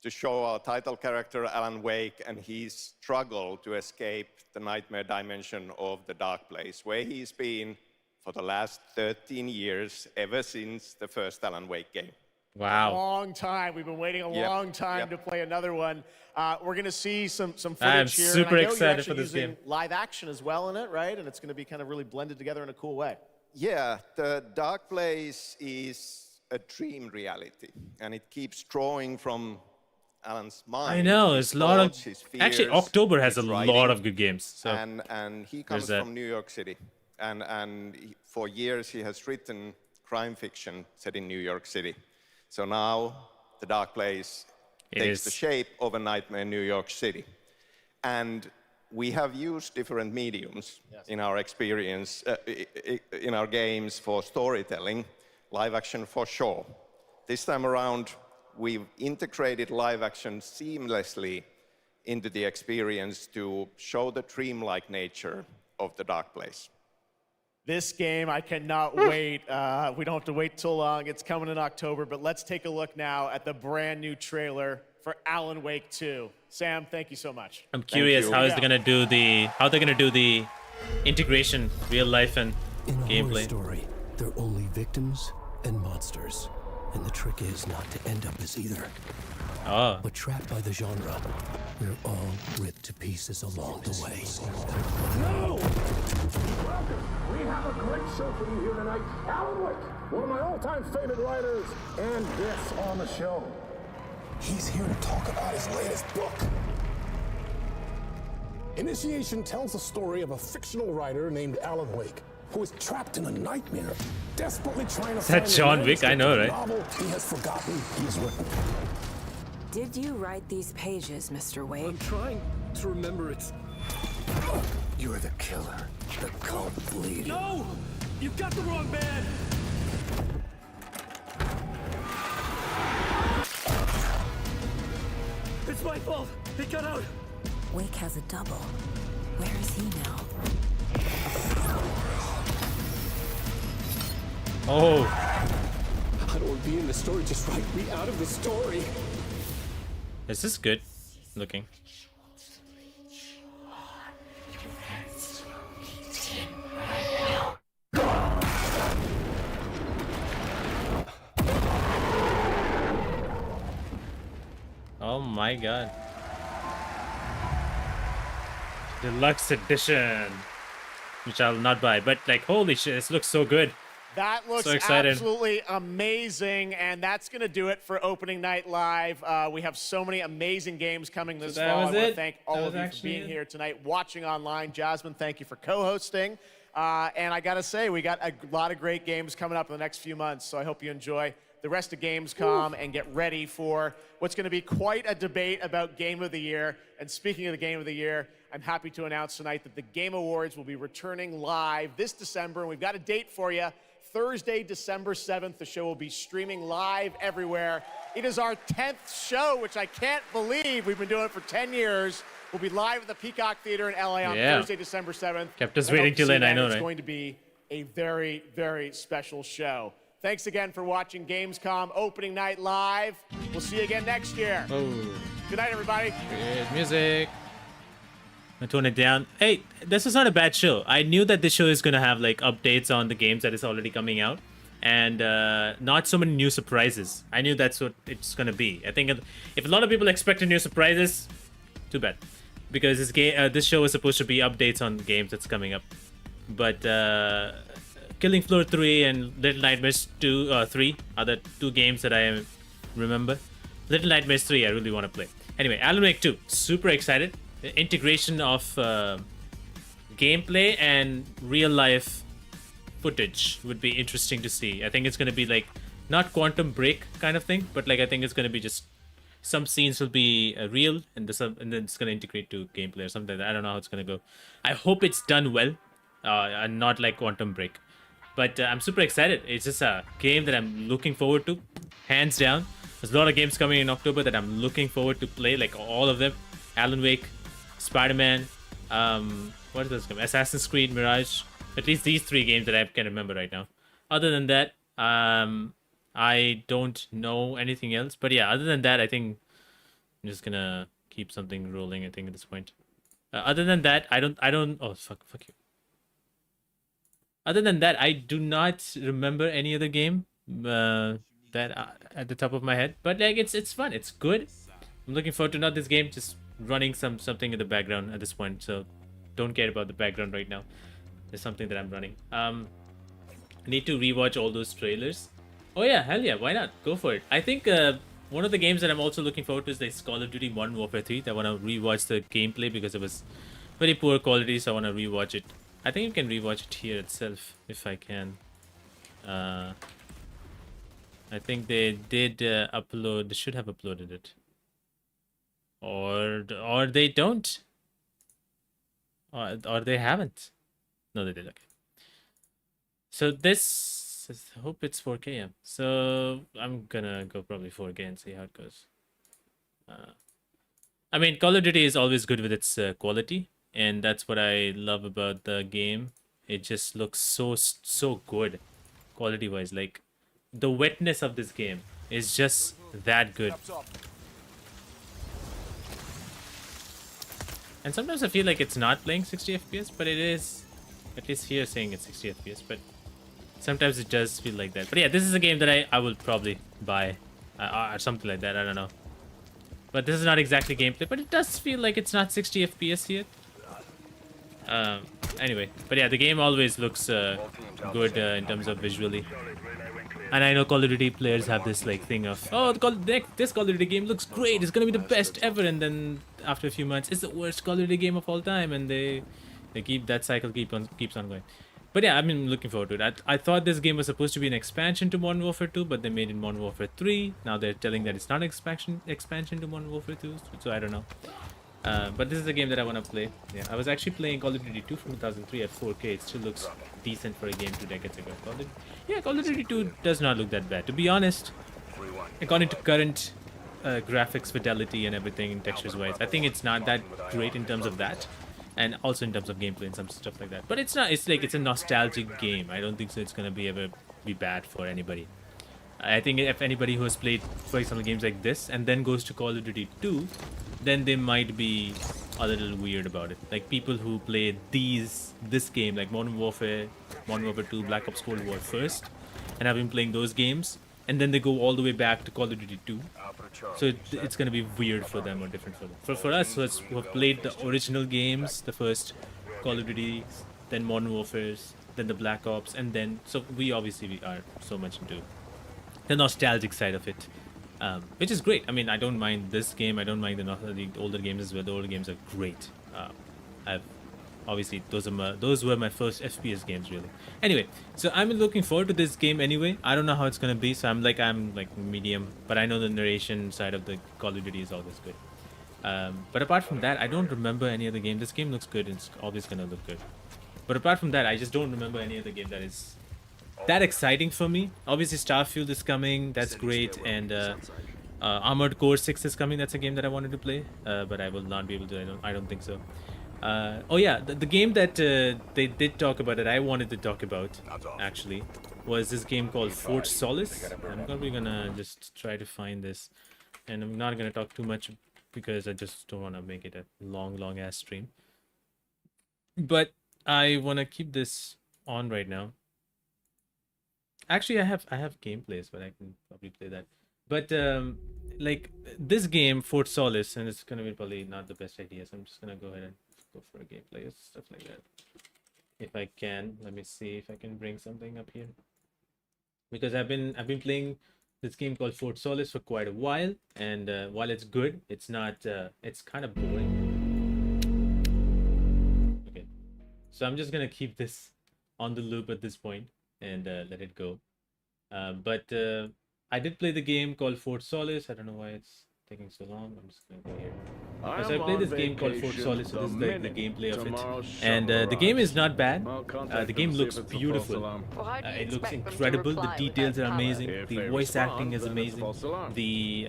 to show our title character, Alan Wake, and his struggle to escape the nightmare dimension of the dark place, where he's been for the last 13 years, ever since the first Alan Wake game. Wow. Long time. We've been waiting a long time to play another one. We're going to see some footage I'm here. super and I know excited you're for this using game. live action as well in it, right? And it's going to be kind of really blended together in a cool way. Yeah, the dark place is a dream reality, and it keeps drawing from Alan's mind. I know, his it's a lot of... thoughts, his Actually, fears, October has a his lot writing. of good games. So And he comes from New York City. And for years he has written crime fiction set in New York City. So now The Dark Place takes the shape of a nightmare in New York City. And we have used different mediums in our experience, in our games for storytelling, live action for sure. This time around, we've integrated live action seamlessly into the experience to show the dreamlike nature of The Dark Place. This game, I cannot wait. We don't have to wait too long. It's coming in October, but let's take a look now at the brand new trailer for Alan Wake 2. Sam, thank you so much. I'm curious how they're gonna do the integration, real life and gameplay. Story, they're only victims and monsters, and the trick is not to end up as either. Oh. But trapped by the genre, we're all ripped to pieces along the way. No! Welcome. We have a great show for you here tonight. Alan Wake, one of my all-time favorite writers, and this on the show. He's here to talk about his latest book. Initiation tells the story of a fictional writer named Alan Wake, who is trapped in a nightmare, desperately trying to Is that find John the Wick? I know, right? novel he has forgotten he's written. Did you write these pages, Mr. Wake? I'm trying to remember it. You're the killer, the cult leader. No! You've got the wrong man! It's my fault. He got out. Wake has a double. Where is he now? Oh. I don't want to be in the story. Just write me out of the story. Is this good looking? Oh my god. Deluxe edition. Which I'll not buy, but like holy shit, this looks so good. That looks So excited. absolutely amazing, and that's going to do it for Opening Night Live. We have so many amazing games coming this that fall. I was want to it? thank That all was of you for actually being it? here tonight, watching online. Jasmine, thank you for co-hosting. And I got to say, we got a lot of great games coming up in the next few months, so I hope you enjoy the rest of Gamescom and get ready for what's going to be quite a debate about Game of the Year. And speaking of the Game of the Year, I'm happy to announce tonight that the Game Awards will be returning live this December, and we've got a date for you. Thursday, December 7th, the show will be streaming live everywhere. It is our 10th show, which I can't believe. We've been doing it for 10 years. We'll be live at the Peacock Theater in LA on Thursday, December 7th. Kept us I hope waiting to till see then, I that. know, It's right? going to be a very, very special show. Thanks again for watching Gamescom Opening Night Live. We'll see you again next year. Oh. Good night, everybody. Good music. I tone it down. Hey, this is not a bad show. I knew that this show is gonna have like updates on the games that is already coming out, and not so many new surprises. I knew that's what it's gonna be. I think if a lot of people expected new surprises, too bad, because this show is supposed to be updates on the games that's coming up. But Killing Floor 3 and Little Nightmares 3 are the two games that I remember. Little Nightmares 3 I really want to play. Anyway, Alan Wake 2, super excited. The integration of gameplay and real life footage would be interesting to see. I think it's going to be like not Quantum Break kind of thing, but like I think it's going to be just some scenes will be real and then it's going to integrate to gameplay or something. I don't know how it's going to go. I hope it's done well and not like Quantum Break. But I'm super excited. It's just a game that I'm looking forward to, hands down. There's a lot of games coming in October that I'm looking forward to play, like all of them. Alan Wake, Spider-Man, what is this game? Assassin's Creed, Mirage. At least these three games that I can remember right now. Other than that, I don't know anything else. But yeah, other than that, I think I'm just gonna keep something rolling, I think, at this point. Other than that, I don't, oh, fuck you. Other than that, I do not remember any other game that at the top of my head. But like, it's fun. It's good. I'm looking forward to not this game, just running something in the background at this point. So don't care about the background right now. There's something that I'm running. I need to rewatch all those trailers. Oh yeah, hell yeah, why not? Go for it. I think One of the games that I'm also looking forward to is this Call of Duty Modern Warfare 3. I want to rewatch the gameplay because it was very poor quality, so I want to rewatch it. I think you can rewatch it here itself if I can. I think they did upload. They should have uploaded it, or they don't, or they haven't. No, they did. Okay. So this. I hope it's 4K. Yeah. So I'm gonna go probably 4K and see how it goes. I mean, Call of Duty is always good with its quality, and that's what I love about the game. It just looks so good, quality-wise. Like, the wetness of this game is just that good. And sometimes I feel like it's not playing 60 FPS, but it is. At least here saying it's 60 FPS, but sometimes it does feel like that. But yeah, this is a game that I will probably buy or something like that. I don't know. But this is not exactly gameplay, but it does feel like it's not 60 FPS here. Anyway, but yeah, the game always looks good in terms of visually. And I know Call of Duty players have this like thing of, oh, this Call of Duty game looks great. It's gonna be the best ever, and then after a few months, it's the worst Call of Duty game of all time, and they keep that cycle keeps on going. But yeah, I've been looking forward to it. I thought this game was supposed to be an expansion to Modern Warfare 2, but they made it Modern Warfare 3. Now they're telling that it's not an expansion to Modern Warfare 2, so I don't know. But this is a game that I want to play. Yeah, I was actually playing Call of Duty 2 from 2003 at 4K. It still looks decent for a game 2 decades ago. Call of Duty 2 does not look that bad. To be honest, according to current graphics fidelity and everything, textures-wise, I think it's not that great in terms of that. And also in terms of gameplay and some stuff like that. But it's not, it's like, it's a nostalgic game. I don't think so it's going to ever be bad for anybody. I think if anybody who has played, for example, games like this and then goes to Call of Duty 2, then they might be a little weird about it. Like people who play this game, like Modern Warfare 2, Black Ops Cold War first, and have been playing those games, and then they go all the way back to Call of Duty 2. So it's going to be weird for them or different for them. For us who have played the original games, the first Call of Duty, then Modern Warfare's, then the Black Ops, and then, so we are so much into the nostalgic side of it, which is great. I mean, I don't mind this game. I don't mind the older games as well. The older games are great. Obviously, those were my first FPS games, really. Anyway, so I'm looking forward to this game anyway. I don't know how it's gonna be, so I'm like medium, but I know the narration side of the Call of Duty is always good. But apart from that, I don't remember any other game. This game looks good, and it's always gonna look good. But apart from that, I just don't remember any other game that is that exciting for me. Obviously, Starfield is coming. That's great, and Armored Core 6 is coming. That's a game that I wanted to play, but I will not be able to. I don't think so. Oh yeah, the game that they did talk about that I wanted to talk about actually was this game called Fort Solis. I'm probably gonna just try to find this, and I'm not gonna talk too much because I just don't want to make it a long ass stream. But I want to keep this on right now. Actually, I have gameplays, but I can probably play that. But like this game Fort Solis, and it's gonna be probably not the best idea, so I'm just gonna go ahead and go for a gameplay or stuff like that. If I can, let me see if I can bring something up here, because I've been playing this game called Fort Solis for quite a while, and while it's good, it's not it's kind of boring. Okay, so I'm just gonna keep this on the loop at this point and let it go. But I did play the game called Fort Solis. I don't know why it's taking so long. I'm just going to go here. So I played this game called Fort Solis, so this is the gameplay of it. And the game is not bad. The game looks beautiful. It looks incredible. The details are amazing. The voice acting is amazing. The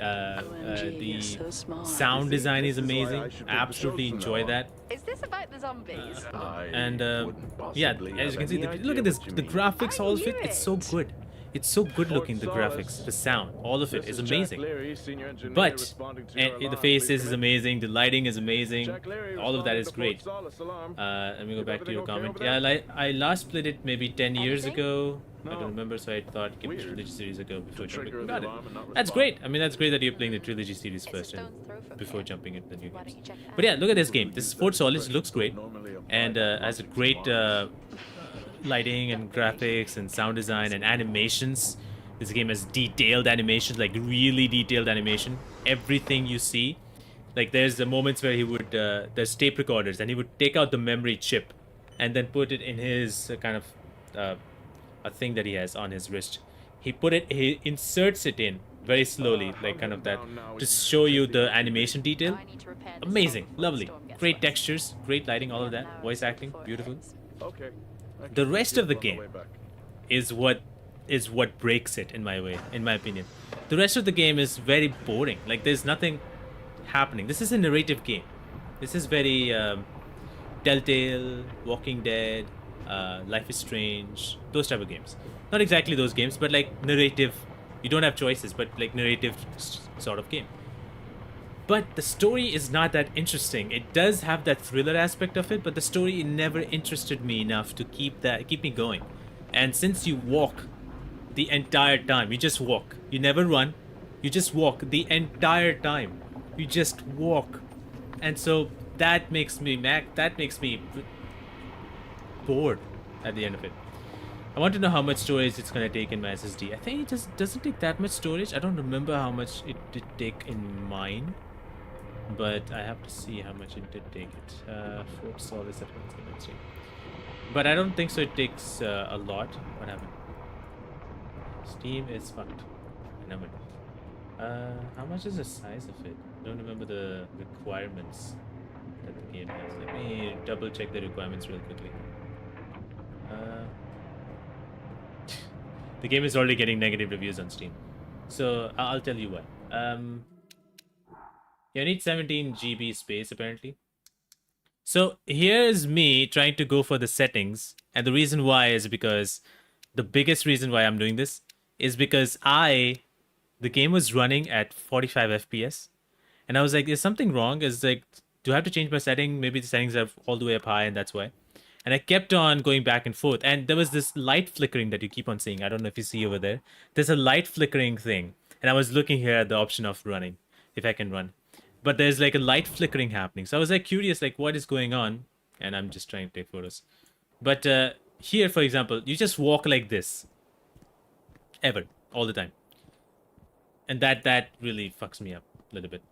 sound design is amazing. I absolutely enjoy that. Is this about the zombies? And yeah, as you can see, look at this. The graphics, all of it, it's so good. It's so good looking, the graphics, the sound, all of it is amazing. But the faces is amazing, the lighting is amazing, all of that is great. Let me go back to your comment. Yeah, I last played it maybe 10 years ago. I don't remember, so I thought give it the Trilogy series ago before jumping. Got it. That's great. I mean, that's great that you're playing the Trilogy series first and before jumping into the new games. But yeah, look at this game. This Fort Solis looks great and has a great lighting and graphics and sound design and animations. This game has detailed animations, like really detailed animation. Everything you see, like there's the moments where he would, there's tape recorders, and he would take out the memory chip, and then put it in his kind of a thing that he has on his wrist. He inserts it in very slowly, like kind of that, to show you the animation detail. Amazing, lovely, great textures, great lighting, all of that. Voice acting, beautiful. The rest of the game is what breaks it in my opinion. The rest of the game is very boring. Like there's nothing happening. This is a narrative game. This is very Telltale, Walking Dead, Life is Strange, those type of games. Not exactly those games, but like narrative. You don't have choices, but like narrative sort of game. But the story is not that interesting. It does have that thriller aspect of it, but the story never interested me enough to keep me going. And since you walk the entire time, you just walk. You never run. You just walk the entire time. You just walk. And so that makes me bored at the end of it. I want to know how much storage it's going to take in my SSD. I think it just doesn't take that much storage. I don't remember how much it did take in mine, but I have to see how much it did take it. Fort Sol is at 173. But I don't think so it takes a lot. What happened? Steam is fucked. Never. How much is the size of it? I don't remember the requirements that the game has. Let me double check the requirements real quickly. The game is already getting negative reviews on Steam, so I'll tell you why. You need 17 GB space apparently. So here's me trying to go for the settings, and the reason why is because the biggest reason why I'm doing this is because the game was running at 45 FPS, and I was like, is something wrong? Is like, do I have to change my setting? Maybe the settings are all the way up high, and that's why. And I kept on going back and forth, and there was this light flickering that you keep on seeing. I don't know if you see over there. There's a light flickering thing, and I was looking here at the option of running, if I can run. But there's like a light flickering happening. So I was like curious, like what is going on? And I'm just trying to take photos. But here, for example, you just walk like this. All the time. And that really fucks me up a little bit.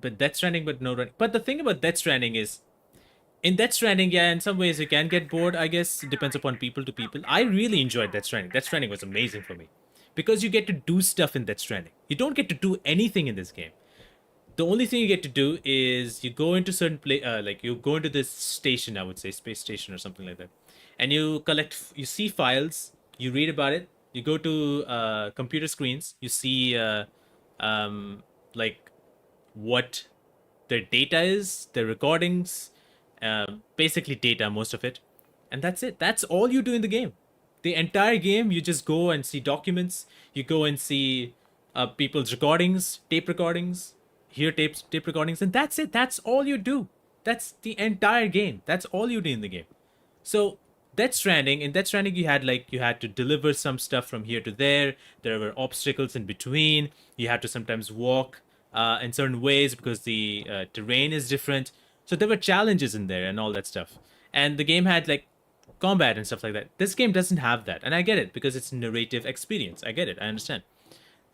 But Death Stranding, but no running. But the thing about Death Stranding is, in Death Stranding, yeah, in some ways you can get bored, I guess. It depends upon people to people. I really enjoyed Death Stranding. Death Stranding was amazing for me. Because you get to do stuff in Death Stranding. You don't get to do anything in this game. The only thing you get to do is you go into certain like you go into this station, I would say, space station or something like that. And you you see files, you read about it, you go to computer screens, you see like what their data is, their recordings, basically data, most of it. And that's it. That's all you do in the game. The entire game, you just go and see documents. You go and see people's recordings, tape recordings, hear tape recordings, and that's it. That's all you do. That's the entire game. That's all you do in the game. So in Death Stranding, you had to deliver some stuff from here to there. There were obstacles in between. You had to sometimes walk in certain ways because the terrain is different. So there were challenges in there and all that stuff. And the game had like combat and stuff like that. This game doesn't have that, and I get it because it's a narrative experience. I get it. I understand.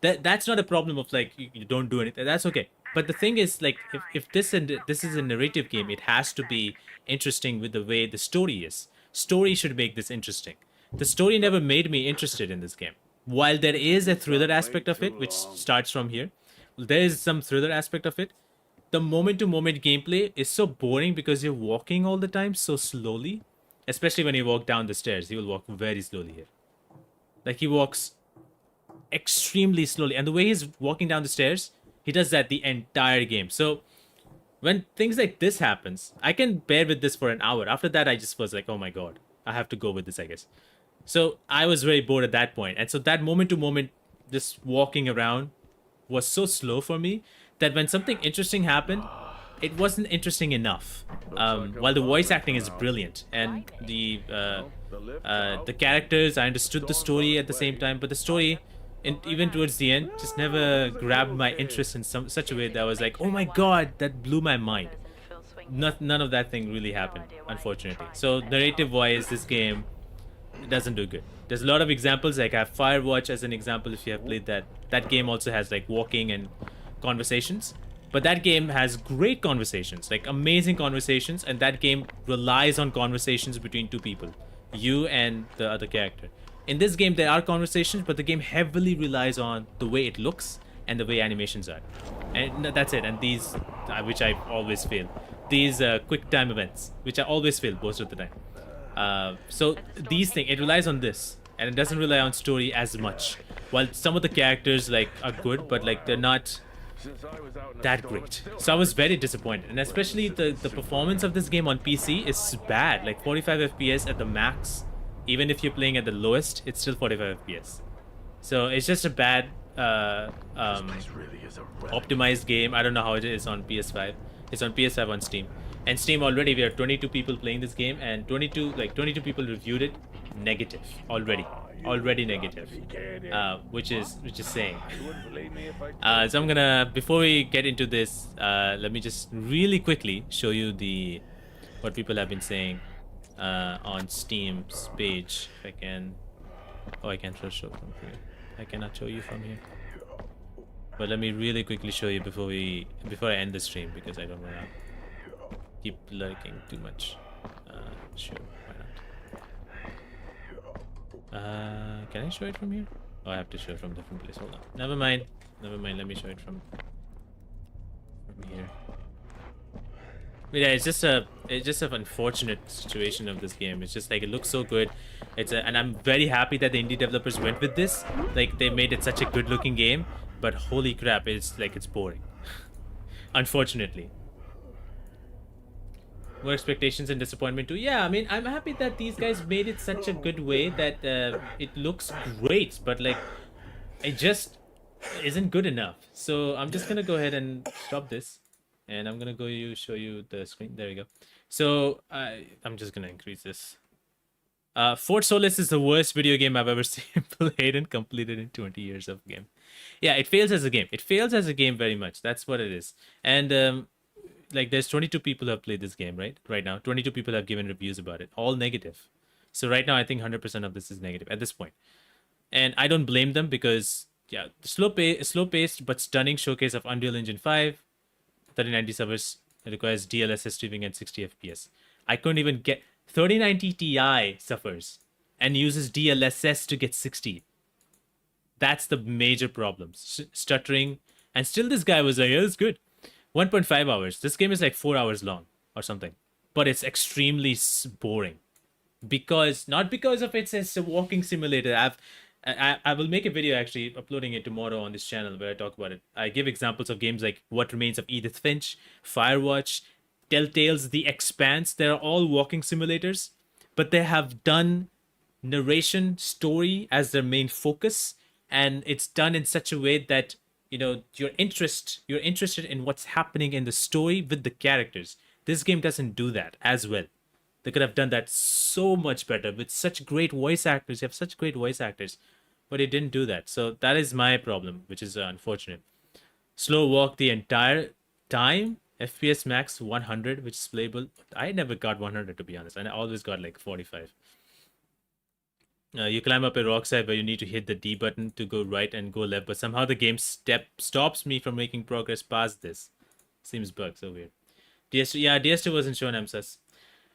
That's not a problem of like you don't do anything. That's okay. But the thing is, like, if this is a narrative game, it has to be interesting with the way the story is. Story should make this interesting. The story never made me interested in this game. While there is a thriller aspect of it, which starts from here, there is some thriller aspect of it. The moment-to-moment gameplay is so boring because you're walking all the time so slowly. Especially when you walk down the stairs, he will walk very slowly here. Like he walks extremely slowly, and the way he's walking down the stairs, he does that the entire game. So when things like this happens, I can bear with this for an hour. After that, I just was like, oh my god, I have to go with this, I guess. So I was very bored at that point. And so that moment-to-moment, this walking around was so slow for me that when something interesting happened, it wasn't interesting enough. While the voice acting is brilliant and the characters, I understood the story at the same time, but the story, even towards the end, just never grabbed my interest in such a way that I was like, oh my god, that blew my mind. None of that thing really happened, unfortunately. So narrative-wise, this game it doesn't do good. There's a lot of examples, like I have Firewatch as an example. If you have played that, that game also has like walking and conversations, but that game has great conversations, like amazing conversations, and that game relies on conversations between two people, you and the other character. In this game there are conversations, but the game heavily relies on the way it looks and the way animations are, and that's it. And these which I always fail, these quick time events, which I always fail most of the time. So these things, it relies on this, and it doesn't rely on story as much. While some of the characters like are good, but like they're not that great. So I was very disappointed, and especially the performance of this game on PC is bad, like 45 FPS at the max. Even if you're playing at the lowest, it's still 45 FPS. So it's just a bad optimized game. I don't know how it is on PS5. It's on PS5 on Steam. And Steam already, we are 22 people playing this game, and 22 people reviewed it negative already. Already negative, which is saying. So I'm gonna, before we get into this, let me just really quickly show you what people have been saying on Steam's page. If I can, I can't show from here. I cannot show you from here. But let me really quickly show you before I end the stream, because I don't wanna keep lurking too much. Sure. Can I show it from here? Oh, I have to show it from a different place. Hold on. Never mind. Let me show it from here. But yeah, it's just an unfortunate situation of this game. It's just like, it looks so good. And I'm very happy that the indie developers went with this. Like, they made it such a good looking game, but holy crap, it's boring. Unfortunately. More expectations and disappointment too. Yeah, I mean, I'm happy that these guys made it such a good way that it looks great, but like, it just isn't good enough. So I'm just gonna go ahead and stop this, and I'm gonna show you the screen. There we go. So I'm just gonna increase this. Fort Solis is the worst video game I've ever seen played and completed in 20 years of game. Yeah, it fails as a game. It fails as a game very much. That's what it is. And like, there's 22 people who have played this game, right now 22 people have given reviews about it, all negative. So right now I think 100% of this is negative at this point, and I don't blame them, because yeah, slow paced but stunning showcase of Unreal Engine 5 3090 servers. It requires DLSS streaming at 60 FPS. I couldn't even get 3090 Ti suffers and uses DLSS to get 60. That's the major problem. Stuttering, and still this guy was like, yeah, it's good. 1.5 hours. This game is like 4 hours long or something, but it's extremely boring, not because of it's a walking simulator. I will make a video actually uploading it tomorrow on this channel where I talk about it. I give examples of games like What Remains of Edith Finch, Firewatch, Telltale's The Expanse. They're all walking simulators, but they have done narration, story as their main focus, and it's done in such a way that, you know, you're interested in what's happening in the story with the characters. This game doesn't do that as well. They could have done that so much better with such great voice actors. You have such great voice actors, but it didn't do that. So that is my problem, which is unfortunate. Slow walk the entire time. FPS max 100, which is playable. I never got 100, to be honest, and I always got like 45. You climb up a rock side where you need to hit the D button to go right and go left, but somehow the game stops me from making progress past this. Seems bugged, so weird. DS2, yeah, DS2 wasn't shown, I'm sus.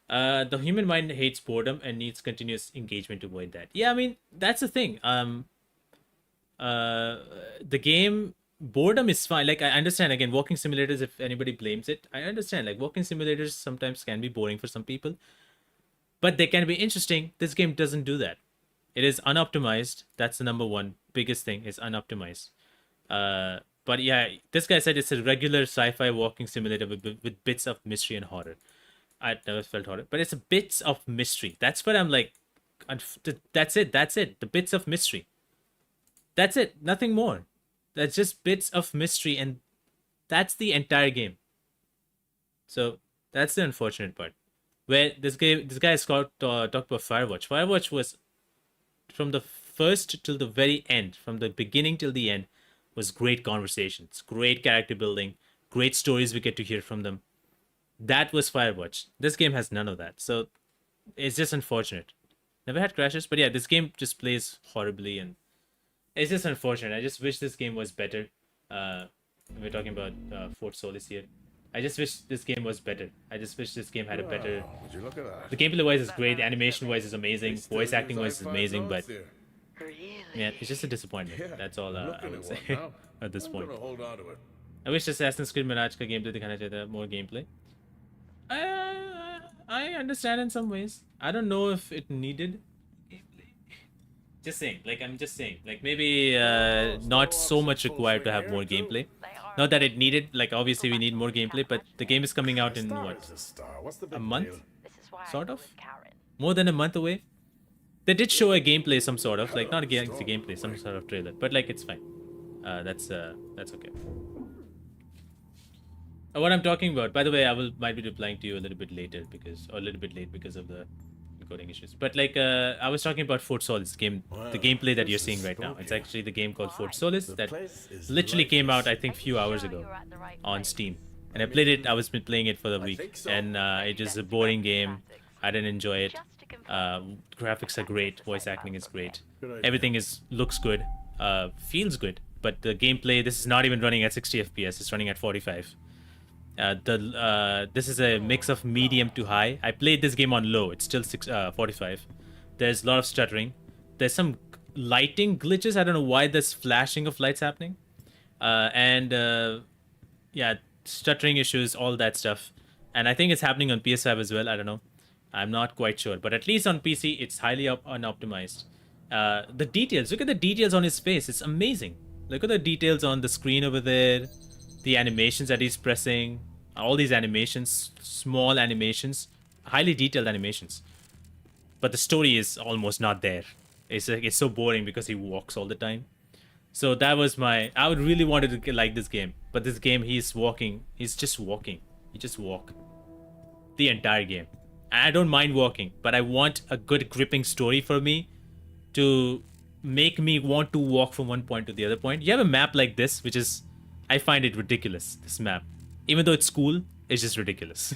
The human mind hates boredom and needs continuous engagement to avoid that. Yeah, I mean, that's the thing. The game, boredom is fine. Like, I understand, again, walking simulators, if anybody blames it, I understand. Like, walking simulators sometimes can be boring for some people, but they can be interesting. This game doesn't do that. It is unoptimized. That's the number one biggest thing, is unoptimized. But yeah, this guy said it's a regular sci-fi walking simulator with bits of mystery and horror. I never felt horror, but it's a bits of mystery. That's what I'm like. That's it. The bits of mystery. That's it. Nothing more. That's just bits of mystery, and that's the entire game. So that's the unfortunate part. Where this guy Scott talked about Firewatch. Firewatch was, from the first till the very end, from the beginning till the end, was great conversations, great character building, great stories we get to hear from them. That was Firewatch. This game has none of that. So it's just unfortunate. Never had crashes, but yeah, this game just plays horribly, and it's just unfortunate. I just wish this game was better. We're talking about Fort Solis here. I just wish this game was better. I just wish this game had a better... Would you look at that? The gameplay-wise is great, animation-wise is amazing, voice acting-wise is amazing, but... Yeah, it's just a disappointment. That's all I would say at this point. Hold on to it. I wish Assassin's Creed Mirage का gameplay दिखाना चाहिए था, more gameplay. I understand in some ways. I don't know if it needed gameplay. Just saying, like I'm just saying, like maybe not so much required to have more gameplay. Not that it needed, like obviously we need more gameplay, but the game is coming out in what? A month? Sort of? More than a month away? They did show a gameplay, some sort of, like not a gameplay, some sort of trailer, but like it's fine. That's okay. What I'm talking about, by the way, might be replying to you a little bit later or a little bit late because of the encoding issues. But like I was talking about Fort Solis game, the gameplay that you're seeing right now. It's actually the game called Fort Solis that literally came out I think few hours ago on Steam. And I played it. I was playing it for the week, and it is a boring game. I didn't enjoy it. Graphics are great, voice acting is great, everything looks good, feels good, but the gameplay, this is not even running at 60 FPS, it's running at 45. This is a mix of medium to high. I played this game on low, it's still 45. There's a lot of stuttering, there's some lighting glitches. I don't know why there's flashing of lights happening, and yeah, stuttering issues, all that stuff. And I think it's happening on PS5 as well. I don't know, I'm not quite sure, but at least on PC it's highly unoptimized. The details, look at the details on his face, it's amazing. Look at the details on the screen over there, the animations that he's pressing, all these animations, small animations, highly detailed animations. But the story is almost not there. It's like, it's so boring because he walks all the time. So that was I would really wanted to like this game, but this game he's just walking. He just walk the entire game. I don't mind walking, but I want a good gripping story for me to make me want to walk from one point to the other point. You have a map like this, which is, I find it ridiculous, this map. Even though it's cool, it's just ridiculous.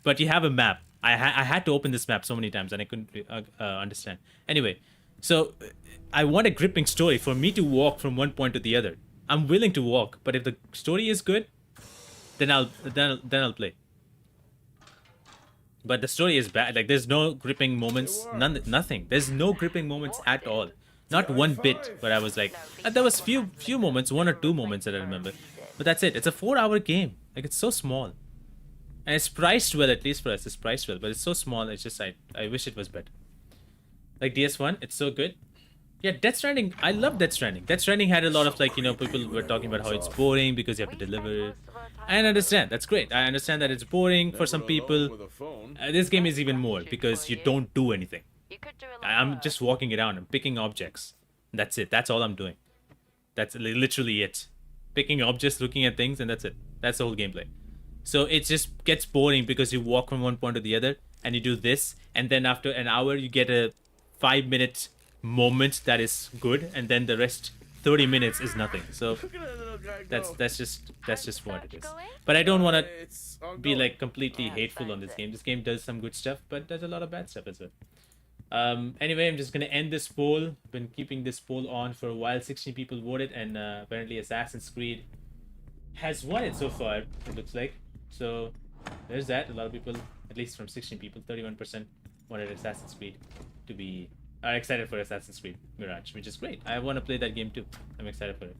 But you have a map. I had to open this map so many times and I couldn't understand. Anyway, so I want a gripping story for me to walk from one point to the other. I'm willing to walk, but if the story is good, then I'll play. But the story is bad. Like there's no gripping moments, nothing. There's no gripping moments at all. Not one bit. But I was like, there was few moments, 1 or 2 moments that I remember. But that's it. It's a 4-hour game. Like it's so small, and it's priced well. At least for us, it's priced well. But it's so small. It's just I wish it was better. Like DS1, it's so good. Yeah, Death Stranding. I love Death Stranding. Death Stranding had a lot of like people were talking about how it's boring because you have to deliver. I understand. That's great. I understand that it's boring for some people. This game is even more because you don't do anything. I'm just walking around. I'm picking objects. That's it. That's all I'm doing. That's literally it. Picking objects, looking at things, and that's it. That's the whole gameplay. So it just gets boring because you walk from one point to the other and you do this, and then after an hour you get a 5-minute moment that is good, and then the rest 30 minutes is nothing. So that's just what it is. But I don't want to be like completely hateful on this game. This game does some good stuff, but there's a lot of bad stuff as well. Anyway, I'm just gonna end this poll. Been keeping this poll on for a while. 16 people voted, and apparently Assassin's Creed has won it so far, it looks like. So there's that. A lot of people, at least from 16 people, 31% wanted Assassin's Creed to be excited for Assassin's Creed Mirage, which is great. I want to play that game too. I'm excited for it.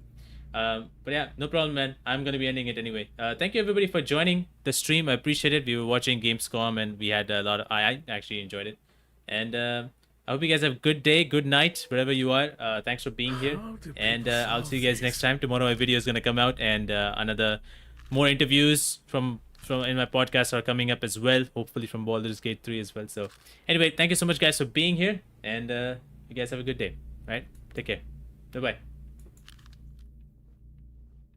But yeah, no problem, man. I'm gonna be ending it anyway. Thank you everybody for joining the stream. I appreciate it. We were watching Gamescom and we had a lot of I actually enjoyed it. And I hope you guys have a good day, good night, wherever you are. Thanks for being here. And I'll see you guys next time. Tomorrow my video is gonna come out, and more interviews from in my podcast are coming up as well. Hopefully from Baldur's Gate 3 as well. So anyway, thank you so much guys for being here, and you guys have a good day. All right? Take care. Bye-bye.